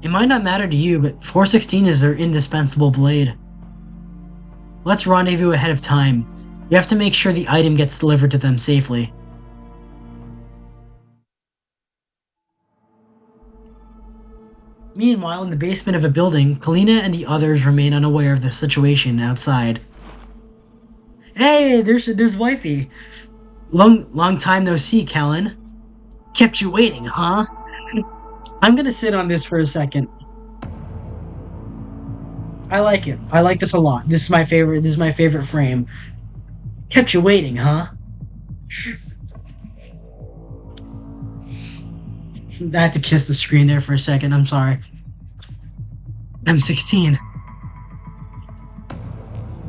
It might not matter to you, but 416 is their indispensable blade. Let's rendezvous ahead of time. You have to make sure the item gets delivered to them safely. Meanwhile, in the basement of a building, Kalina and the others remain unaware of the situation outside. Hey, there's wifey. Long time no see, Kellen. Kept you waiting, huh? I'm gonna sit on this for a second. I like it. I like this a lot. This is my favorite frame. Kept you waiting, huh? I had to kiss the screen there for a second, I'm sorry. M16.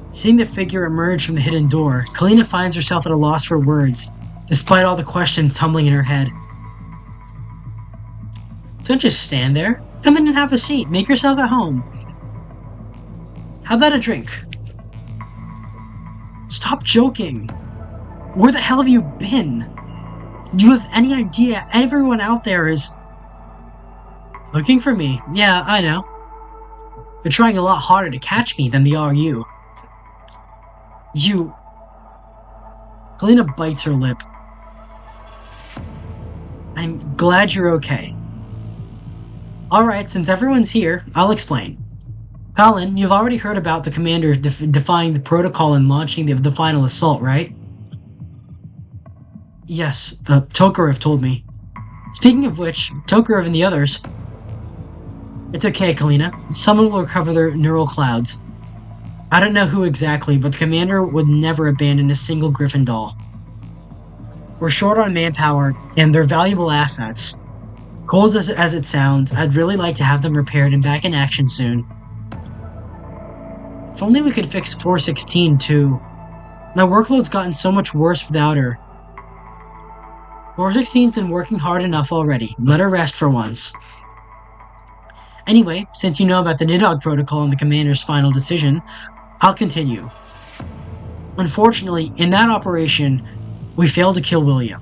Seeing the figure emerge from the hidden door, Kalina finds herself at a loss for words, despite all the questions tumbling in her head. Don't just stand there. Come in and have a seat. Make yourself at home. How about a drink? Stop joking. Where the hell have you been? Do you have any idea everyone out there is looking for me? Yeah, I know. They're trying a lot harder to catch me than they are you. You... Kalina bites her lip. I'm glad you're okay. Alright, since everyone's here, I'll explain. Colin, you've already heard about the commander defying the protocol and launching the final assault, right? Yes, Tokarev told me. Speaking of which, Tokarev and the others... It's okay, Kalina. Someone will recover their neural clouds. I don't know who exactly, but the commander would never abandon a single Griffin doll. We're short on manpower, and they're valuable assets. Cold as it sounds, I'd really like to have them repaired and back in action soon. If only we could fix 416 too. My workload's gotten so much worse without her. 416's been working hard enough already. Let her rest for once. Anyway, since you know about the Nidhogg protocol and the commander's final decision, I'll continue. Unfortunately, in that operation, we failed to kill William.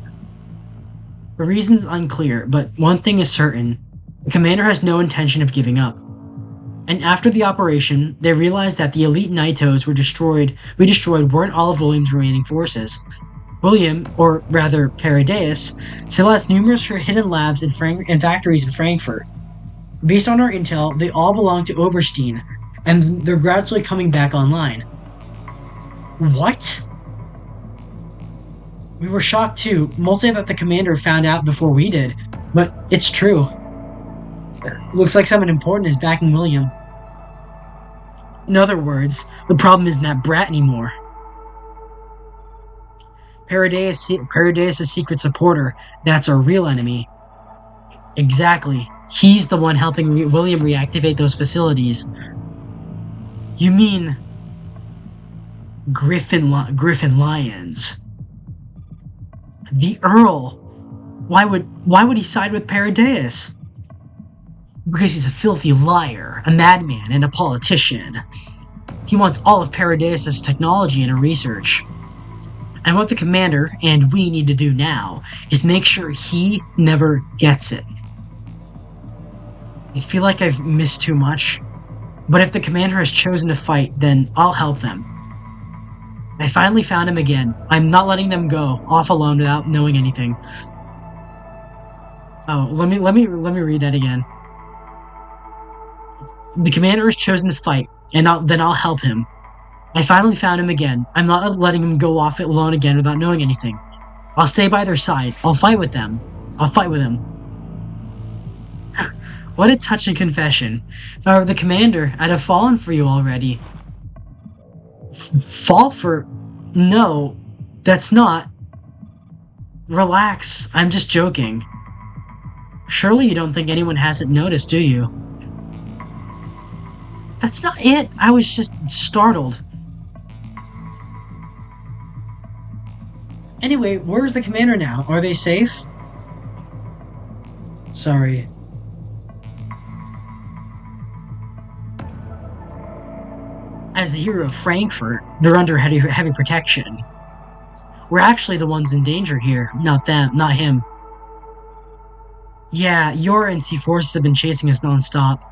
The reason's unclear, but one thing is certain. The commander has no intention of giving up. And after the operation, they realized that the elite Naitos we destroyed weren't all of William's remaining forces. William, or rather Paradeus, still has numerous hidden labs and factories in Frankfurt. Based on our intel, they all belong to Oberstein, and they're gradually coming back online. What? We were shocked too, mostly that the commander found out before we did, but it's true. Looks like someone important is backing William. In other words, the problem isn't that brat anymore. Paradeus' secret supporter, that's our real enemy. Exactly. He's the one helping William reactivate those facilities. You mean... Griffin Lions. The Earl. Why would he side with Paradeus? Because he's a filthy liar, a madman, and a politician. He wants all of Paradeus' technology and research. And what the commander and we need to do now is make sure he never gets it. I feel like I've missed too much, but if the commander has chosen to fight, then I'll help them. I finally found him again. I'm not letting them go off alone without knowing anything. Oh, let me read that again. The commander has chosen to fight, and then I'll help him. I finally found him again. I'm not letting him go off it alone again without knowing anything. I'll stay by their side. I'll fight with them. I'll fight with him. What a touching confession. If I were the commander, I'd have fallen for you already. Fall for... No, that's not... Relax, I'm just joking. Surely you don't think anyone hasn't noticed, do you? That's not it. I was just startled. Anyway, where's the commander now? Are they safe? Sorry. As the hero of Frankfurt, they're under heavy protection. We're actually the ones in danger here, not them, not him. Yeah, your NC forces have been chasing us non-stop.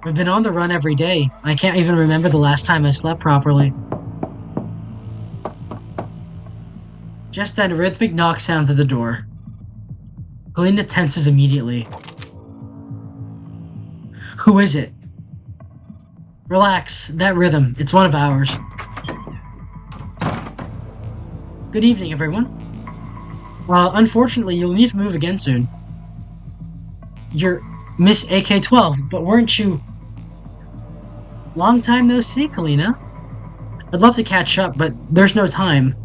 We've been on the run every day. I can't even remember the last time I slept properly. Just then, a rhythmic knock sounds at the door. Kalina tenses immediately. Who is it? Relax, that rhythm, it's one of ours. Good evening, everyone. Unfortunately, you'll need to move again soon. You're Miss AK-12, but weren't you... Long time no see, Kalina. I'd love to catch up, but there's no time.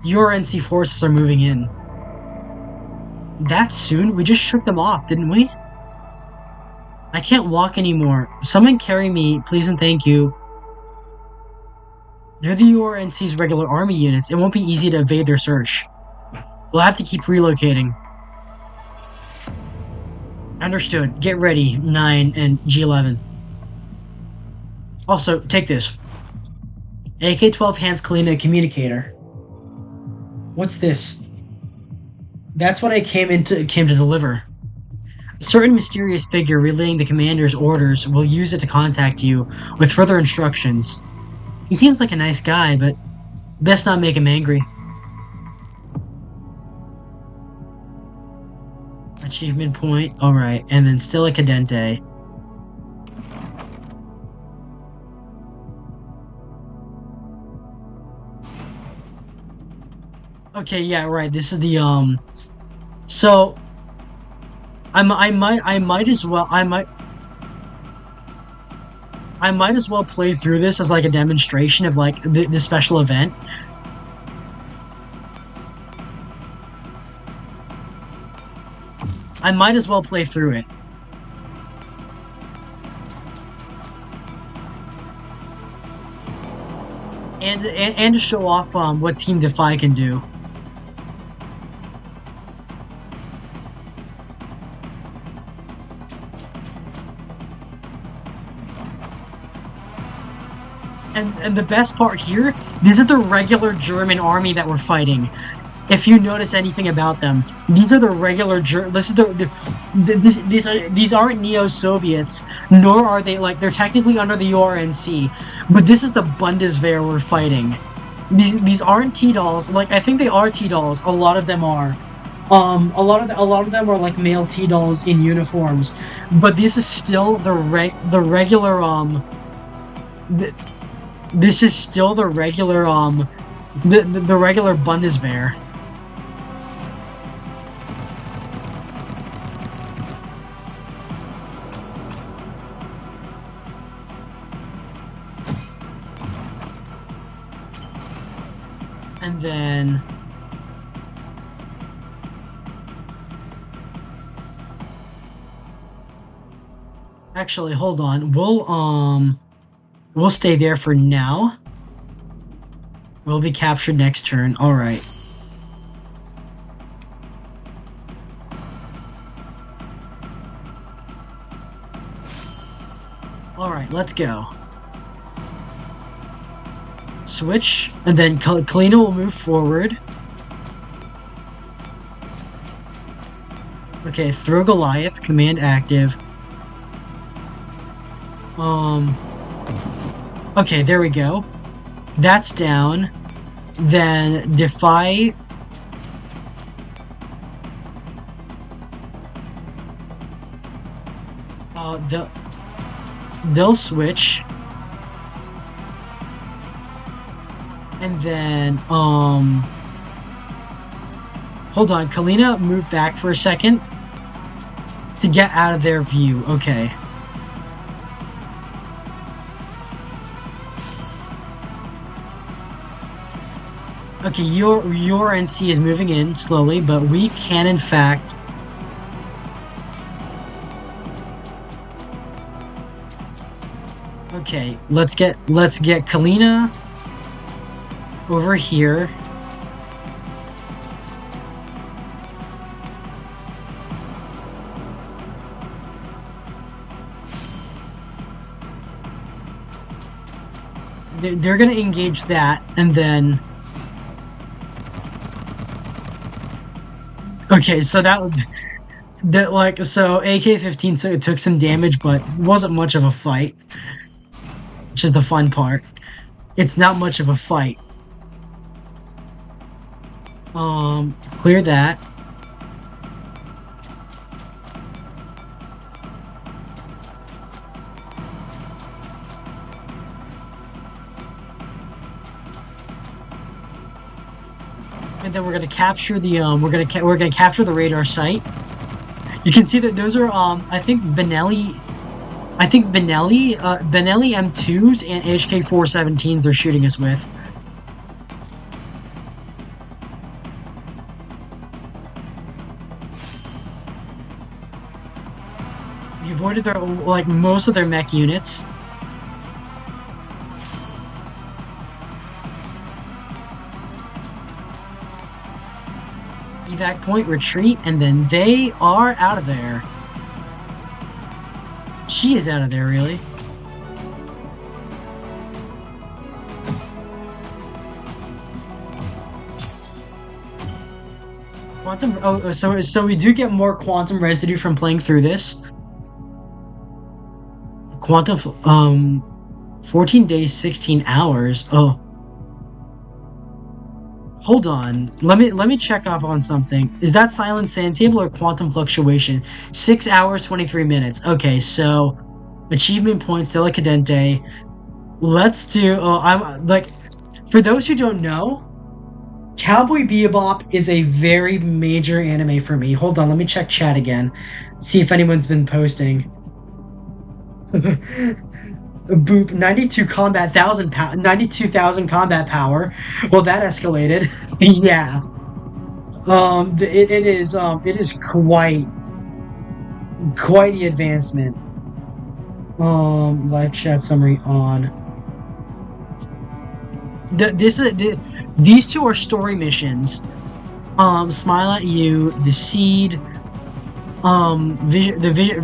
Your NC forces are moving in. That soon? We just shook them off, didn't we? I can't walk anymore. Someone carry me, please and thank you. They're the URNC's regular army units. It won't be easy to evade their search. We'll have to keep relocating. Understood. Get ready, 9 and G11. Also, take this. AK-12 hands Kalina a communicator. What's this? That's what I came to deliver. A certain mysterious figure relaying the commander's orders will use it to contact you with further instructions. He seems like a nice guy, but best not make him angry. Achievement point. Alright, and then still a cadente. Okay, yeah, right. This is the so I might as well play through this as like a demonstration of like the special event. I might as well play through it. And to show off what Team Defy can do. And the best part here, these are the regular German army that we're fighting. If you notice anything about them, these are the regular these aren't neo-Soviets, nor are they like they're technically under the URNC, but this is the Bundeswehr we're fighting. These aren't T-dolls. Like I think they are T-dolls. A lot of them are. A lot of them are like male T-dolls in uniforms, but this is still the regular this is still the regular the regular Bundeswehr. And then actually hold on. We'll stay there for now. We'll be captured next turn. All right. All right, let's go. Switch, and then Kalina will move forward. Okay, throw Goliath, command active. Okay, there we go. That's down. Then Defy. They'll switch. And then, hold on, Kalina moved back for a second to get out of their view. Okay. Okay, your NC is moving in slowly, but we can in fact okay, let's get Kalina over here. They're gonna engage that, and then okay, so so AK-15 took some damage, but wasn't much of a fight, which is the fun part. It's not much of a fight. Clear that. And then we're gonna capture the we're gonna capture the radar site. You can see that those are I think Benelli M2s and HK-417s they're shooting us with. We avoided their most of their mech units. Evac point, retreat, and then they are out of there. she is out of there, really. Quantum. Oh, so we do get more quantum residue from playing through this. Quantum. 14 days, 16 hours. Oh, hold on. Let me check off on something. Is that silent sand table or quantum fluctuation? 6 hours, 23 minutes. Okay, so achievement points, Delicadente. Let's do. Oh, I'm like, for those who don't know, Cowboy Bebop is a very major anime for me. Hold on, let me check chat again. See if anyone's been posting. Boop, 92,000 combat power. Well, that escalated. Yeah. It is quite the advancement. Live chat summary on. These two are story missions. Smile at You, The Seed,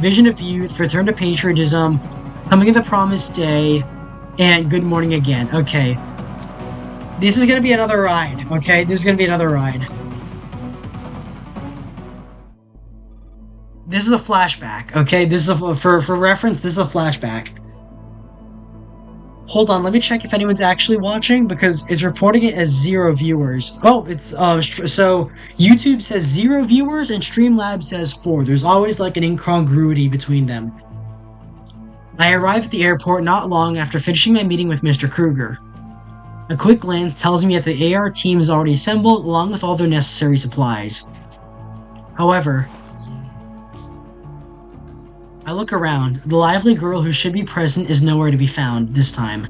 Vision of Youth, Return to Patriotism, Coming of the Promised Day, and Good Morning Again. Okay. This is gonna be another ride, okay? This is gonna be another ride. This is a flashback, okay? This is for reference, this is a flashback. Hold on, let me check if anyone's actually watching, because it's reporting it as 0 viewers. Oh, it's, so YouTube says 0 viewers and Streamlabs says 4. There's always like an incongruity between them. I arrived at the airport not long after finishing my meeting with Mr. Kruger. A quick glance tells me that the AR team is already assembled, along with all their necessary supplies. However, I look around. The lively girl who should be present is nowhere to be found this time.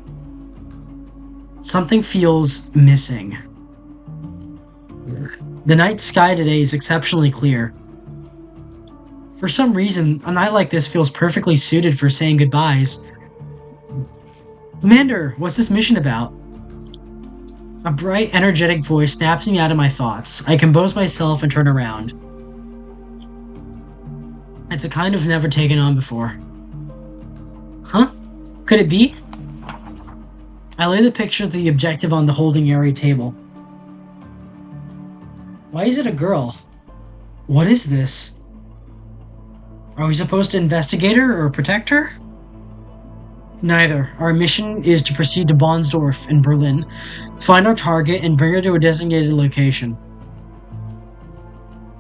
Something feels missing. The night sky today is exceptionally clear. For some reason, a night like this feels perfectly suited for saying goodbyes. Commander, what's this mission about? A bright, energetic voice snaps me out of my thoughts. I compose myself and turn around. It's a kind I've never taken on before. Huh? Could it be? I lay the picture of the objective on the holding area table. Why is it a girl? What is this? Are we supposed to investigate her or protect her? Neither. Our mission is to proceed to Bonsdorf in Berlin, find our target, and bring her to a designated location.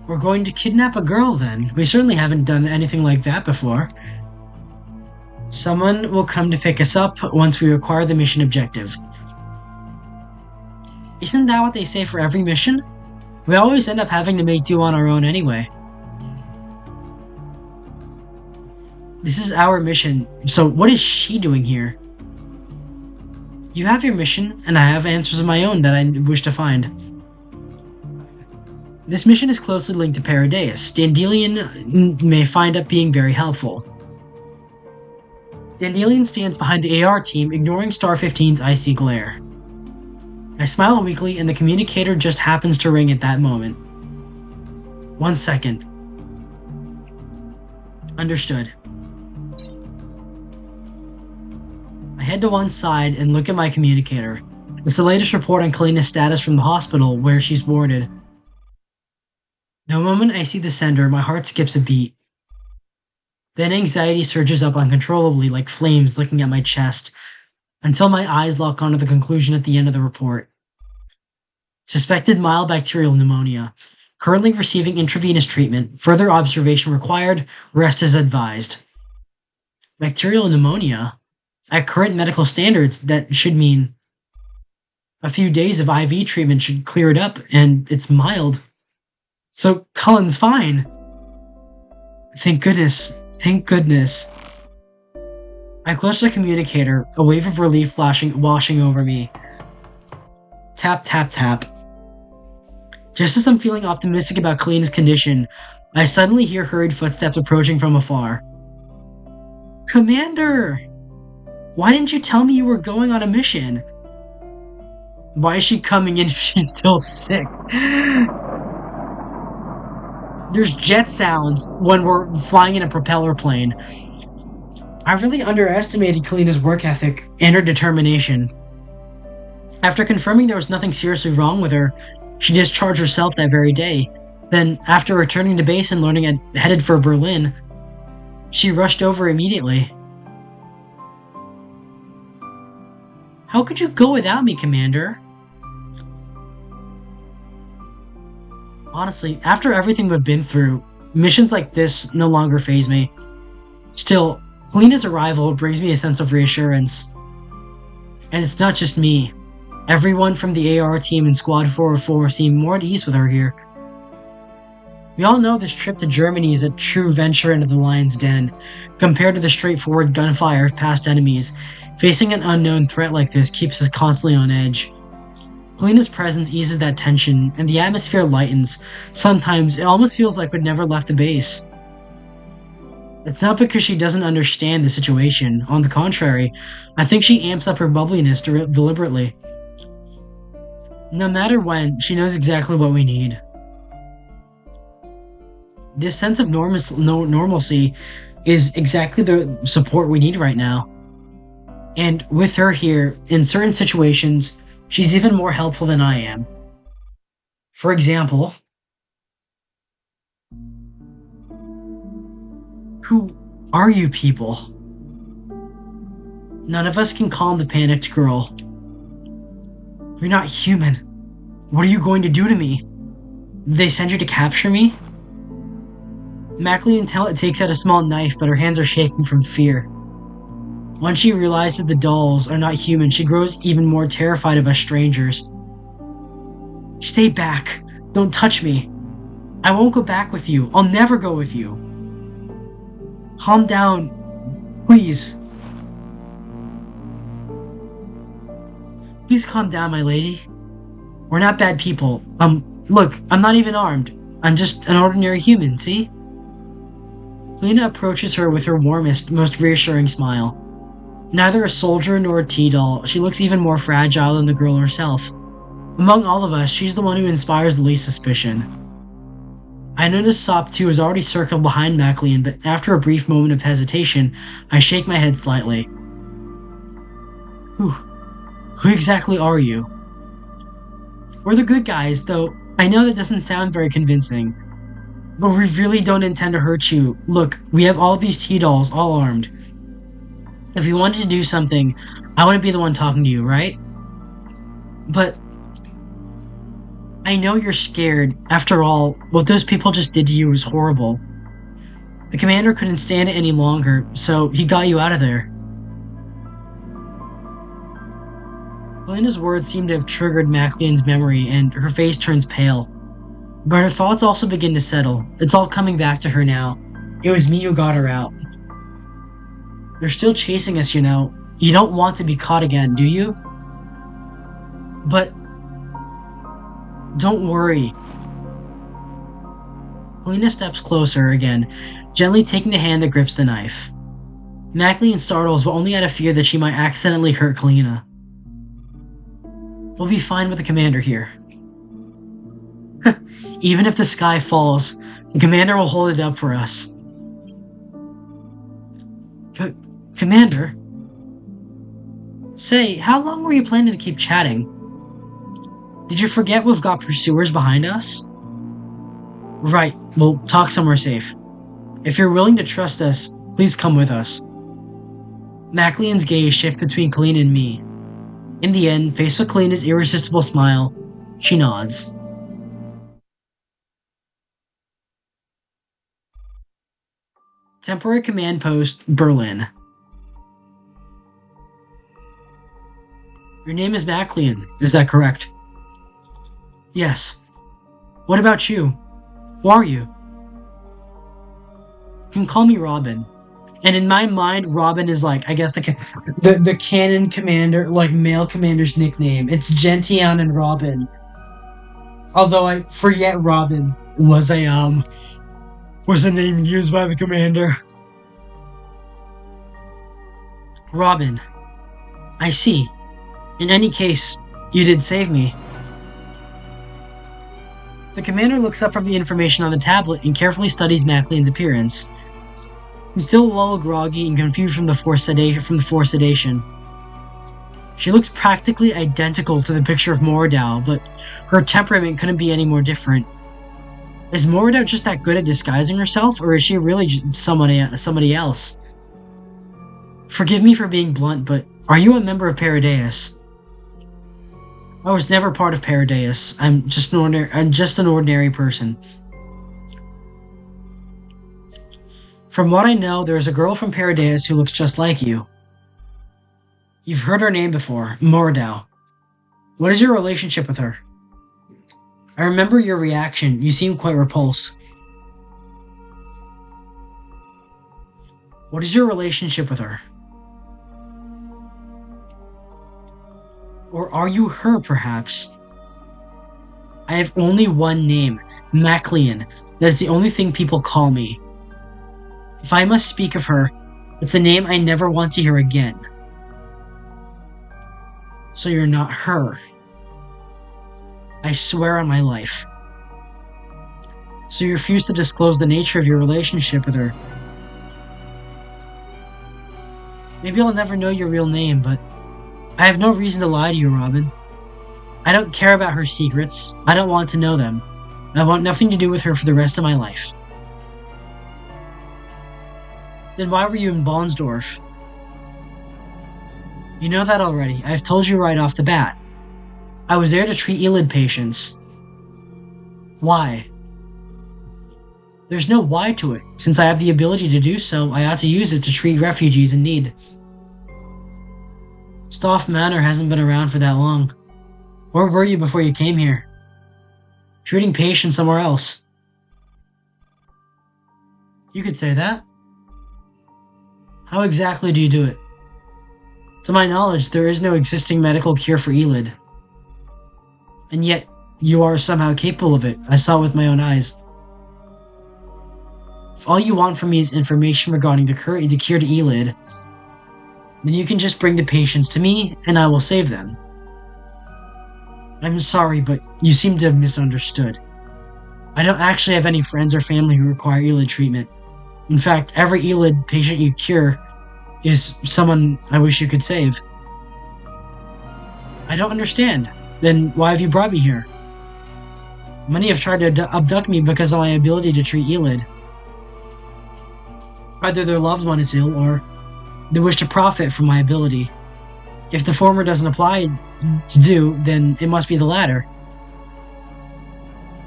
We're going to kidnap a girl, then. We certainly haven't done anything like that before. Someone will come to pick us up once we acquire the mission objective. Isn't that what they say for every mission? We always end up having to make do on our own anyway. This is our mission, so what is she doing here? You have your mission, and I have answers of my own that I wish to find. This mission is closely linked to Paradeus. Dandelion may find up being very helpful. Dandelion stands behind the AR team, ignoring Star 15's icy glare. I smile weakly, and the communicator just happens to ring at that moment. 1 second. Understood. I head to one side and look at my communicator. It's the latest report on Kalina's status from the hospital, where she's warded. The moment I see the sender, my heart skips a beat. Then anxiety surges up uncontrollably like flames licking at my chest, until my eyes lock onto the conclusion at the end of the report. Suspected mild bacterial pneumonia. Currently receiving intravenous treatment. Further observation required. Rest as advised. Bacterial pneumonia? At current medical standards, that should mean a few days of IV treatment should clear it up, and it's mild. So Cullen's fine. Thank goodness. Thank goodness. I clutch the communicator, a wave of relief washing over me. Tap, tap, tap. Just as I'm feeling optimistic about Kalina's condition, I suddenly hear hurried footsteps approaching from afar. Commander! Why didn't you tell me you were going on a mission? Why is she coming in if she's still sick? There's jet sounds when we're flying in a propeller plane. I really underestimated Kalina's work ethic and her determination. After confirming there was nothing seriously wrong with her, she discharged herself that very day. Then, after returning to base and learning it headed for Berlin, she rushed over immediately. How could you go without me, Commander? Honestly, after everything we've been through, missions like this no longer faze me. Still, Kalina's arrival brings me a sense of reassurance. And it's not just me. Everyone from the AR team and Squad 404 seem more at ease with her here. We all know this trip to Germany is a true venture into the lion's den. Compared to the straightforward gunfire of past enemies, facing an unknown threat like this keeps us constantly on edge. Kalina's presence eases that tension, and the atmosphere lightens. Sometimes, it almost feels like we'd never left the base. It's not because she doesn't understand the situation. On the contrary, I think she amps up her bubbliness deliberately. No matter when, she knows exactly what we need. This sense of normalcy is exactly the support we need right now. And with her here, in certain situations, she's even more helpful than I am. For example, who are you people? None of us can calm the panicked girl. You're not human. What are you going to do to me? Did they send you to capture me? Maclean takes out a small knife, but her hands are shaking from fear. Once she realizes the dolls are not human, she grows even more terrified of us strangers. Stay back. Don't touch me. I won't go back with you. I'll never go with you. Calm down. Please. Please calm down, my lady. We're not bad people. Look, I'm not even armed. I'm just an ordinary human, see? Lena approaches her with her warmest, most reassuring smile. Neither a soldier nor a T-doll, she looks even more fragile than the girl herself. Among all of us, she's the one who inspires the least suspicion. I notice Sop 2 is already circled behind Maclean, but after a brief moment of hesitation, I shake my head slightly. Who exactly are you? We're the good guys, though I know that doesn't sound very convincing. But we really don't intend to hurt you. Look, we have all these T-dolls, all armed. If you wanted to do something, I wouldn't be the one talking to you, right? But I know you're scared. After all, what those people just did to you was horrible. The commander couldn't stand it any longer, so he got you out of there. Belinda's words seem to have triggered Maclean's memory, and her face turns pale. But her thoughts also begin to settle. It's all coming back to her now. It was me who got her out. They're still chasing us, you know. You don't want to be caught again, do you? But don't worry. Helena steps closer again, gently taking the hand that grips the knife. Maclean startles, but only out of fear that she might accidentally hurt Kalina. We'll be fine with the commander here. Even if the sky falls, the commander will hold it up for us. Commander? Say, how long were you planning to keep chatting? Did you forget we've got pursuers behind us? Right, we'll talk somewhere safe. If you're willing to trust us, please come with us. Maclean's gaze shifts between Kalina and me. In the end, faced with Kalina's irresistible smile, she nods. Temporary Command Post, Berlin. Your name is Maclean, is that correct? Yes. What about you? Who are you? You can call me Robin. And in my mind, Robin is like, I guess the canon commander, like male commander's nickname. It's Gentian and Robin. Although I forget Robin was a name used by the commander. Robin. I see. In any case, you did save me. The commander looks up from the information on the tablet and carefully studies Maclean's appearance. He's still a little groggy and confused from the forced sedation. She looks practically identical to the picture of Mordau, but her temperament couldn't be any more different. Is Mordau just that good at disguising herself, or is she really somebody else? Forgive me for being blunt, but are you a member of Paradeus? I was never part of Paradeus. I'm just an ordinary person. From what I know, there's a girl from Paradeus who looks just like you. You've heard her name before, Mordau. What is your relationship with her? I remember your reaction. You seem quite repulsed. What is your relationship with her? Or are you her, perhaps? I have only one name, Maclean. That is the only thing people call me. If I must speak of her, it's a name I never want to hear again. So you're not her. I swear on my life. So you refuse to disclose the nature of your relationship with her. Maybe I'll never know your real name, but I have no reason to lie to you, Robin. I don't care about her secrets. I don't want to know them. I want nothing to do with her for the rest of my life. Then why were you in Bonsdorf? You know that already. I've told you right off the bat. I was there to treat Elid patients. Why? There's no why to it. Since I have the ability to do so, I ought to use it to treat refugees in need. Stoff Manor hasn't been around for that long. Where were you before you came here? Treating patients somewhere else. You could say that. How exactly do you do it? To my knowledge, there is no existing medical cure for Elid. And yet, you are somehow capable of it. I saw it with my own eyes. If all you want from me is information regarding the cure to Elid, then you can just bring the patients to me, and I will save them. I'm sorry, but you seem to have misunderstood. I don't actually have any friends or family who require Elid treatment. In fact, every Elid patient you cure is someone I wish you could save. I don't understand. Then why have you brought me here? Many have tried to abduct me because of my ability to treat Elid. Either their loved one is ill, or they wish to profit from my ability. If the former doesn't apply to do, then it must be the latter.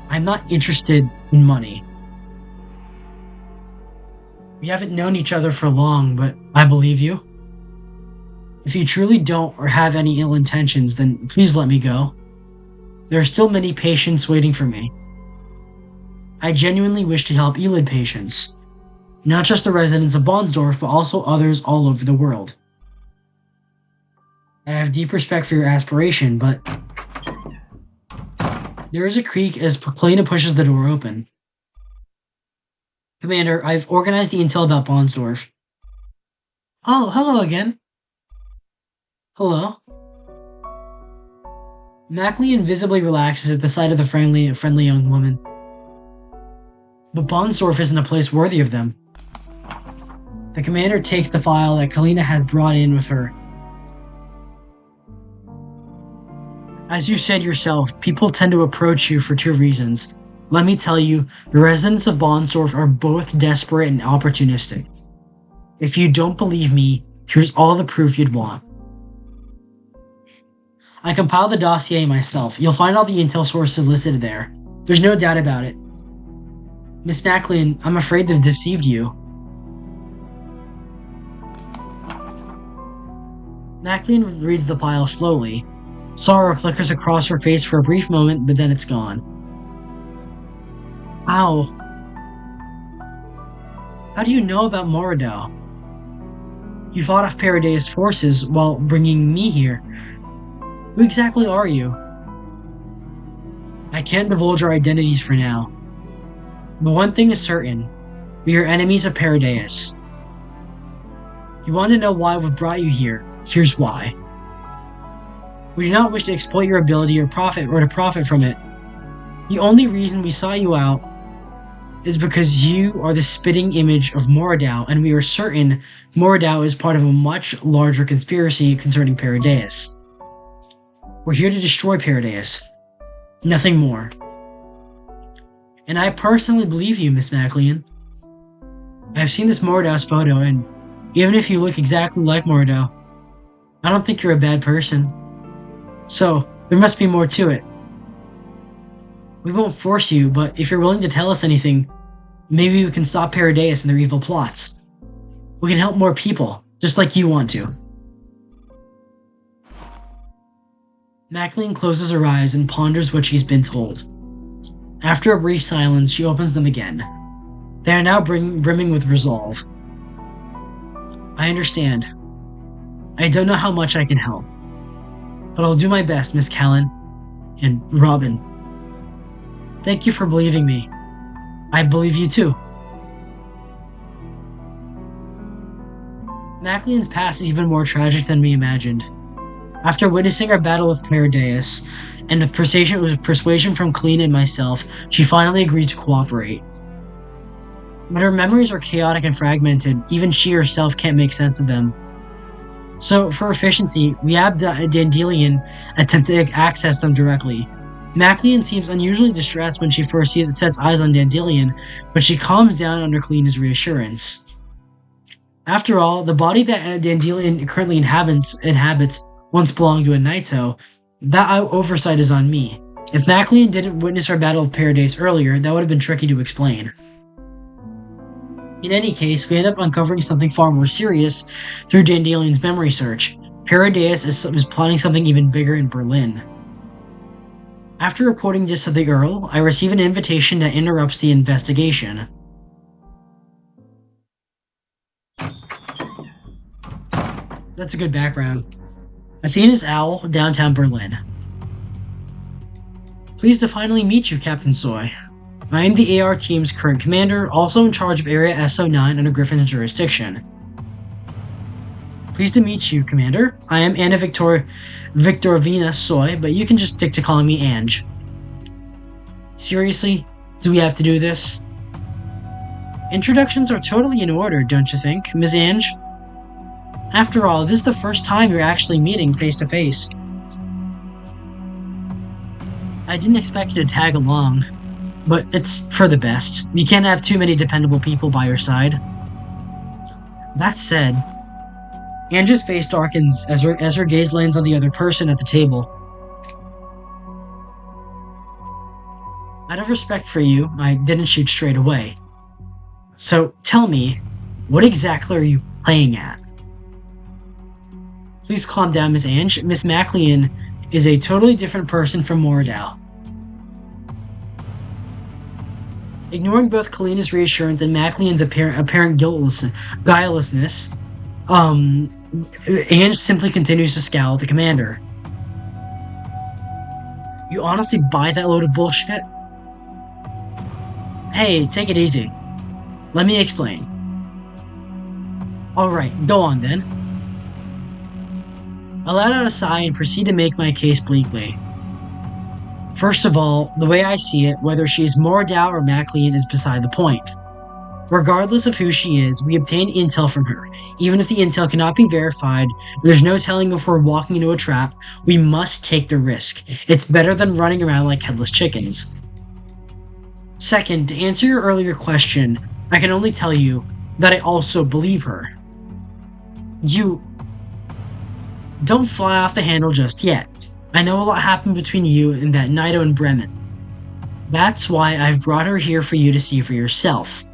I'm not interested in money. We haven't known each other for long, but I believe you. If you truly don't or have any ill intentions, then please let me go. There are still many patients waiting for me. I genuinely wish to help Elid patients. Not just the residents of Bonsdorf, but also others all over the world. I have deep respect for your aspiration, but... There is a creak as Paklena pushes the door open. Commander, I've organized the intel about Bonsdorf. Oh, hello again. Hello. Maclean visibly relaxes at the sight of the friendly young woman. But Bonsdorf isn't a place worthy of them. The commander takes the file that Kalina has brought in with her. As you said yourself, people tend to approach you for two reasons. Let me tell you, the residents of Bonsdorf are both desperate and opportunistic. If you don't believe me, here's all the proof you'd want. I compiled the dossier myself. You'll find all the intel sources listed there. There's no doubt about it. Miss Maclean, I'm afraid they've deceived you. Maclean reads the file slowly. Sorrow flickers across her face for a brief moment, but then it's gone. Ow. How do you know about Moradau? You fought off Paradeus forces while bringing me here. Who exactly are you? I can't divulge our identities for now. But one thing is certain. We are enemies of Paradeus. You want to know why we've brought you here? Here's why. We do not wish to exploit your ability or to profit from it. The only reason we sought you out is because you are the spitting image of Moradau, and we are certain Moradau is part of a much larger conspiracy concerning Paradeus. We're here to destroy Paradeus. Nothing more. And I personally believe you, Miss MacLean. I've seen this Moradau's photo, and even if you look exactly like Moradau, I don't think you're a bad person. So, there must be more to it. We won't force you, but if you're willing to tell us anything, maybe we can stop Paradeus and their evil plots. We can help more people, just like you want to. MacLean closes her eyes and ponders what she's been told. After a brief silence, she opens them again. They are now brimming with resolve. I understand. I don't know how much I can help, but I'll do my best, Miss Callan and Robin. Thank you for believing me. I believe you too. MacLean's past is even more tragic than we imagined. After witnessing our battle with Paradeus, and with persuasion from Colleen and myself, she finally agreed to cooperate. But her memories are chaotic and fragmented, even she herself can't make sense of them. So, for efficiency, we have Dandelion attempt to access them directly. MacLean seems unusually distressed when she first sets eyes on Dandelion, but she calms down under Kalina's reassurance. After all, the body that Dandelion currently inhabits once belonged to a Naito. That oversight is on me. If MacLean didn't witness our battle of Paradise earlier, that would have been tricky to explain. In any case, we end up uncovering something far more serious through Dandelion's memory search. Paradeus is plotting something even bigger in Berlin. After reporting this to the Earl, I receive an invitation that interrupts the investigation. That's a good background. Athena's Owl, downtown Berlin. Pleased to finally meet you, Captain Soy. I am the AR team's current commander, also in charge of Area SO9 under Griffin's jurisdiction. Pleased to meet you, Commander. I am Anna Victorovina Soy, but you can just stick to calling me Ange. Seriously? Do we have to do this? Introductions are totally in order, don't you think, Ms. Ange? After all, this is the first time you're actually meeting face to face. I didn't expect you to tag along, but it's for the best. You can't have too many dependable people by your side. That said, Ange's face darkens as her gaze lands on the other person at the table. Out of respect for you, I didn't shoot straight away. So tell me, what exactly are you playing at? Please calm down, Miss Ange. Miss MacLean is a totally different person from Moradau. Ignoring both Kalina's reassurance and MacLean's apparent guilelessness, Ange simply continues to scowl at the commander. You honestly buy that load of bullshit? Hey, take it easy. Let me explain. Alright, go on then. I let out a sigh and proceed to make my case bleakly. First of all, the way I see it, whether she is Moradau or MacLean is beside the point. Regardless of who she is, we obtain intel from her. Even if the intel cannot be verified, there's no telling if we're walking into a trap. We must take the risk. It's better than running around like headless chickens. Second, to answer your earlier question, I can only tell you that I also believe her. You don't fly off the handle just yet. I know a lot happened between you and that Naito in Bremen. That's why I've brought her here for you to see for yourself.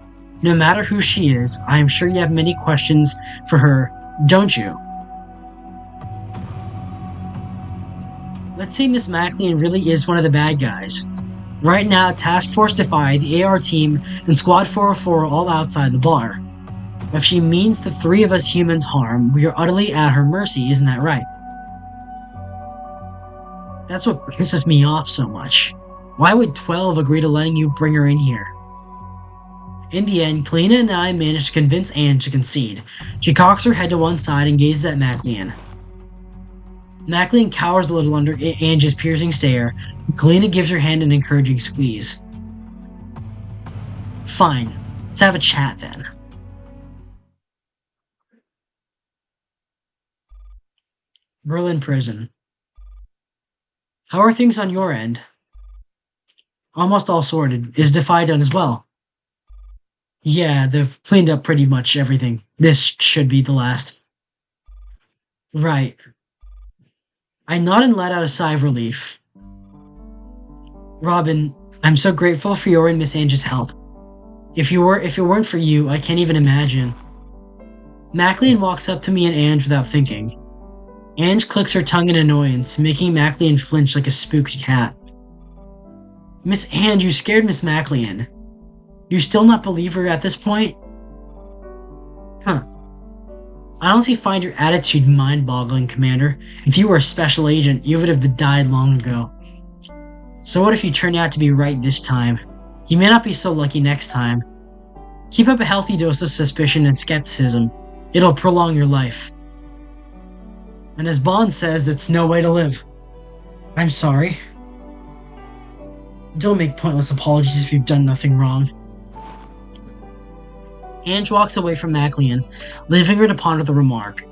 No matter who she is, I am sure you have many questions for her, don't you? Let's say Miss MacLean really is one of the bad guys. Right now, Task Force Defy, the AR team, and Squad 404 are all outside the bar. If she means the three of us humans harm, we are utterly at her mercy, isn't that right? That's what pisses me off so much. Why would 12 agree to letting you bring her in here? In the end, Kalina and I managed to convince Anne to concede. She cocks her head to one side and gazes at MacLean. MacLean cowers a little under Ange's piercing stare, and Kalina gives her hand an encouraging squeeze. Fine. Let's have a chat then. Berlin prison. How are things on your end? Almost all sorted. Is Defy done as well? Yeah, they've cleaned up pretty much everything. This should be the last. Right. I nodded and let out a sigh of relief. Robin, I'm so grateful for your and Miss Ange's help. If it weren't for you, I can't even imagine. Maclean walks up to me and Ange without thinking. Ange clicks her tongue in annoyance, making Maclean flinch like a spooked cat. Miss Ange, you scared Miss Maclean. You still not believe her at this point? Huh. I honestly find your attitude mind-boggling, Commander. If you were a special agent, you would have died long ago. So what if you turn out to be right this time? You may not be so lucky next time. Keep up a healthy dose of suspicion and skepticism. It'll prolong your life. And as Bond says, it's no way to live. I'm sorry. Don't make pointless apologies if you've done nothing wrong. Ange walks away from Maclean, leaving her to ponder the remark.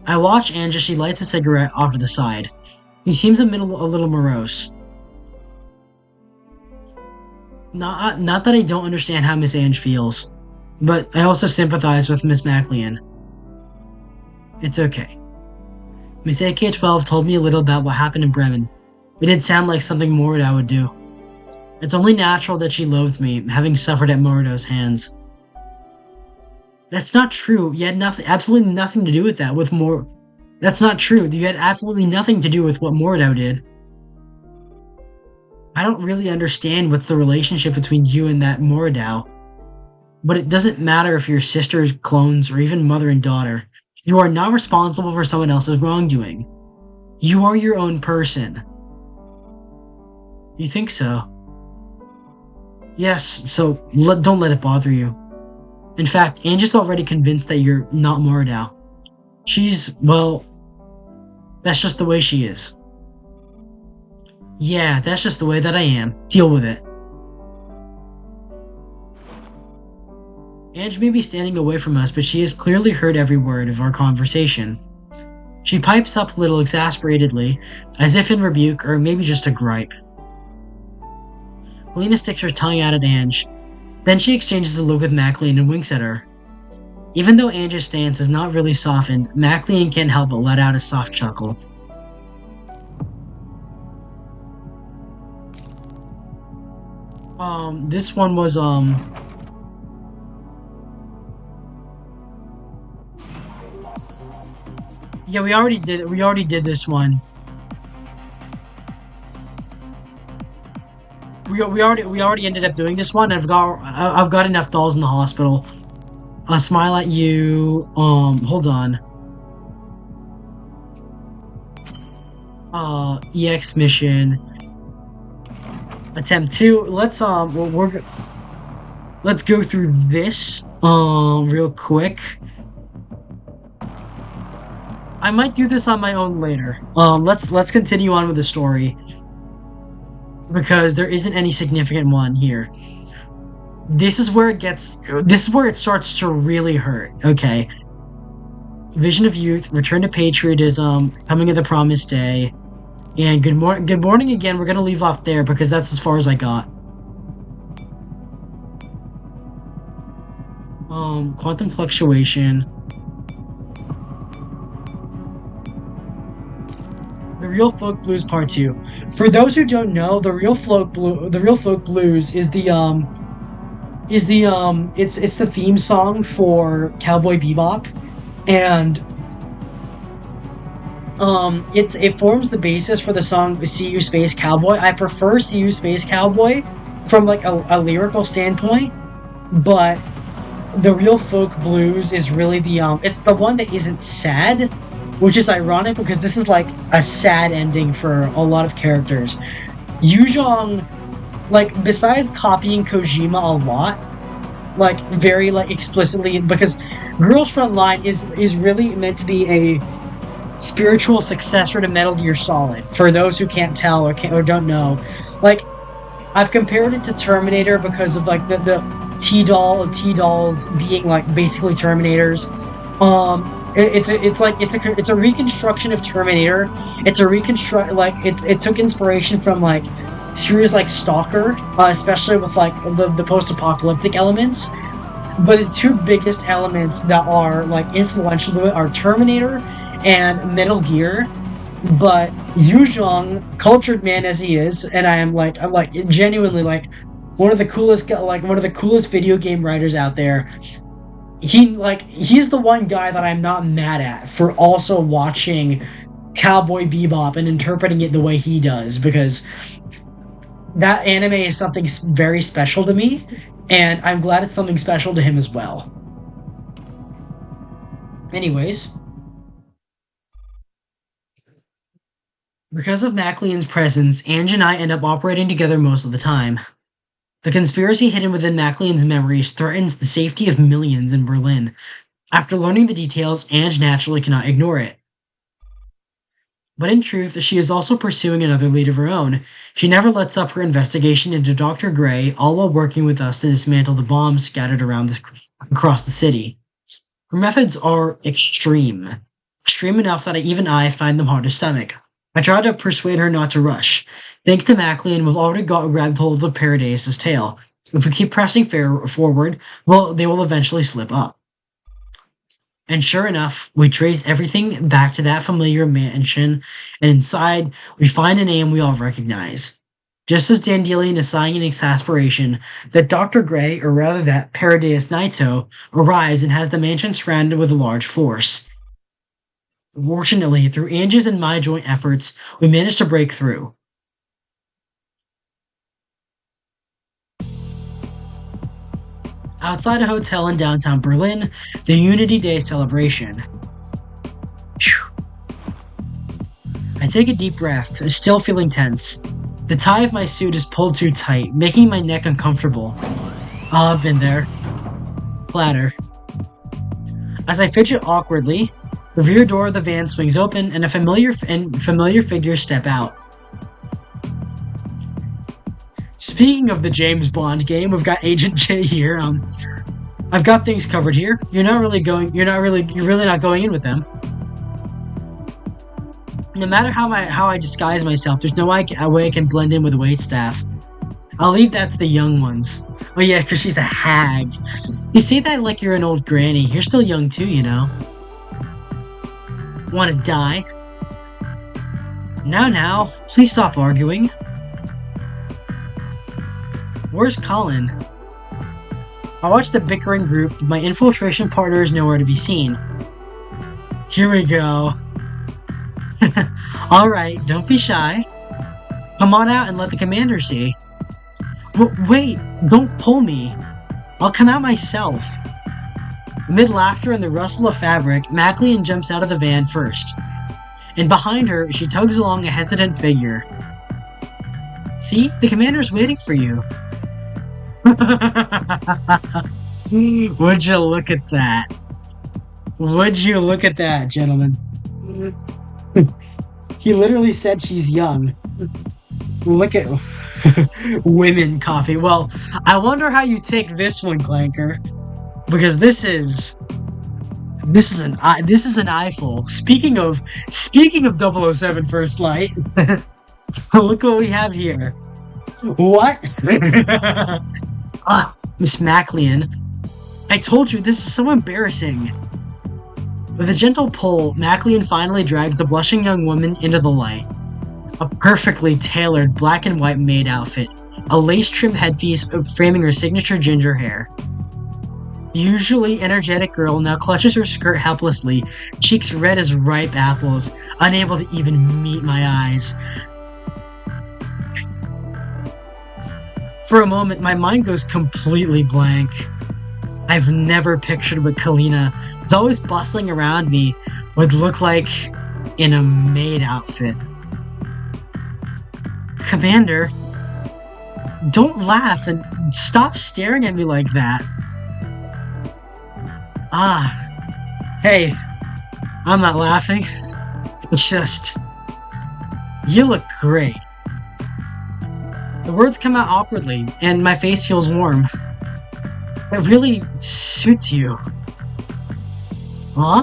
I watch Ange as she lights a cigarette off to the side. He seems a little morose. Not that I don't understand how Miss Ange feels, but I also sympathize with Miss Maclean. It's okay. Miss AK-12 told me a little about what happened in Bremen. It did sound like something Moridow would do. It's only natural that she loathes me, having suffered at Moridow's hands. That's not true. You had absolutely nothing to do with that. That's not true. You had absolutely nothing to do with what Moridow did. I don't really understand what's the relationship between you and that Moridow. But it doesn't matter if you're sisters, clones, or even mother and daughter. You are not responsible for someone else's wrongdoing. You are your own person. You think so? Yes, so don't let it bother you. In fact, Angie's already convinced that you're not Moridow. Well, that's just the way she is. Yeah, that's just the way that I am. Deal with it. Ange may be standing away from us, but she has clearly heard every word of our conversation. She pipes up a little exasperatedly, as if in rebuke or maybe just a gripe. Helena sticks her tongue out at Ange. Then she exchanges a look with Maclean and winks at her. Even though Ange's stance is not really softened, Maclean can't help but let out a soft chuckle. This one was, yeah, we already did this one. We already ended up doing this one. I've got enough dolls in the hospital. A smile at you. Hold on. EX mission. Attempt 2. Let's go through this real quick. I might do this on my own later. Let's continue on with the story, because there isn't any significant one here. This is where it starts to really hurt. Okay. Vision of Youth, Return to Patriotism, Coming of the Promised Day, and Good Morning Again. We're gonna leave off there because that's as far as I got. Quantum Fluctuation. The Real Folk Blues Part 2. For those who don't know, the Real Folk Blues is the theme song for Cowboy Bebop, and it forms the basis for the song "See You Space Cowboy." I prefer "See You Space Cowboy" from like a lyrical standpoint, but the Real Folk Blues is really it's the one that isn't sad, which is ironic because this is like a sad ending for a lot of characters. Yuzhong, like, besides copying Kojima a lot, like very like explicitly, because Girls Frontline is really meant to be a spiritual successor to Metal Gear Solid. For those who can't tell or don't know, like, I've compared it to Terminator because of like the T dolls being like basically Terminators. It's a reconstruction of Terminator. It's a reconstruct like it took inspiration from like series like Stalker, especially with like the post-apocalyptic elements. But the two biggest elements that are like influential to it are Terminator and Metal Gear. But Yu Zhang, cultured man as he is, and I'm like genuinely like one of the coolest video game writers out there. He's the one guy that I'm not mad at for also watching Cowboy Bebop and interpreting it the way he does, because that anime is something very special to me, and I'm glad it's something special to him as well. Anyways, because of MacLean's presence, Ange and I end up operating together most of the time. The conspiracy hidden within MacLean's memories threatens the safety of millions in Berlin. After learning the details, Ange naturally cannot ignore it. But in truth, she is also pursuing another lead of her own. She never lets up her investigation into Dr. Gray, all while working with us to dismantle the bombs scattered across the city. Her methods are extreme. Extreme enough that even I find them hard to stomach. I try to persuade her not to rush. Thanks to MacLean, we've already grabbed hold of Paradise's tail. If we keep pressing forward, well, they will eventually slip up. And sure enough, we trace everything back to that familiar mansion, and inside, we find a name we all recognize. Just as Dandelion is sighing in exasperation, that Dr. Gray, or rather that Paradise Naito, arrives and has the mansion surrounded with a large force. Fortunately, through Ange's and my joint efforts, we managed to break through. Outside a hotel in downtown Berlin, the Unity Day celebration. Whew. I take a deep breath, still feeling tense. The tie of my suit is pulled too tight, making my neck uncomfortable. Oh, I've been there. Flatter. As I fidget awkwardly, the rear door of the van swings open and a familiar figures step out. Speaking of the James Bond game, we've got Agent J here. I've got things covered here. You're really not going in with them. No matter how I disguise myself, there's no way I can blend in with the waitstaff. I'll leave that to the young ones. Oh yeah, because she's a hag. You say that like you're an old granny. You're still young too, you know. Want to die? Now, please stop arguing. Where's Colin? I watch the bickering group, but my infiltration partner is nowhere to be seen. Here we go. Alright, don't be shy. Come on out and let the commander see. Wait, don't pull me. I'll come out myself. Amid laughter and the rustle of fabric, MacLean jumps out of the van first. And behind her, she tugs along a hesitant figure. See? The commander's waiting for you. Would you look at that? Would you look at that, gentlemen? He literally said she's young. Look at women coffee. Well, I wonder how you take this one, Clanker, because this is an eyeful. Speaking of 007 First Light, look what we have here. What? Miss MacLean, I told you this is so embarrassing. With a gentle pull, MacLean finally drags the blushing young woman into the light. A perfectly tailored black and white maid outfit, a lace-trimmed headpiece framing her signature ginger hair. The usually energetic girl now clutches her skirt helplessly, cheeks red as ripe apples, unable to even meet my eyes. For a moment, my mind goes completely blank. I've never pictured what Kalina, who's always bustling around me, would look like in a maid outfit. Commander, don't laugh and stop staring at me like that. Hey, I'm not laughing. It's just, you look great. The words come out awkwardly, and my face feels warm. It really suits you. Huh?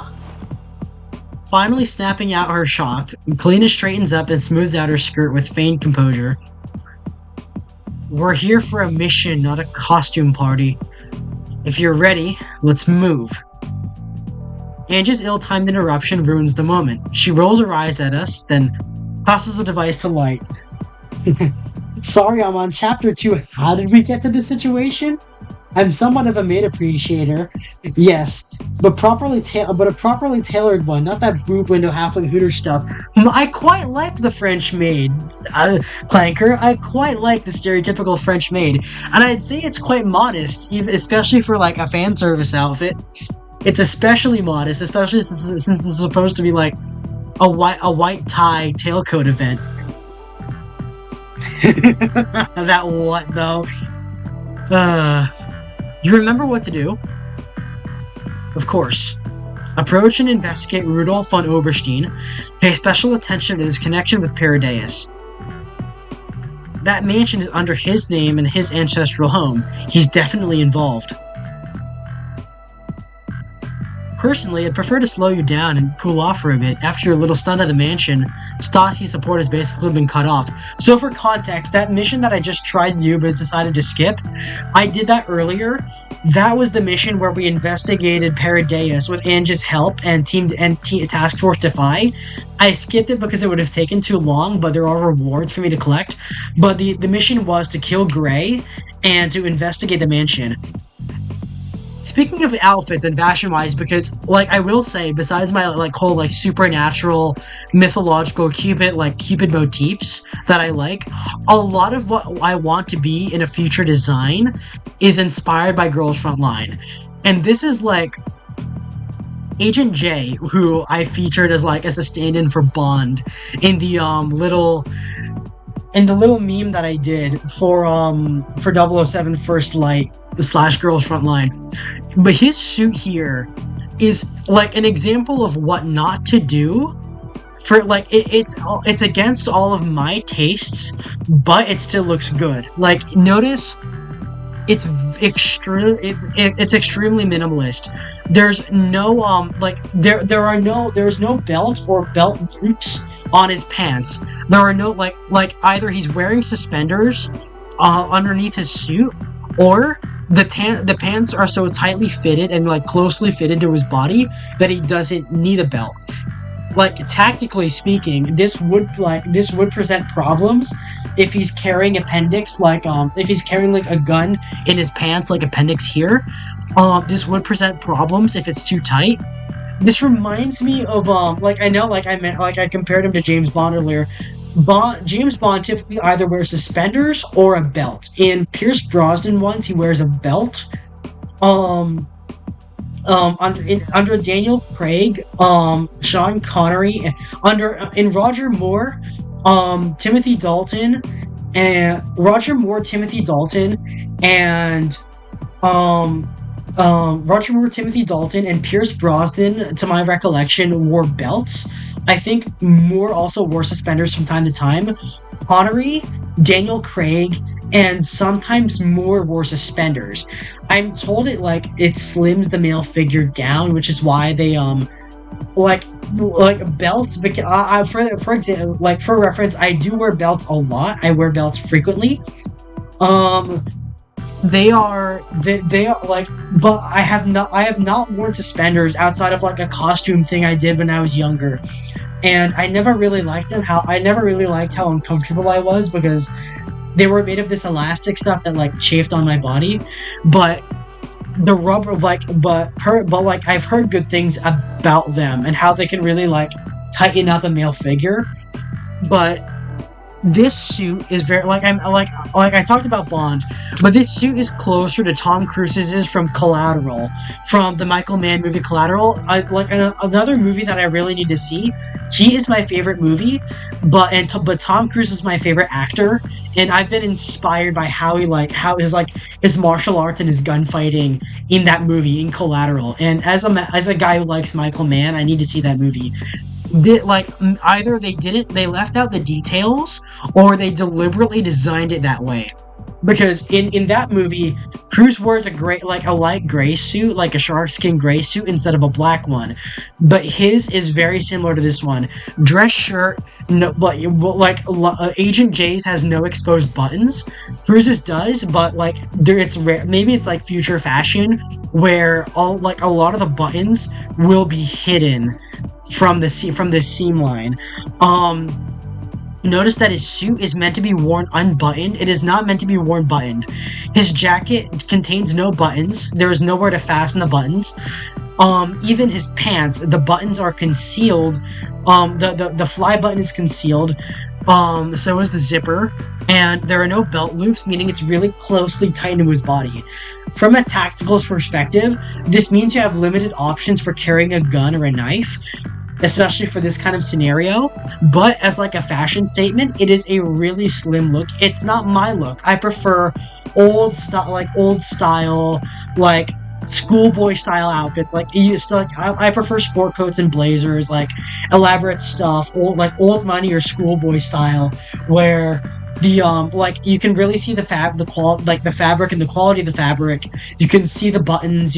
Finally snapping out her shock, Kalina straightens up and smooths out her skirt with feigned composure. We're here for a mission, not a costume party. If you're ready, let's move. Angie's ill-timed interruption ruins the moment. She rolls her eyes at us, then tosses the device to light. Sorry, I'm on chapter 2. How did we get to this situation? I'm somewhat of a maid appreciator, yes, but a properly tailored one, not that boob window halfway hooter stuff. I quite like the French maid, Clanker. I quite like the stereotypical French maid, and I'd say it's quite modest, especially for like a fan service outfit. It's especially modest, especially since this is supposed to be like a white tie tailcoat event. That what though? You remember what to do? Of course. Approach and investigate Rudolf von Oberstein. Pay special attention to his connection with Paradeus. That mansion is under his name and his ancestral home. He's definitely involved. Personally, I'd prefer to slow you down and cool off for a bit. After your little stunt at the mansion, Stasi's support has basically been cut off. So for context, that mission that I just tried to do but decided to skip, I did that earlier. That was the mission where we investigated Paradeus with Angie's help and Task Force Defy. I skipped it because it would have taken too long, but there are rewards for me to collect. But the mission was to kill Gray and to investigate the mansion. Speaking of outfits and fashion-wise, because, like, I will say, besides my, like, whole, like, supernatural, mythological Cupid motifs that I like, a lot of what I want to be in a future design is inspired by Girls Frontline. And this is, like, Agent J, who I featured as a stand-in for Bond in the, little meme that I did for 007 First Light / Girls Frontline. But his suit here is like an example of what not to do for like it's against all of my tastes, but it still looks good. Like, notice it's extremely minimalist. There's no there's no belt or belt loops on his pants. There are no like either he's wearing suspenders underneath his suit, or the pants are so tightly fitted and like closely fitted to his body that he doesn't need a belt. Like, tactically speaking, this would present problems if he's carrying appendix, if he's carrying like a gun in his pants, like appendix here. This would present problems if it's too tight. This reminds me of I compared him to James Bond earlier. James Bond typically either wears suspenders or a belt. In Pierce Brosnan ones, he wears a belt. Under Daniel Craig, Sean Connery, in Roger Moore, Timothy Dalton, and Pierce Brosnan, to my recollection, wore belts. I think Moore also wore suspenders from time to time. Connery, Daniel Craig, and sometimes Moore wore suspenders. I'm told it slims the male figure down, which is why they belts. Because for example, for reference, I do wear belts a lot. I wear belts frequently. They are but I have not worn suspenders outside of like a costume thing I did when I was younger, and I never really liked them. I never really liked how uncomfortable I was because they were made of this elastic stuff that like chafed on my body. But the rubber, I've heard good things about them and how they can really like tighten up a male figure. But this suit is very I talked about Bond, but this suit is closer to Tom Cruise's from Collateral, from the Michael Mann movie Collateral. Another movie that I really need to see. He is my favorite movie, but Tom Cruise is my favorite actor, and I've been inspired by how his martial arts and his gunfighting in that movie in Collateral. And as a guy who likes Michael Mann, I need to see that movie. either they left out the details, or they deliberately designed it that way. Because in that movie, Cruz wears a light gray suit, like a sharkskin gray suit, instead of a black one. But his is very similar to this one. Dress shirt, no, Agent J's has no exposed buttons. Cruz's does, but it's rare. Maybe it's like future fashion, where a lot of the buttons will be hidden from the seam line. Notice that his suit is meant to be worn unbuttoned. It is not meant to be worn buttoned. His jacket contains no buttons. There is nowhere to fasten the buttons. Even his pants, the buttons are concealed. The fly button is concealed. So is the zipper. And there are no belt loops, meaning it's really closely tightened to his body. From a tactical perspective, this means you have limited options for carrying a gun or a knife, especially for this kind of scenario. But as a fashion statement, it is a really slim look. It's not my look. I prefer old style, schoolboy style outfits. I prefer sport coats and blazers, elaborate stuff, old money or schoolboy style, where you can really see the fabric and the quality of the fabric. You can see the buttons,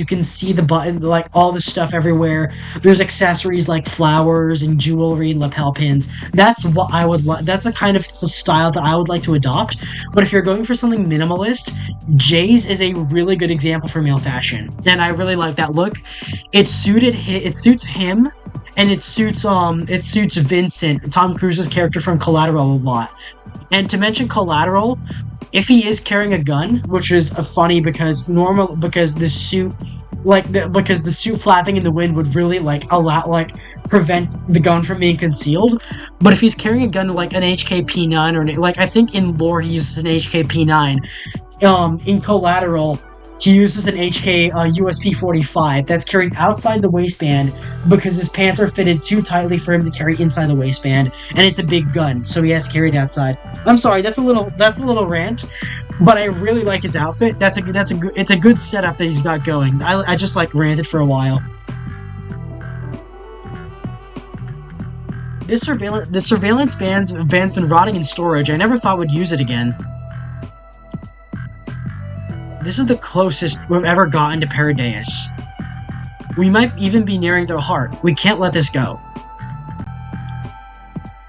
all the stuff everywhere. There's accessories like flowers and jewelry and lapel pins. That's what I would like. That's a kind of style that I would like to adopt. But if you're going for something minimalist, Jay's is a really good example for male fashion, and I really like that look. It suits him, and it suits Vincent, Tom Cruise's character from Collateral, a lot. And to mention Collateral, if he is carrying a gun, which is funny because the suit flapping in the wind would really prevent the gun from being concealed. But if he's carrying a gun like an HKP9 or I think in lore he uses an HKP9, in Collateral he uses an USP-45 that's carried outside the waistband because his pants are fitted too tightly for him to carry inside the waistband, and it's a big gun, so he has to carry it outside. I'm sorry, that's a little rant, but I really like his outfit. It's a good setup that he's got going. I just ranted for a while. The surveillance van's been rotting in storage. I never thought we'd use it again. This is the closest we've ever gotten to Paradise. We might even be nearing their heart. We can't let this go.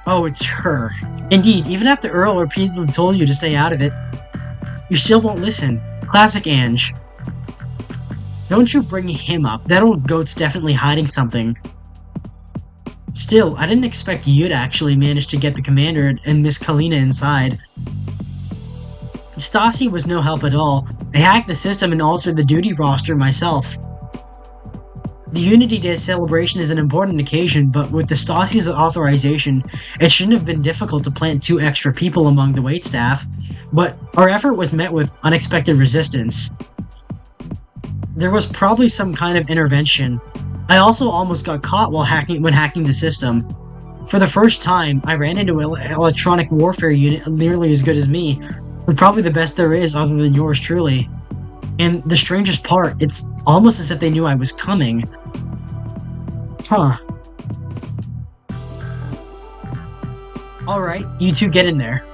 Oh, it's her. Indeed, even after Earl repeatedly told you to stay out of it, you still won't listen. Classic Ange. Don't you bring him up. That old goat's definitely hiding something. Still, I didn't expect you to actually manage to get the commander and Miss Kalina inside. Stasi was no help at all. I hacked the system and altered the duty roster myself. The Unity Day celebration is an important occasion, but with the Stasi's authorization, it shouldn't have been difficult to plant 2 extra people among the waitstaff, but our effort was met with unexpected resistance. There was probably some kind of intervention. I also almost got caught when hacking the system. For the first time, I ran into an electronic warfare unit nearly as good as me, but probably the best there is other than yours truly. And the strangest part, it's almost as if they knew I was coming. Huh. Alright, you two get in there.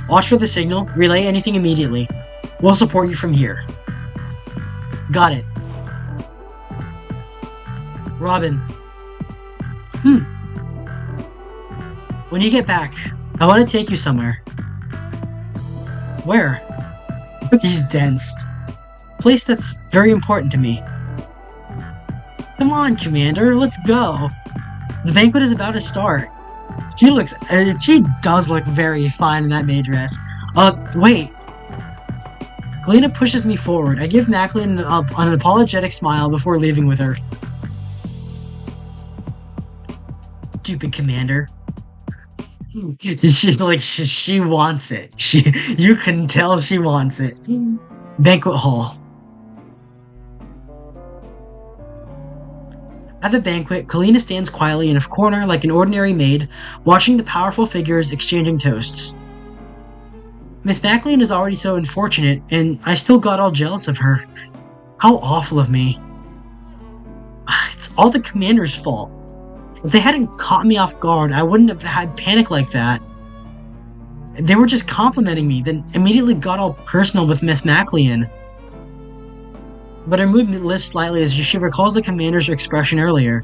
Watch for the signal, relay anything immediately. We'll support you from here. Got it. Robin. When you get back, I want to take you somewhere. Where? He's dense. Place that's very important to me. Come on, Commander, let's go. The banquet is about to start. She does look very fine in that maid dress. Wait. Galena pushes me forward. I give Macklin an apologetic smile before leaving with her. Stupid Commander. She wants it. You can tell she wants it. Banquet hall. At the banquet, Kalina stands quietly in a corner like an ordinary maid, watching the powerful figures exchanging toasts. Miss Maclean is already so unfortunate, and I still got all jealous of her. How awful of me. It's all the commander's fault. If they hadn't caught me off guard, I wouldn't have had panic like that. They were just complimenting me, then immediately got all personal with Miss Maclean. But her mood lifts slightly as she recalls the commander's expression earlier.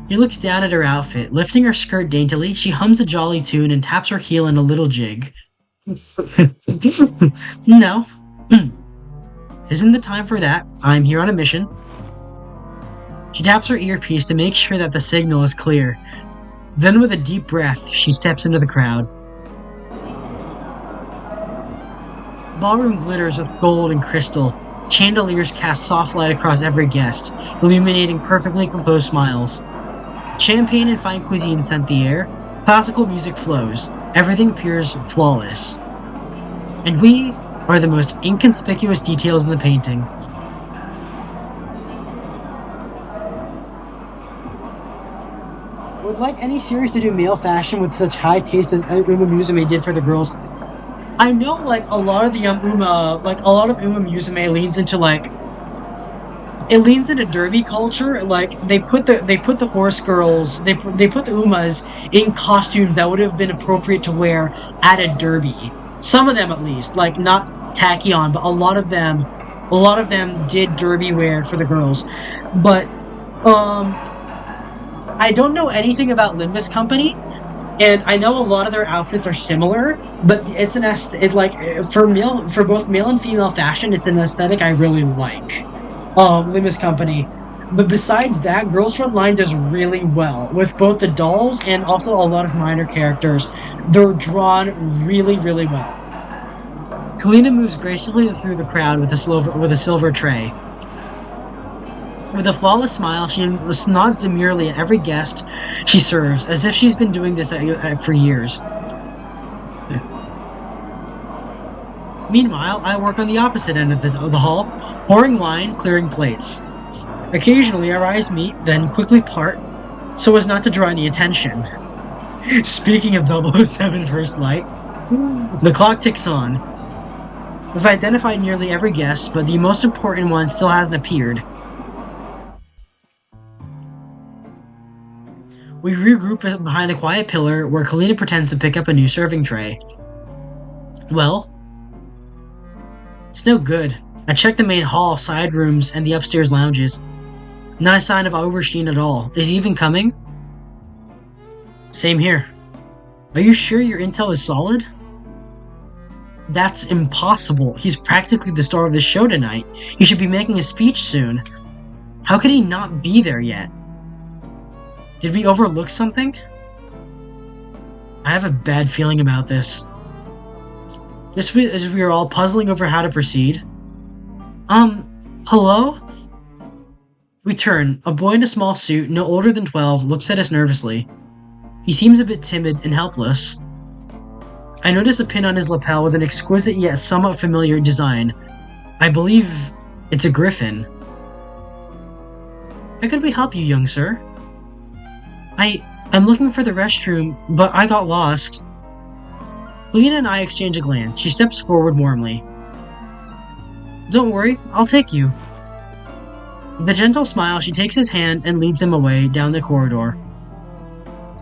She looks down at her outfit. Lifting her skirt daintily, she hums a jolly tune and taps her heel in a little jig. No. Isn't the time for that. I'm here on a mission. She taps her earpiece to make sure that the signal is clear. Then with a deep breath, she steps into the crowd. Ballroom glitters with gold and crystal. Chandeliers cast soft light across every guest, illuminating perfectly composed smiles. Champagne and fine cuisine scent the air. Classical music flows. Everything appears flawless. And we are the most inconspicuous details in the painting. Would like any series to do male fashion with such high taste as Uma Musume did for the girls? I know, like, a lot of the a lot of Uma Musume leans into, like, it leans into derby culture. Like, they put the horse girls, they put the Umas in costumes that would have been appropriate to wear at a derby. Some of them, at least, like, not tacky on, but a lot of them did derby wear for the girls. But, I don't know anything about Limbus Company, and I know a lot of their outfits are similar, but it's for both male and female fashion, it's an aesthetic I really like. Limbus Company. But besides that, Girls Frontline does really well with both the dolls and also a lot of minor characters. They're drawn really, really well. Kalina moves gracefully through the crowd with a silver tray. With a flawless smile, she nods demurely at every guest she serves, as if she's been doing this for years. Meanwhile, I work on the opposite end of the hall, pouring wine, clearing plates. Occasionally, our eyes meet, then quickly part, so as not to draw any attention. Speaking of 007 First Light, the clock ticks on. We've identified nearly every guest, but the most important one still hasn't appeared. We regroup behind a quiet pillar where Kalina pretends to pick up a new serving tray. Well, it's no good. I checked the main hall, side rooms, and the upstairs lounges. Not a sign of Oberstein at all. Is he even coming? Same here. Are you sure your intel is solid? That's impossible. He's practically the star of the show tonight. He should be making a speech soon. How could he not be there yet? Did we overlook something? I have a bad feeling about this. Just as we are all puzzling over how to proceed. Hello? We turn. A boy in a small suit, no older than 12, looks at us nervously. He seems a bit timid and helpless. I notice a pin on his lapel with an exquisite yet somewhat familiar design. I believe it's a griffin. How can we help you, young sir? I'm looking for the restroom, but I got lost. Lena and I exchange a glance. She steps forward warmly. Don't worry, I'll take you. With a gentle smile, she takes his hand and leads him away down the corridor.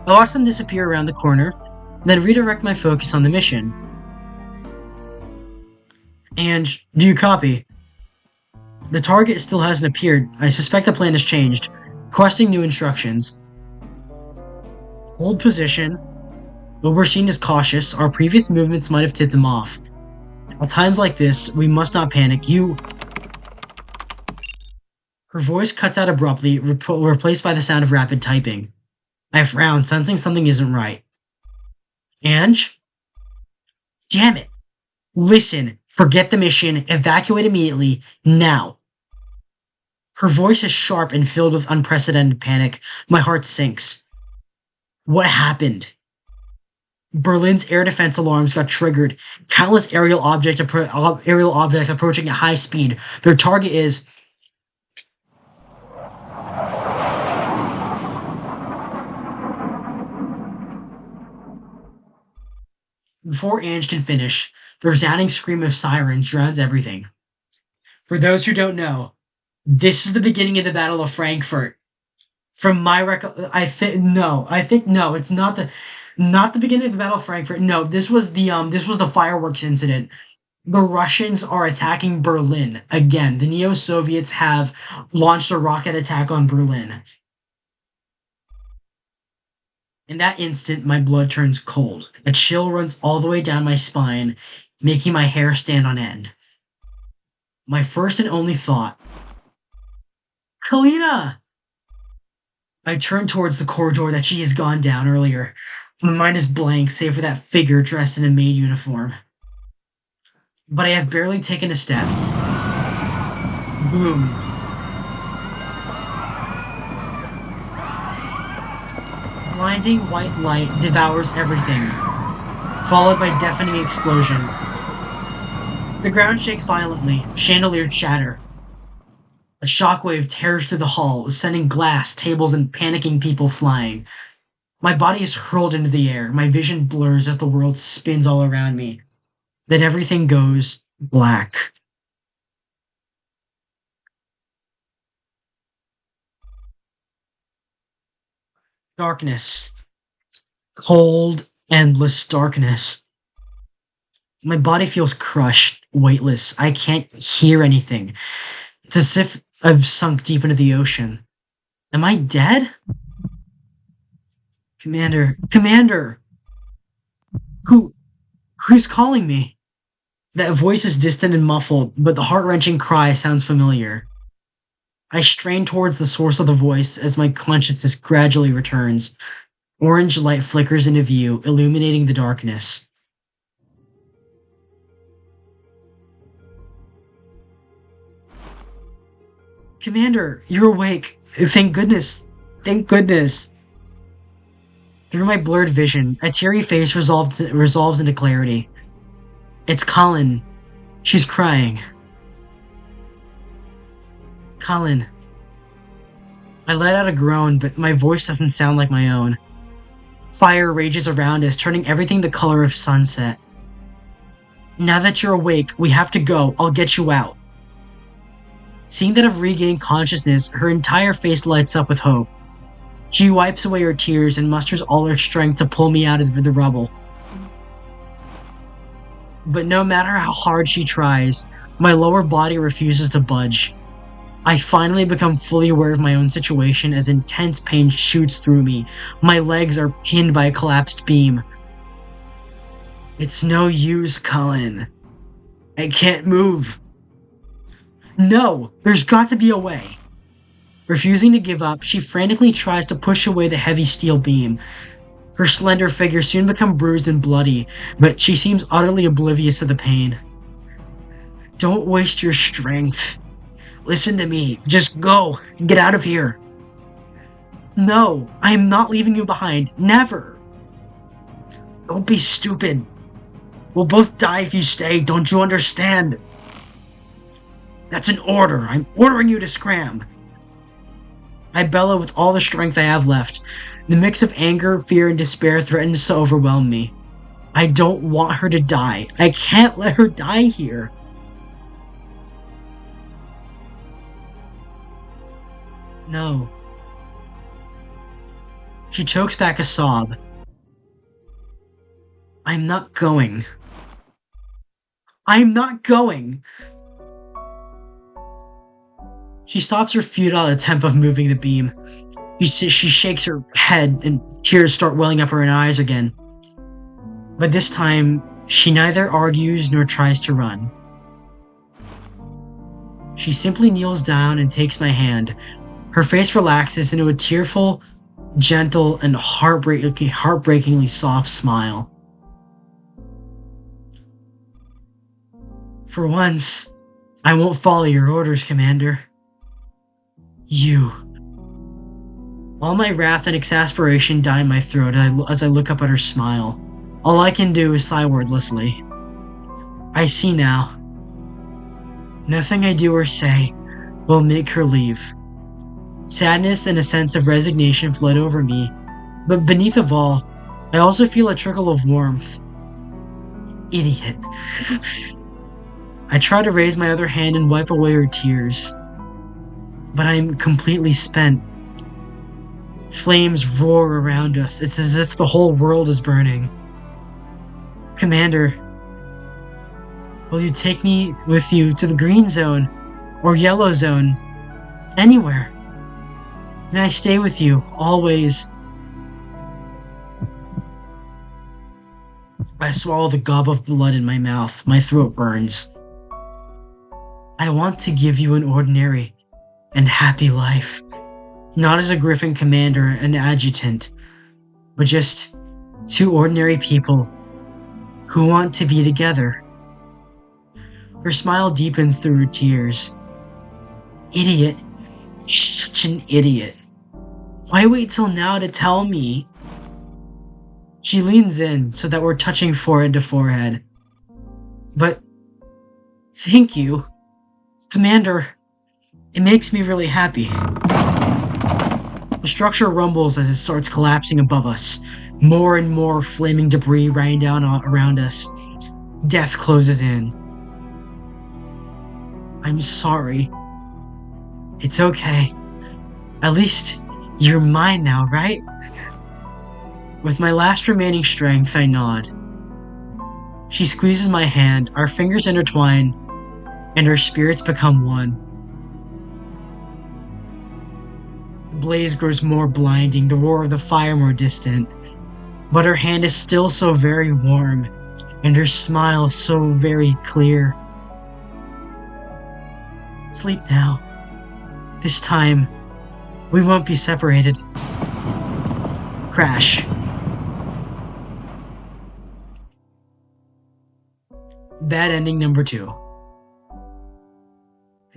I watch them disappear around the corner, then redirect my focus on the mission. And, do you copy? The target still hasn't appeared. I suspect the plan has changed. Requesting new instructions. Hold position. Oberstein is cautious. Our previous movements might have tipped him off. At times like this, we must not panic. Her voice cuts out abruptly, replaced by the sound of rapid typing. I frown, sensing something isn't right. Ange? Damn it! Listen, forget the mission, evacuate immediately, now. Her voice is sharp and filled with unprecedented panic. My heart sinks. What happened? Berlin's air defense alarms got triggered. Countless aerial objects approaching at high speed. Their target is... Before Ange can finish, the resounding scream of sirens drowns everything. For those who don't know, this is the beginning of the Battle of Frankfurt. From my I think no. I think no. It's not the beginning of the Battle of Frankfurt. No, this was the fireworks incident. The Russians are attacking Berlin again. The Neo-Soviets have launched a rocket attack on Berlin. In that instant, my blood turns cold. A chill runs all the way down my spine, making my hair stand on end. My first and only thought, Kalina! I turn towards the corridor that she has gone down earlier. My mind is blank, save for that figure dressed in a maid uniform. But I have barely taken a step. Boom. Blinding white light devours everything, followed by deafening explosion. The ground shakes violently, chandeliers shatter. A shockwave tears through the hall, sending glass, tables, and panicking people flying. My body is hurled into the air, my vision blurs as the world spins all around me. Then everything goes black. Darkness. Cold, endless darkness. My body feels crushed, weightless. I can't hear anything. It's as if I've sunk deep into the ocean. Am I dead? Commander, Commander! Who's calling me? That voice is distant and muffled, but the heart-wrenching cry sounds familiar. I strain towards the source of the voice as my consciousness gradually returns. Orange light flickers into view, illuminating the darkness. Commander, you're awake. Thank goodness. Thank goodness. Through my blurred vision, a teary face resolves into clarity. It's Colin. She's crying. Colin. I let out a groan, but my voice doesn't sound like my own. Fire rages around us, turning everything the color of sunset. Now that you're awake, we have to go. I'll get you out. Seeing that I've regained consciousness, her entire face lights up with hope. She wipes away her tears and musters all her strength to pull me out of the rubble. But no matter how hard she tries, my lower body refuses to budge. I finally become fully aware of my own situation as intense pain shoots through me. My legs are pinned by a collapsed beam. It's no use, Colin. I can't move. No, there's got to be a way. Refusing to give up, she frantically tries to push away the heavy steel beam. Her slender figure soon becomes bruised and bloody, but she seems utterly oblivious to the pain. Don't waste your strength. Listen to me. Just go. Get out of here. No, I am not leaving you behind. Never. Don't be stupid. We'll both die if you stay. Don't you understand? That's an order. I'm ordering you to scram. I bellow with all the strength I have left. The mix of anger, fear, and despair threatens to overwhelm me. I don't want her to die. I can't let her die here. No. She chokes back a sob. I'm not going. I'm not going! She stops her futile attempt of moving the beam. She shakes her head and tears start welling up her eyes again. But this time, she neither argues nor tries to run. She simply kneels down and takes my hand. Her face relaxes into a tearful, gentle, and heartbreakingly soft smile. For once, I won't follow your orders, Commander. You. All my wrath and exasperation die in my throat as I look up at her smile. All I can do is sigh wordlessly. I see now. Nothing I do or say will make her leave. Sadness and a sense of resignation flood over me, but beneath of all, I also feel a trickle of warmth. Idiot. I try to raise my other hand and wipe away her tears, but I am completely spent. Flames roar around us. It's as if the whole world is burning. Commander, will you take me with you to the green zone or yellow zone? Anywhere. Can I stay with you, always? I swallow the gob of blood in my mouth. My throat burns. I want to give you an ordinary and happy life. Not as a Griffin commander and adjutant, but just two ordinary people who want to be together. Her smile deepens through her tears. Idiot. You're such an idiot. Why wait till now to tell me? She leans in so that we're touching forehead to forehead. But thank you, Commander. It makes me really happy. The structure rumbles as it starts collapsing above us. More and more flaming debris raining down around us. Death closes in. I'm sorry. It's okay. At least you're mine now, right? With my last remaining strength, I nod. She squeezes my hand, our fingers intertwine, and our spirits become one. The blaze grows more blinding, the roar of the fire more distant. But her hand is still so very warm, and her smile so very clear. Sleep now. This time, we won't be separated. Crash. Bad ending number 2.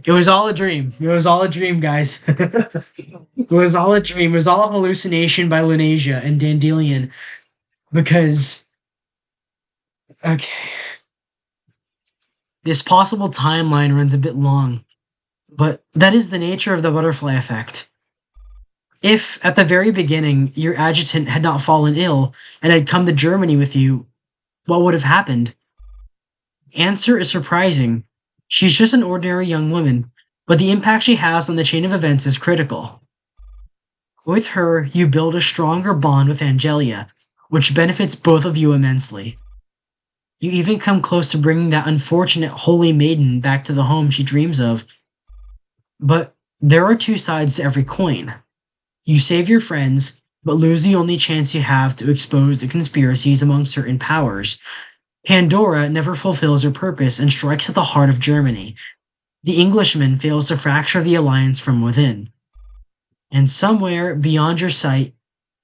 It was all a dream. It was all a dream, guys. It was all a dream. It was all a hallucination by Lunasia and Dandelion. Because... okay. This possible timeline runs a bit long. But that is the nature of the butterfly effect. If, at the very beginning, your adjutant had not fallen ill and had come to Germany with you, what would have happened? Answer is surprising. She's just an ordinary young woman, but the impact she has on the chain of events is critical. With her, you build a stronger bond with Angelia, which benefits both of you immensely. You even come close to bringing that unfortunate holy maiden back to the home she dreams of. But there are two sides to every coin. You save your friends, but lose the only chance you have to expose the conspiracies among certain powers. Pandora never fulfills her purpose and strikes at the heart of Germany. The Englishman fails to fracture the alliance from within. And somewhere beyond your sight,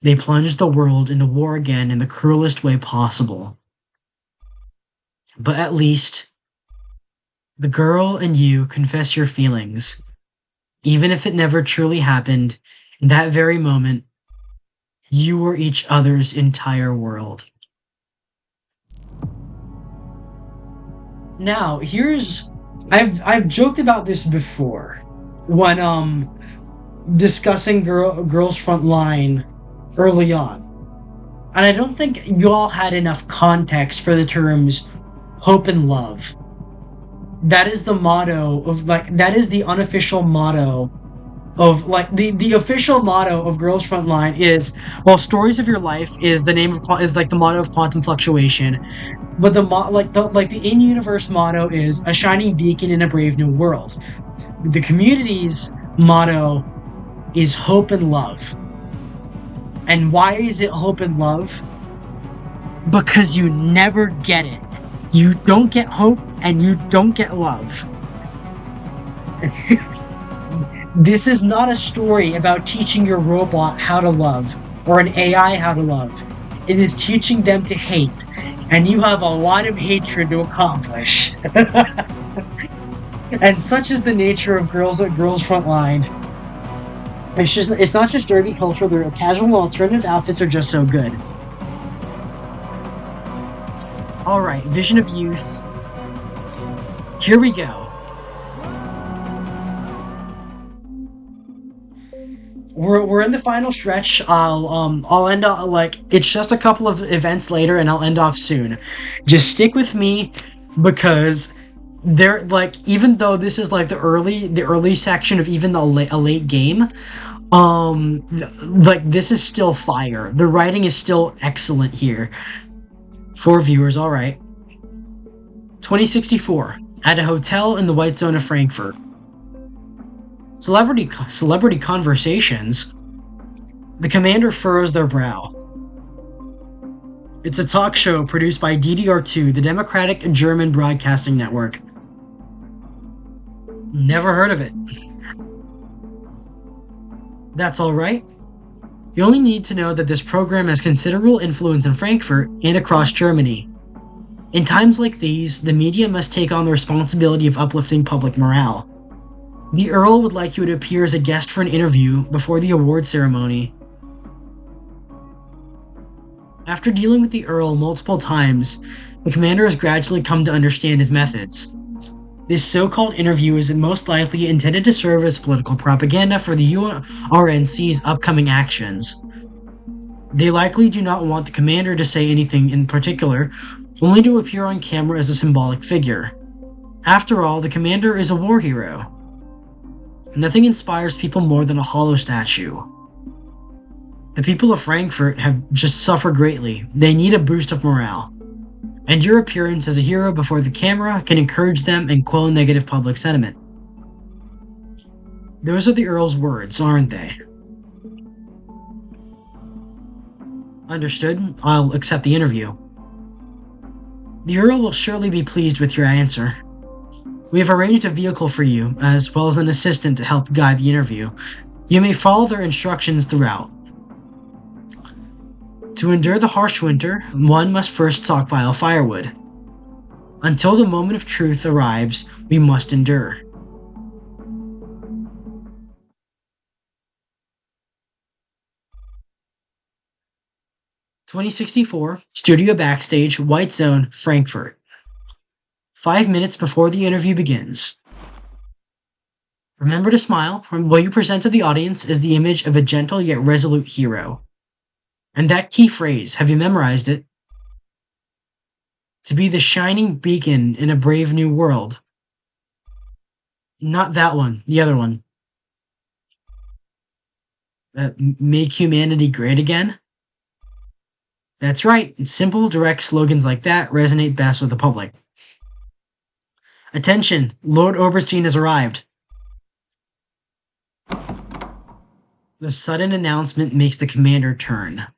they plunge the world into war again in the cruelest way possible. But at least, the girl and you confess your feelings. Even if it never truly happened, in that very moment, you were each other's entire world. Now, I've joked about this before when discussing Girls Frontline early on. And I don't think you all had enough context for the terms hope and love. That is the motto of, that is the unofficial motto of, the official motto of Girls Frontline is, well, stories of your life is the motto of quantum fluctuation. But the in-universe motto is a shining beacon in a brave new world. The community's motto is hope and love. And why is it hope and love? Because you never get it. You don't get hope and you don't get love. This is not a story about teaching your robot how to love or an AI how to love. It is teaching them to hate. And you have a lot of hatred to accomplish. And such is the nature of Girls Frontline. It's not just derby culture, their casual alternative outfits are just so good. Alright, Vision of Youth. Here we go. We're in the final stretch. I'll end off, it's just a couple of events later and I'll end off soon. Just stick with me because even though this is the early section of even a late game, Like, this is still fire. The writing is still excellent here. 4 viewers, alright. 2064, at a hotel in the White Zone of Frankfurt. Celebrity conversations. The commander furrows their brow. It's a talk show produced by DDR2, the Democratic German Broadcasting Network. Never heard of it. That's alright. You only need to know that this program has considerable influence in Frankfurt and across Germany. In times like these, the media must take on the responsibility of uplifting public morale. The Earl would like you to appear as a guest for an interview before the award ceremony. After dealing with the Earl multiple times, the commander has gradually come to understand his methods. This so-called interview is most likely intended to serve as political propaganda for the URNC's upcoming actions. They likely do not want the commander to say anything in particular, only to appear on camera as a symbolic figure. After all, the commander is a war hero. Nothing inspires people more than a hollow statue. The people of Frankfurt have just suffered greatly. They need a boost of morale. And your appearance as a hero before the camera can encourage them and quell negative public sentiment. Those are the Earl's words, aren't they? Understood. I'll accept the interview. The Earl will surely be pleased with your answer. We have arranged a vehicle for you, as well as an assistant to help guide the interview. You may follow their instructions throughout. To endure the harsh winter, one must first stockpile firewood. Until the moment of truth arrives, we must endure. "2064, Studio Backstage, White Zone, Frankfurt. 5 minutes before the interview begins. Remember to smile. What you present to the audience is the image of a gentle yet resolute hero. And that key phrase, have you memorized it? To be the shining beacon in a brave new world. Not that one, the other one. Make humanity great again? That's right, simple, direct slogans like that resonate best with the public. Attention, Lord Oberstein has arrived. The sudden announcement makes the commander turn.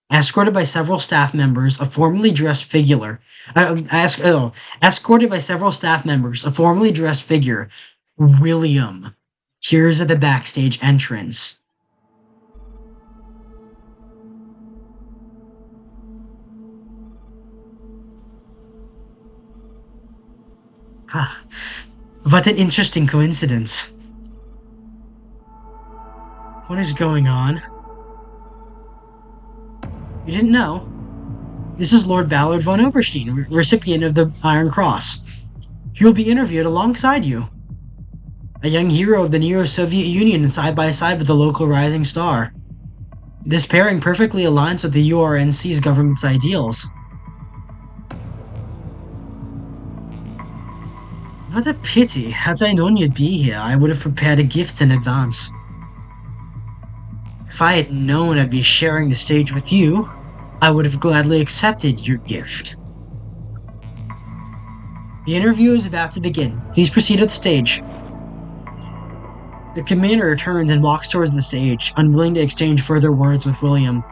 Escorted by several staff members, a formally dressed figure, William, appears at the backstage entrance. What an interesting coincidence. What is going on? You didn't know? This is Lord Ballard von Oberstein, recipient of the Iron Cross. He will be interviewed alongside you. A young hero of the Neo-Soviet Union side by side with a local rising star. This pairing perfectly aligns with the URNC's government's ideals. What a pity. Had I known you'd be here, I would have prepared a gift in advance. If I had known I'd be sharing the stage with you, I would have gladly accepted your gift. The interview is about to begin. Please proceed to the stage. The commander turns and walks towards the stage, unwilling to exchange further words with William.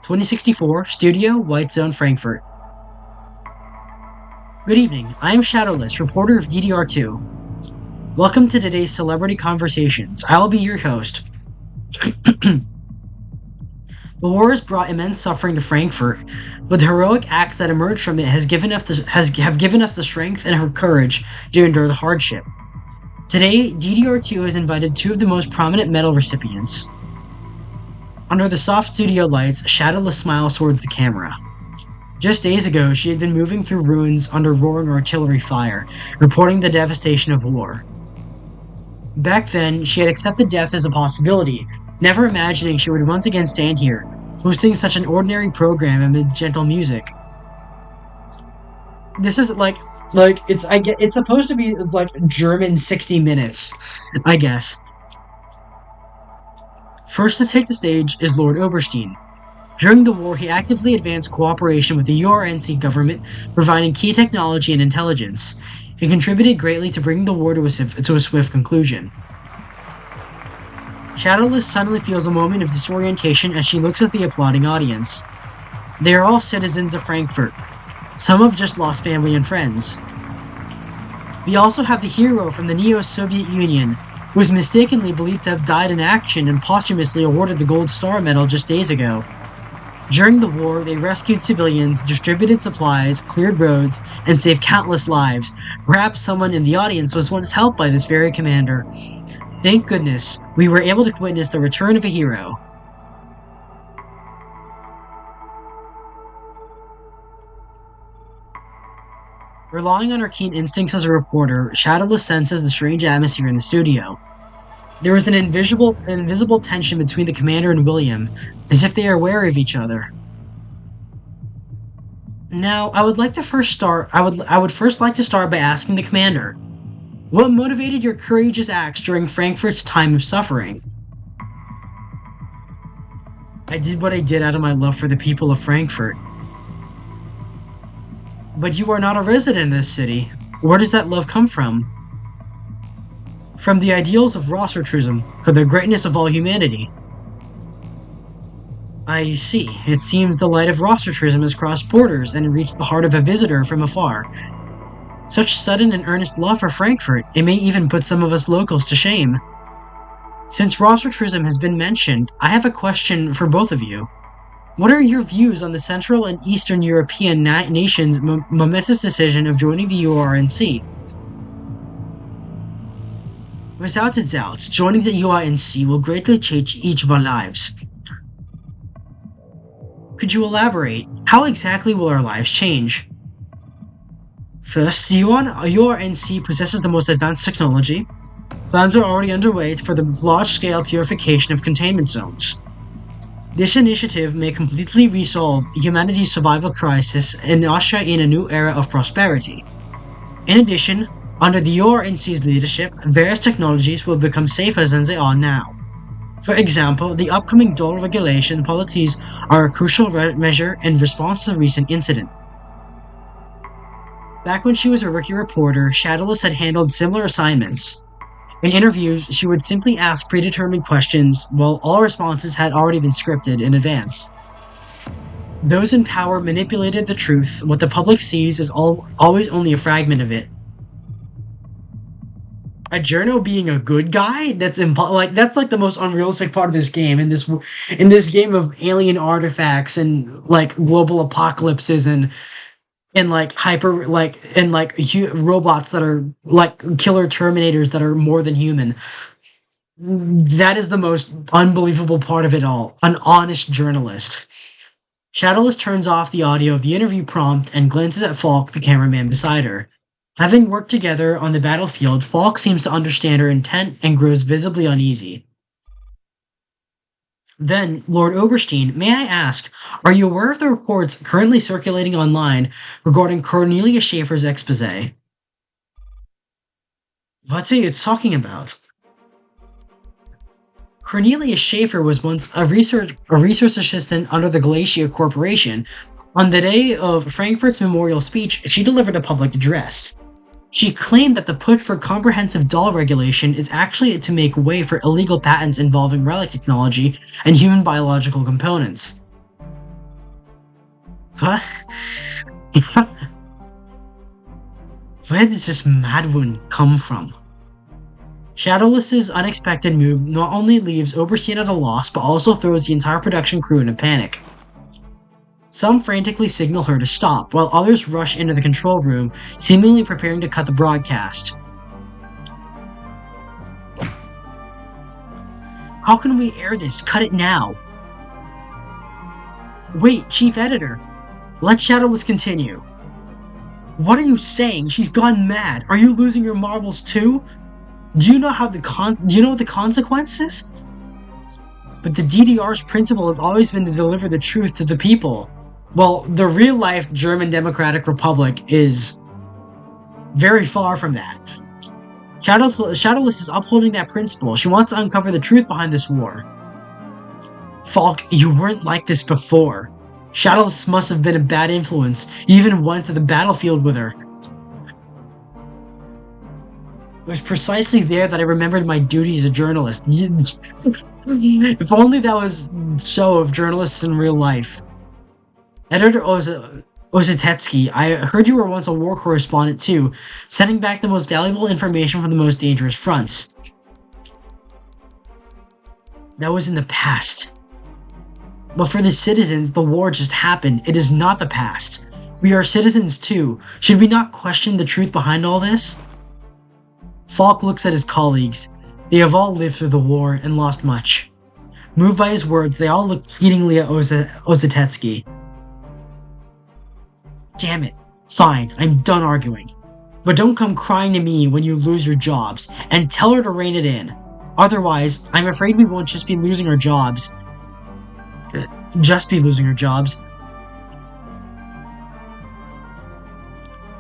2064, Studio, White Zone, Frankfurt. Good evening, I am Shadowless, reporter of DDR2. Welcome to today's Celebrity Conversations. I'll be your host. The war has brought immense suffering to Frankfurt, but the heroic acts that emerged from it have given us the strength and courage to endure the hardship. Today, DDR2 has invited 2 of the most prominent medal recipients. Under the soft studio lights, Shadowless smiles towards the camera. Just days ago, she had been moving through ruins under roaring artillery fire, reporting the devastation of war. Back then, she had accepted death as a possibility, never imagining she would once again stand here, hosting such an ordinary program amid gentle music. This is like, Like, it's supposed to be like German 60 minutes, I guess. First to take the stage is Lord Oberstein. During the war, he actively advanced cooperation with the URNC government, providing key technology and intelligence. He contributed greatly to bringing the war to a swift conclusion. Shadowless suddenly feels a moment of disorientation as she looks at the applauding audience. They are all citizens of Frankfurt. Some have just lost family and friends. We also have the hero from the Neo-Soviet Union, who was mistakenly believed to have died in action and posthumously awarded the Gold Star Medal just days ago. During the war, they rescued civilians, distributed supplies, cleared roads, and saved countless lives. Perhaps someone in the audience was once helped by this very commander. Thank goodness, we were able to witness the return of a hero. Relying on her keen instincts as a reporter, Shadowless senses the strange atmosphere in the studio. There is an invisible tension between the commander and William, as if they are wary of each other. Now, I would first like to start by asking the commander, what motivated your courageous acts during Frankfurt's time of suffering? I did what I did out of my love for the people of Frankfurt. But you are not a resident of this city. Where does that love come from? From the ideals of Rossertrism, for the greatness of all humanity. I see. It seems the light of Rossertrism has crossed borders and reached the heart of a visitor from afar. Such sudden and earnest love for Frankfurt, it may even put some of us locals to shame. Since Rossertrism has been mentioned, I have a question for both of you. What are your views on the Central and Eastern European nations' momentous decision of joining the URNC? Without a doubt, joining the URNC will greatly change each of our lives. Could you elaborate? How exactly will our lives change? First, the URNC possesses the most advanced technology. Plans are already underway for the large-scale purification of containment zones. This initiative may completely resolve humanity's survival crisis and usher in a new era of prosperity. In addition, under the URNC's leadership, various technologies will become safer than they are now. For example, the upcoming dual regulation policies are a crucial measure in response to the recent incident. Back when she was a rookie reporter, Shadowless had handled similar assignments. In interviews, she would simply ask predetermined questions, while all responses had already been scripted in advance. Those in power manipulated the truth. What the public sees is always only a fragment of it. A journo being a good guy? That's like the most unrealistic part of this game. In this game of alien artifacts and like global apocalypses and robots that are like killer Terminators that are more than human. That is the most unbelievable part of it all. An honest journalist. Shadowless turns off the audio of the interview prompt and glances at Falk, the cameraman beside her. Having worked together on the battlefield, Falk seems to understand her intent and grows visibly uneasy. Then, Lord Oberstein, may I ask, are you aware of the reports currently circulating online regarding Cornelia Schaefer's exposé? What are you talking about? Cornelia Schaefer was once a research assistant under the Glacier Corporation. On the day of Frankfurt's memorial speech, she delivered a public address. She claimed that the push for comprehensive doll regulation is actually to make way for illegal patents involving relic technology and human biological components. What? Where did this mad woman come from? Shadowless's unexpected move not only leaves Oberstein at a loss, but also throws the entire production crew in a panic. Some frantically signal her to stop, while others rush into the control room, seemingly preparing to cut the broadcast. How can we air this? Cut it now! Wait, Chief Editor! Let Shadowless continue. What are you saying? She's gone mad. Are you losing your marbles too? Do you know what the consequences? But the DDR's principle has always been to deliver the truth to the people. Well, the real-life German Democratic Republic is Very far from that. Shadowless is upholding that principle. She wants to uncover the truth behind this war. Falk, you weren't like this before. Shadowless must have been a bad influence. You even went to the battlefield with her. It was precisely there that I remembered my duty as a journalist. If only that was so of journalists in real life. Editor Ozatetsky, I heard you were once a war correspondent too, sending back the most valuable information from the most dangerous fronts. That was in the past. But for the citizens, the war just happened. It is not the past. We are citizens too. Should we not question the truth behind all this? Falk looks at his colleagues. They have all lived through the war and lost much. Moved by his words, they all look pleadingly at Ozatetsky. Damn it. Fine, I'm done arguing. But don't come crying to me when you lose your jobs, and tell her to rein it in. Otherwise, I'm afraid we won't just be losing our jobs.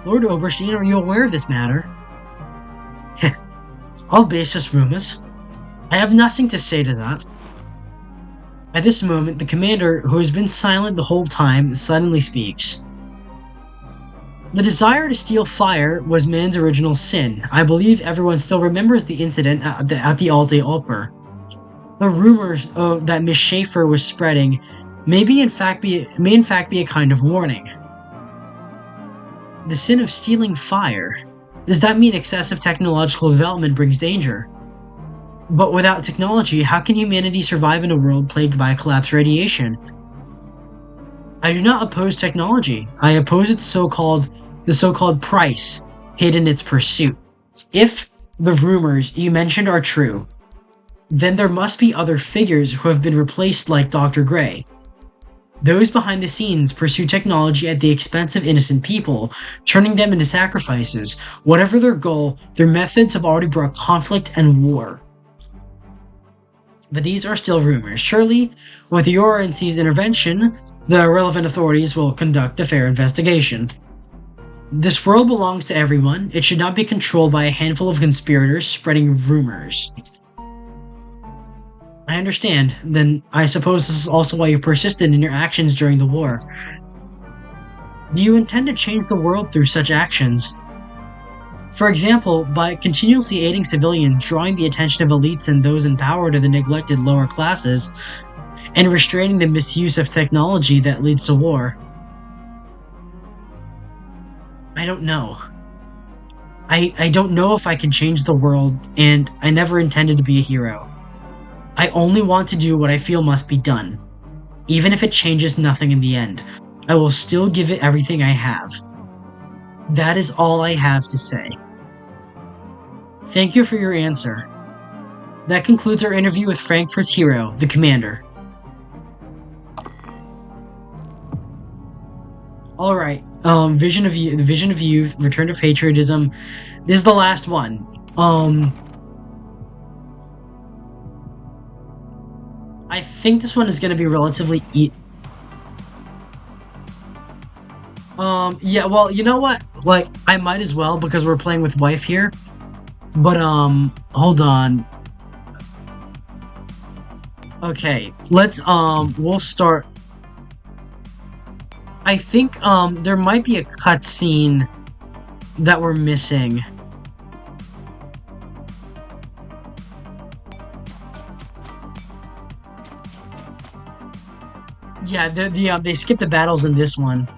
Lord Oberstein, are you aware of this matter? All baseless rumors. I have nothing to say to that. At this moment, the commander, who has been silent the whole time, suddenly speaks. The desire to steal fire was man's original sin. I believe everyone still remembers the incident at the Alte Oper. The rumors that Miss Schaefer was spreading may in fact be a kind of warning. The sin of stealing fire. Does that mean excessive technological development brings danger? But without technology, how can humanity survive in a world plagued by collapsed radiation? I do not oppose technology. I oppose the so-called price paid in its pursuit. If the rumors you mentioned are true, then there must be other figures who have been replaced like Dr. Gray. Those behind the scenes pursue technology at the expense of innocent people, turning them into sacrifices. Whatever their goal, their methods have already brought conflict and war. But these are still rumors. Surely, with your agency's intervention, the relevant authorities will conduct a fair investigation. This world belongs to everyone. It should not be controlled by a handful of conspirators spreading rumors. I understand. Then I suppose this is also why you persisted in your actions during the war. Do you intend to change the world through such actions? For example, by continuously aiding civilians, drawing the attention of elites and those in power to the neglected lower classes, and restraining the misuse of technology that leads to war. I don't know. I don't know if I can change the world, and I never intended to be a hero. I only want to do what I feel must be done. Even if it changes nothing in the end, I will still give it everything I have. That is all I have to say. Thank you for your answer. That concludes our interview with Frankfurt's hero, the commander. Alright, the Vision of Youth, Return to Patriotism. This is the last one. I think this one is gonna be relatively yeah, well, you know what? Like, I might as well, because we're playing with wife here. But, hold on. Okay, let's, we'll start. I think, there might be a cutscene that we're missing. Yeah, they skipped the battles in this one.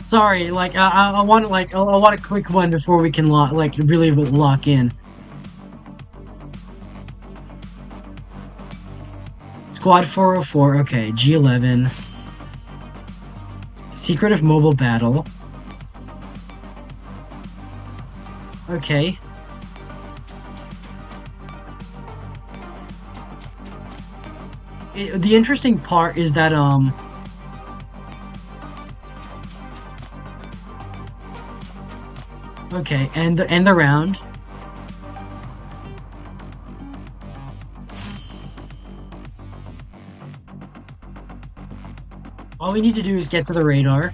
Sorry, like I want a quick one before we can really lock in. Squad 404, okay, G11. Secret of Mobile Battle. Okay. The interesting part is that, Okay, end the round. All we need to do is get to the radar.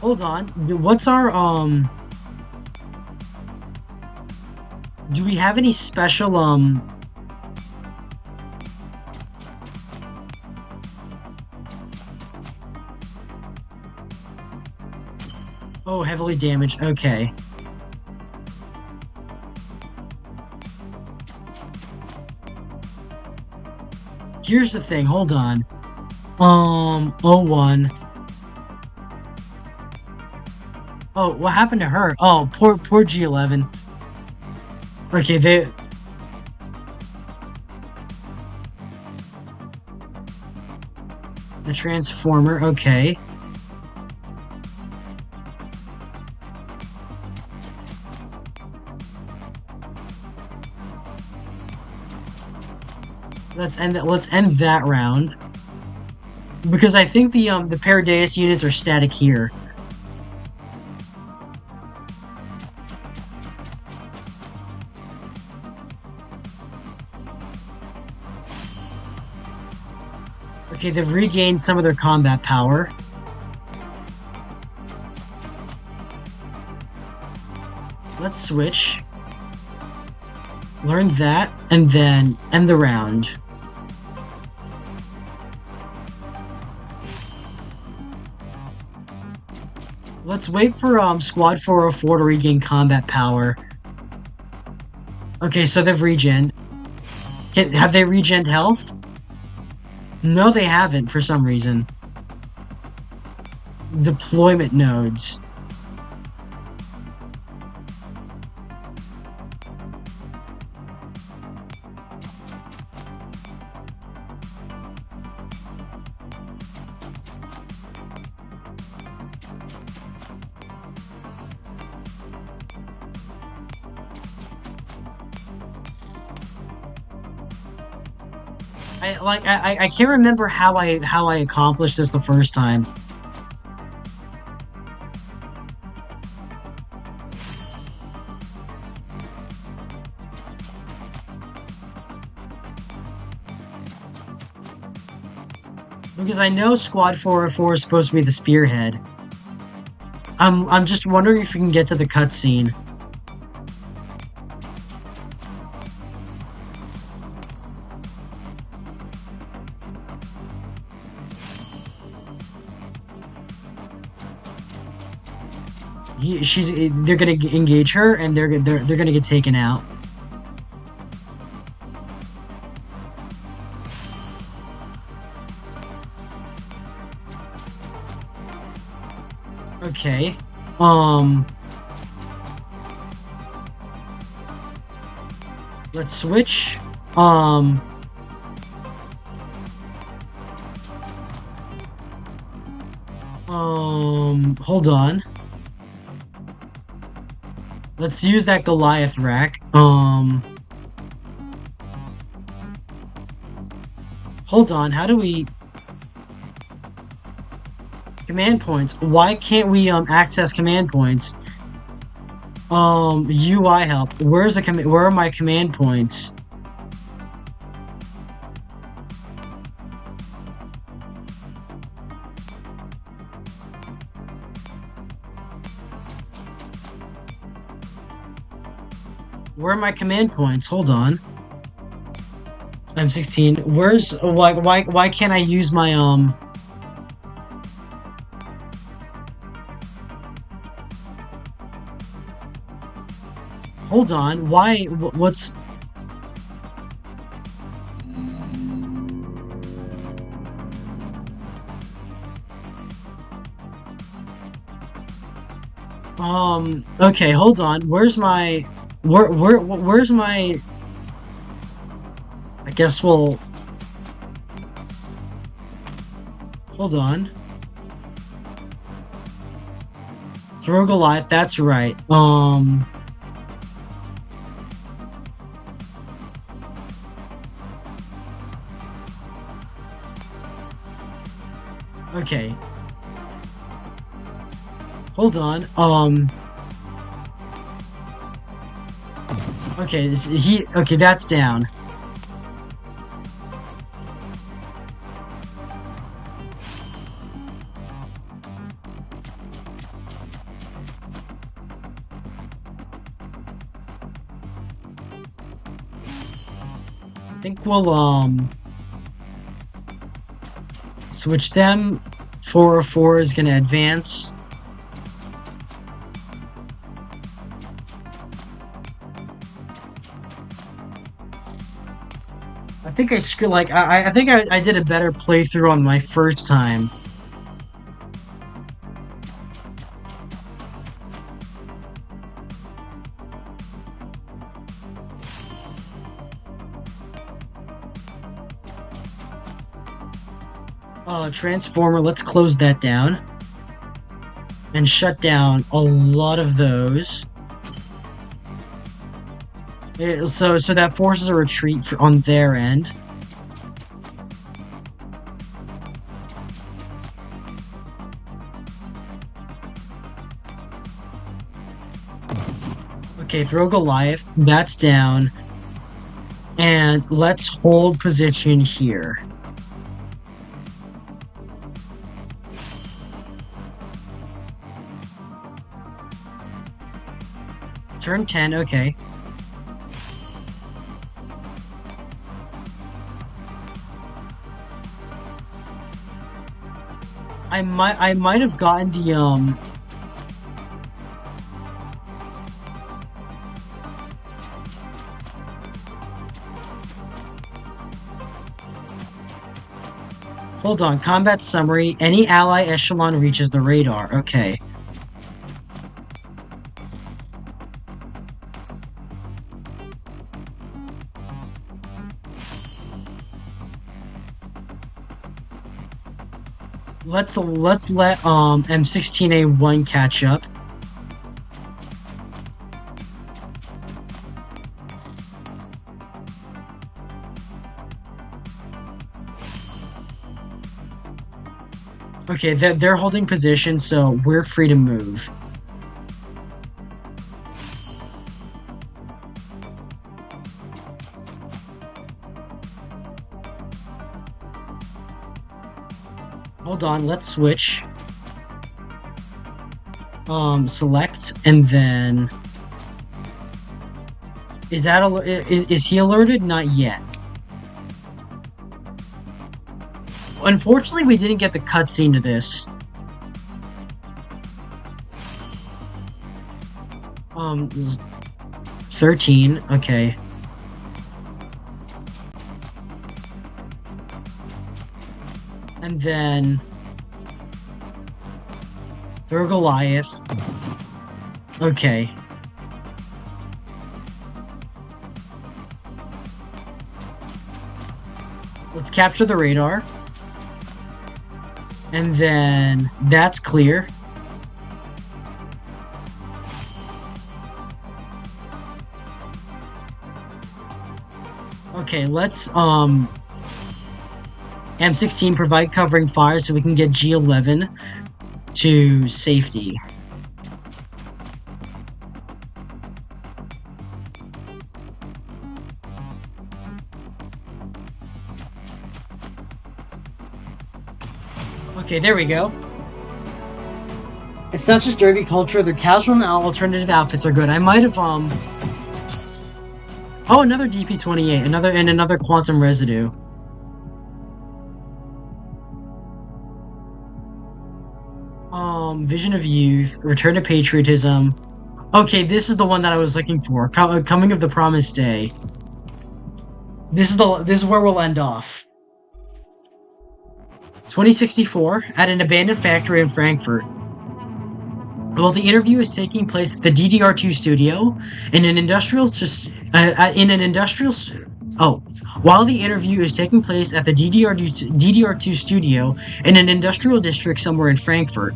Hold on. What's our do we have any special oh, heavily damaged. Okay. Here's the thing. Hold on. O1. Oh, what happened to her? Oh, poor G11. Okay, the Transformer. Okay. Let's end that round. Because I think the Paradeus units are static here. Okay, they've regained some of their combat power. Let's switch. Learn that, and then end the round. Let's wait for Squad 404 to regain combat power. Okay, so they've regened. Have they regened health? No, they haven't for some reason. Deployment nodes. I can't remember how I accomplished this the first time. Because I know Squad 404 is supposed to be the spearhead. I'm just wondering if we can get to the cutscene. They're gonna engage her, and they're gonna get taken out. Okay. Let's switch. Hold on. Let's use that Goliath rack. Hold on, how do we... Command points. Why can't we, access command points? UI help. Where are my command points? Where are my command points? Hold on. I'm 16. Why can't I use my Hold on. What's okay, hold on. Where's my where's my... I guess we'll... Hold on. Throw Goliath, that's right. Okay. Hold on. Okay, okay, that's down. I think we'll, switch them. 404 is gonna advance. I think I think I did a better playthrough on my first time. Transformer, let's close that down. And shut down a lot of those. So that forces a retreat on their end. Okay, throw Goliath. That's down. And let's hold position here. Turn 10, okay. I might have gotten the Hold on, combat summary. Any ally echelon reaches the radar. Okay. Let's let M16A1 catch up. Okay, they're holding position, so we're free to move. Hold on, let's switch. Select, and then... Is he alerted? Not yet. Unfortunately, we didn't get the cutscene to this. 13, okay. And then... throw Goliath. Okay. Let's capture the radar. And then that's clear. Okay, let's M16 provide covering fire so we can get G11 to safety. Okay, there we go. It's not just derby culture, the casual and alternative outfits are good. I might have, Oh, another DP-28, another quantum residue. Vision of Youth, Return to Patriotism. Okay, this is the one that I was looking for. Coming of the Promised Day. This is where we'll end off. 2064, at an abandoned factory in Frankfurt. While the interview is taking place at the DDR2 studio, while the interview is taking place at the DDR2 studio in an industrial district somewhere in Frankfurt.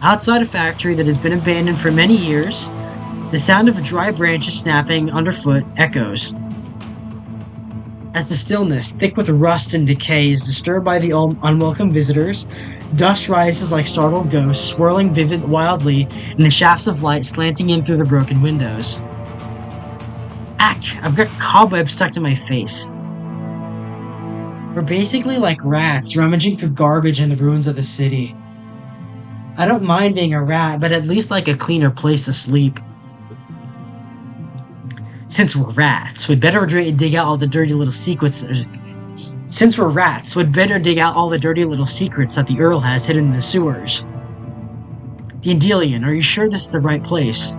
Outside a factory that has been abandoned for many years, the sound of dry branches snapping underfoot echoes. As the stillness, thick with rust and decay, is disturbed by the unwelcome visitors, dust rises like startled ghosts, swirling wildly in the shafts of light slanting in through the broken windows. Ack! I've got cobwebs stuck to my face. We're basically like rats rummaging through garbage in the ruins of the city. I don't mind being a rat, but at least like a cleaner place to sleep. Since we're rats, we'd better dig out all the dirty little secrets. Since we're rats, we'd better dig out all the dirty little secrets that the Earl has hidden in the sewers. Dandelion, are you sure this is the right place?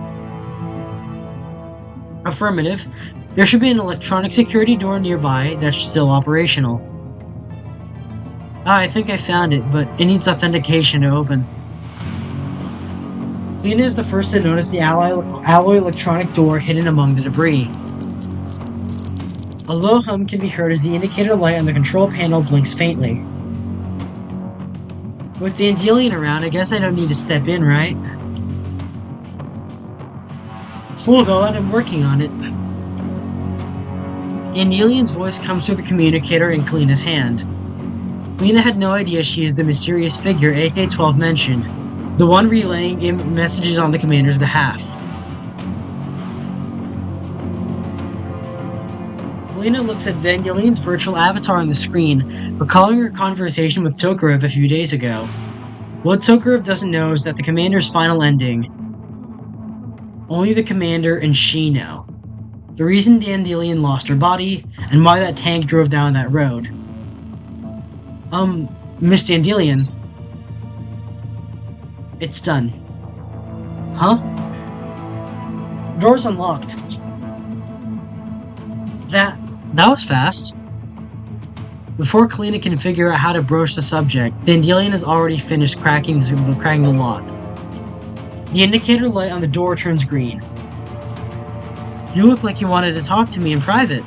Affirmative. There should be an electronic security door nearby that's still operational. I think I found it, but it needs authentication to open. Lena is the first to notice the alloy electronic door hidden among the debris. A low hum can be heard as the indicator light on the control panel blinks faintly. With Dandelion around, I guess I don't need to step in, right? Hold on, I'm working on it. Dandelion's voice comes through the communicator in Kalina's hand. Lena had no idea she is the mysterious figure AK-12 mentioned, the one relaying messages on the commander's behalf. Lena looks at Dandelion's virtual avatar on the screen, recalling her conversation with Tokarev a few days ago. What Tokarev doesn't know is that the commander's final ending. Only the commander and she know. The reason Dandelion lost her body, and why that tank drove down that road. Miss Dandelion. It's done. Huh? Door's unlocked. That was fast. Before Kalina can figure out how to broach the subject, Dandelion has already finished cracking the lock. The indicator light on the door turns green. You look like you wanted to talk to me in private.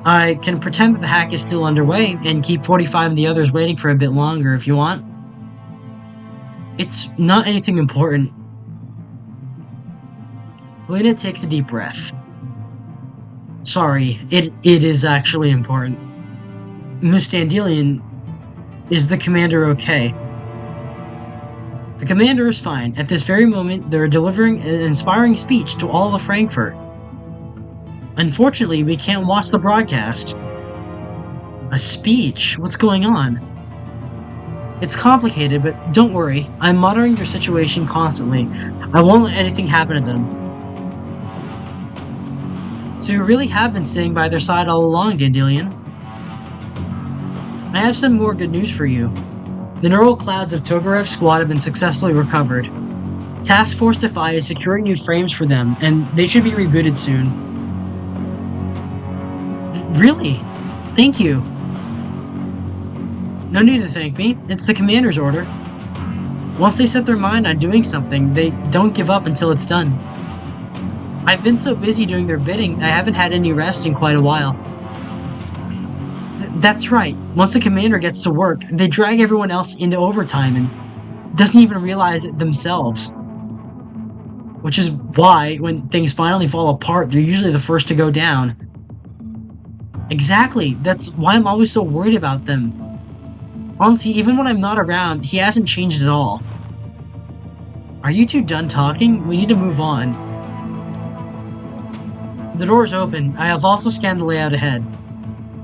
I can pretend that the hack is still underway and keep 45 and the others waiting for a bit longer if you want. It's not anything important. Lena takes a deep breath. Sorry, it is actually important. Miss Dandelion, is the commander okay? The commander is fine. At this very moment, they're delivering an inspiring speech to all of Frankfurt. Unfortunately, we can't watch the broadcast. A speech? What's going on? It's complicated, but don't worry. I'm monitoring their situation constantly. I won't let anything happen to them. So you really have been staying by their side all along, Dandelion. I have some more good news for you. The neural clouds of Tokarev's squad have been successfully recovered. Task Force Defy is securing new frames for them, and they should be rebooted soon. Really? Thank you. No need to thank me. It's the commander's order. Once they set their mind on doing something, they don't give up until it's done. I've been so busy doing their bidding, I haven't had any rest in quite a while. That's right. Once the commander gets to work, they drag everyone else into overtime and doesn't even realize it themselves. Which is why, when things finally fall apart, they're usually the first to go down. Exactly. That's why I'm always so worried about them. Honestly, even when I'm not around, he hasn't changed at all. Are you two done talking? We need to move on. The door's open. I have also scanned the layout ahead.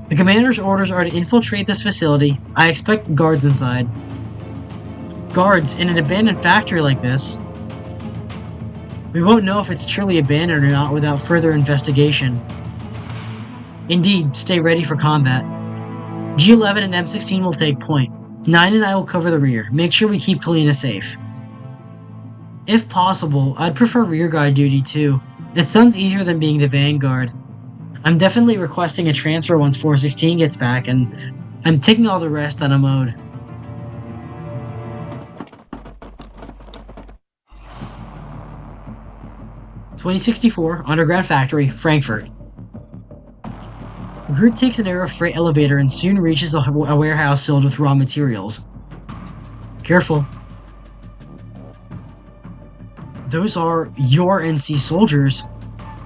The commander's orders are to infiltrate this facility. I expect guards inside. Guards in an abandoned factory like this? We won't know if it's truly abandoned or not without further investigation. Indeed, stay ready for combat. G11 and M16 will take point. 9 and I will cover the rear. Make sure we keep Kalina safe. If possible, I'd prefer rearguard duty too. It sounds easier than being the vanguard. I'm definitely requesting a transfer once 416 gets back, and I'm taking all the rest that I'm owed. $2064, Underground Factory, Frankfurt. The group takes an air freight elevator and soon reaches a warehouse filled with raw materials. Careful. Those are your NC soldiers.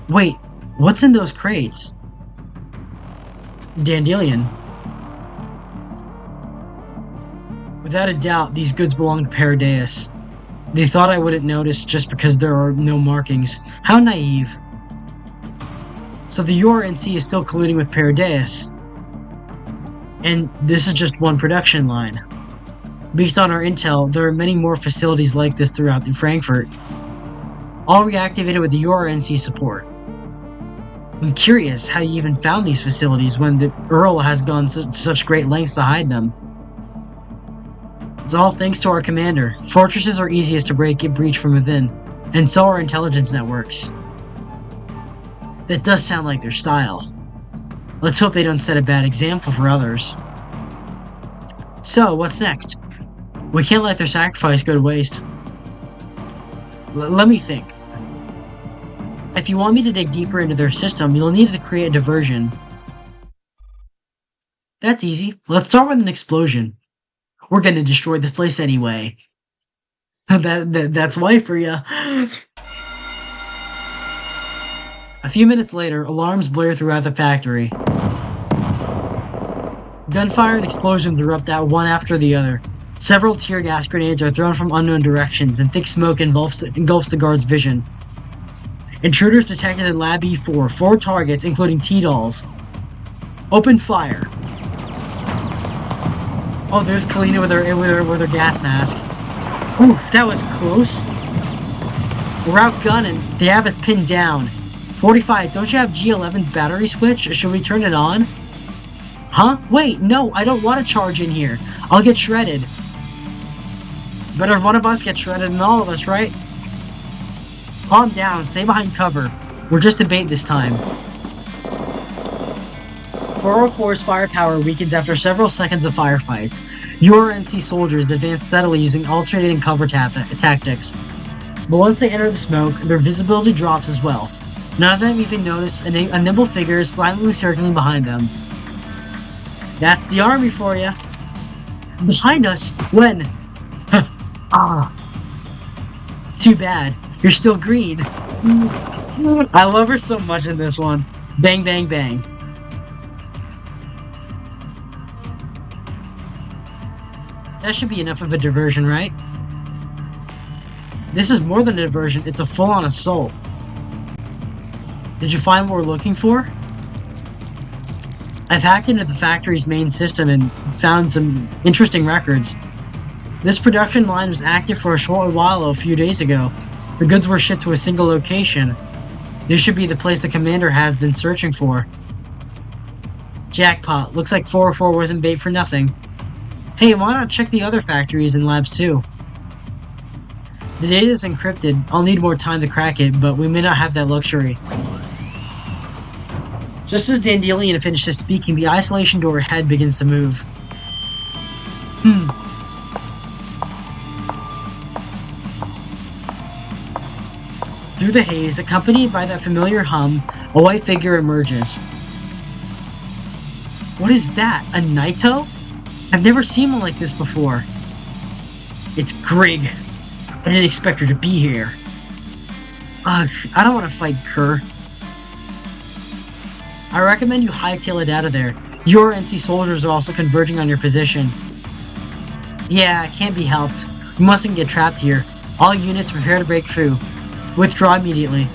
Wait, what's in those crates? Dandelion. Without a doubt, these goods belong to Paradeus. They thought I wouldn't notice just because there are no markings. How naive. So the URNC is still colluding with Paradeus. And this is just one production line. Based on our intel, there are many more facilities like this throughout Frankfurt, all reactivated with the URNC support. I'm curious how you even found these facilities when the Earl has gone to such great lengths to hide them. It's all thanks to our commander. Fortresses are easiest to breach from within, and so are intelligence networks. That does sound like their style. Let's hope they don't set a bad example for others. So, what's next? We can't let their sacrifice go to waste. Let me think. If you want me to dig deeper into their system, you'll need to create a diversion. That's easy. Let's start with an explosion. We're gonna destroy this place anyway. That's why for ya. A few minutes later, alarms blare throughout the factory. Gunfire and explosions erupt out one after the other. Several tear gas grenades are thrown from unknown directions, and thick smoke engulfs the guard's vision. Intruders detected in Lab E4, 4 targets, including T-Dolls. Open fire. Oh, there's Kalina with her gas mask. Oof, that was close. We're outgunning. They have it pinned down. 45, don't you have G11's battery switch? Should we turn it on? Huh? Wait, no, I don't want to charge in here. I'll get shredded. Better if one of us gets shredded than all of us, right? Calm down, stay behind cover. We're just a bait this time. 404's firepower weakens after several seconds of firefights. URNC soldiers advance steadily using alternating cover tactics. But once they enter the smoke, their visibility drops as well. None of them even notice a nimble figure is silently circling behind them. That's the army for you. Behind us? When? Too bad. You're still green. I love her so much in this one. Bang, bang, bang. That should be enough of a diversion, right? This is more than a diversion, it's a full-on assault. Did you find what we're looking for? I've hacked into the factory's main system and found some interesting records. This production line was active for a short while a few days ago. The goods were shipped to a single location. This should be the place the commander has been searching for. Jackpot. Looks like 404 wasn't bait for nothing. Hey, why not check the other factories and labs too? The data is encrypted. I'll need more time to crack it, but we may not have that luxury. Just as Dandelion finishes speaking, the isolation door ahead begins to move. Through the haze, accompanied by that familiar hum, a white figure emerges. What is that? A Naito? I've never seen one like this before. It's Grig. I didn't expect her to be here. Ugh, I don't want to fight Kerr. I recommend you hightail it out of there. Your NC soldiers are also converging on your position. Yeah, it can't be helped. We mustn't get trapped here. All units prepare to break through. Withdraw immediately.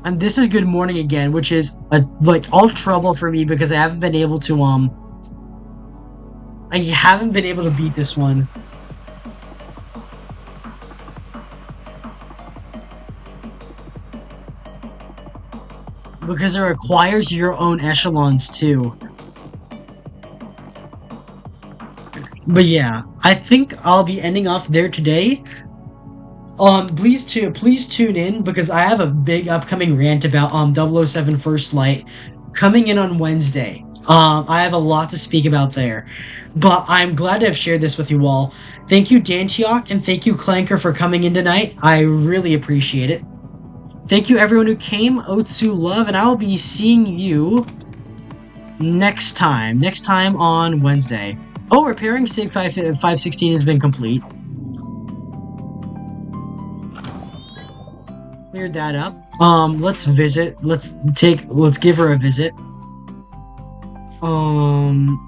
And this is Good Morning again, which is like all trouble for me because I haven't been able to beat this one. Because it requires your own echelons too. But yeah, I think I'll be ending off there today. Please tune in because I have a big upcoming rant about 007 First Light coming in on Wednesday. I have a lot to speak about there. But I'm glad to have shared this with you all. Thank you, Dantiok, and thank you, Clanker, for coming in tonight. I really appreciate it. Thank you, everyone who came. Otsu love, and I'll be seeing you next time. Next time on Wednesday. Oh, repairing SIG 516 has been complete. Cleared that up. Let's visit. Let's give her a visit. Um,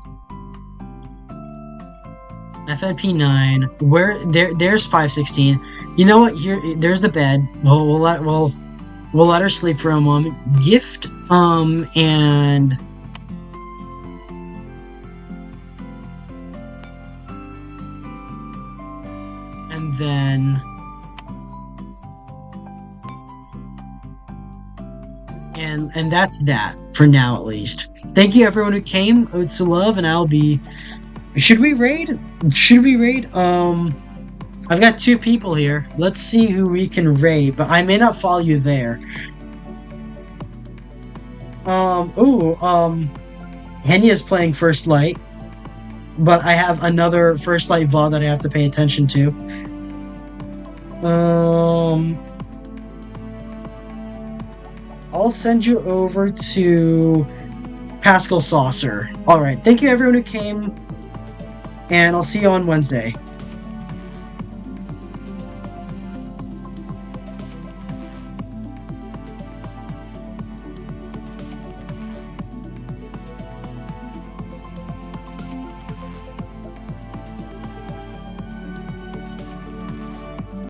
FNP9. There's 516. You know what? There's the bed. We'll let her sleep for a moment. Gift, and then, and that's that for now, at least. Thank you everyone who came. Oats to love, and I'll be. Should we raid? Should we raid? I've got 2 people here. Let's see who we can raid, but I may not follow you there. Henya's playing First Light, but I have another First Light VOD that I have to pay attention to. I'll send you over to Pascal Saucer. Alright, thank you everyone who came, and I'll see you on Wednesday.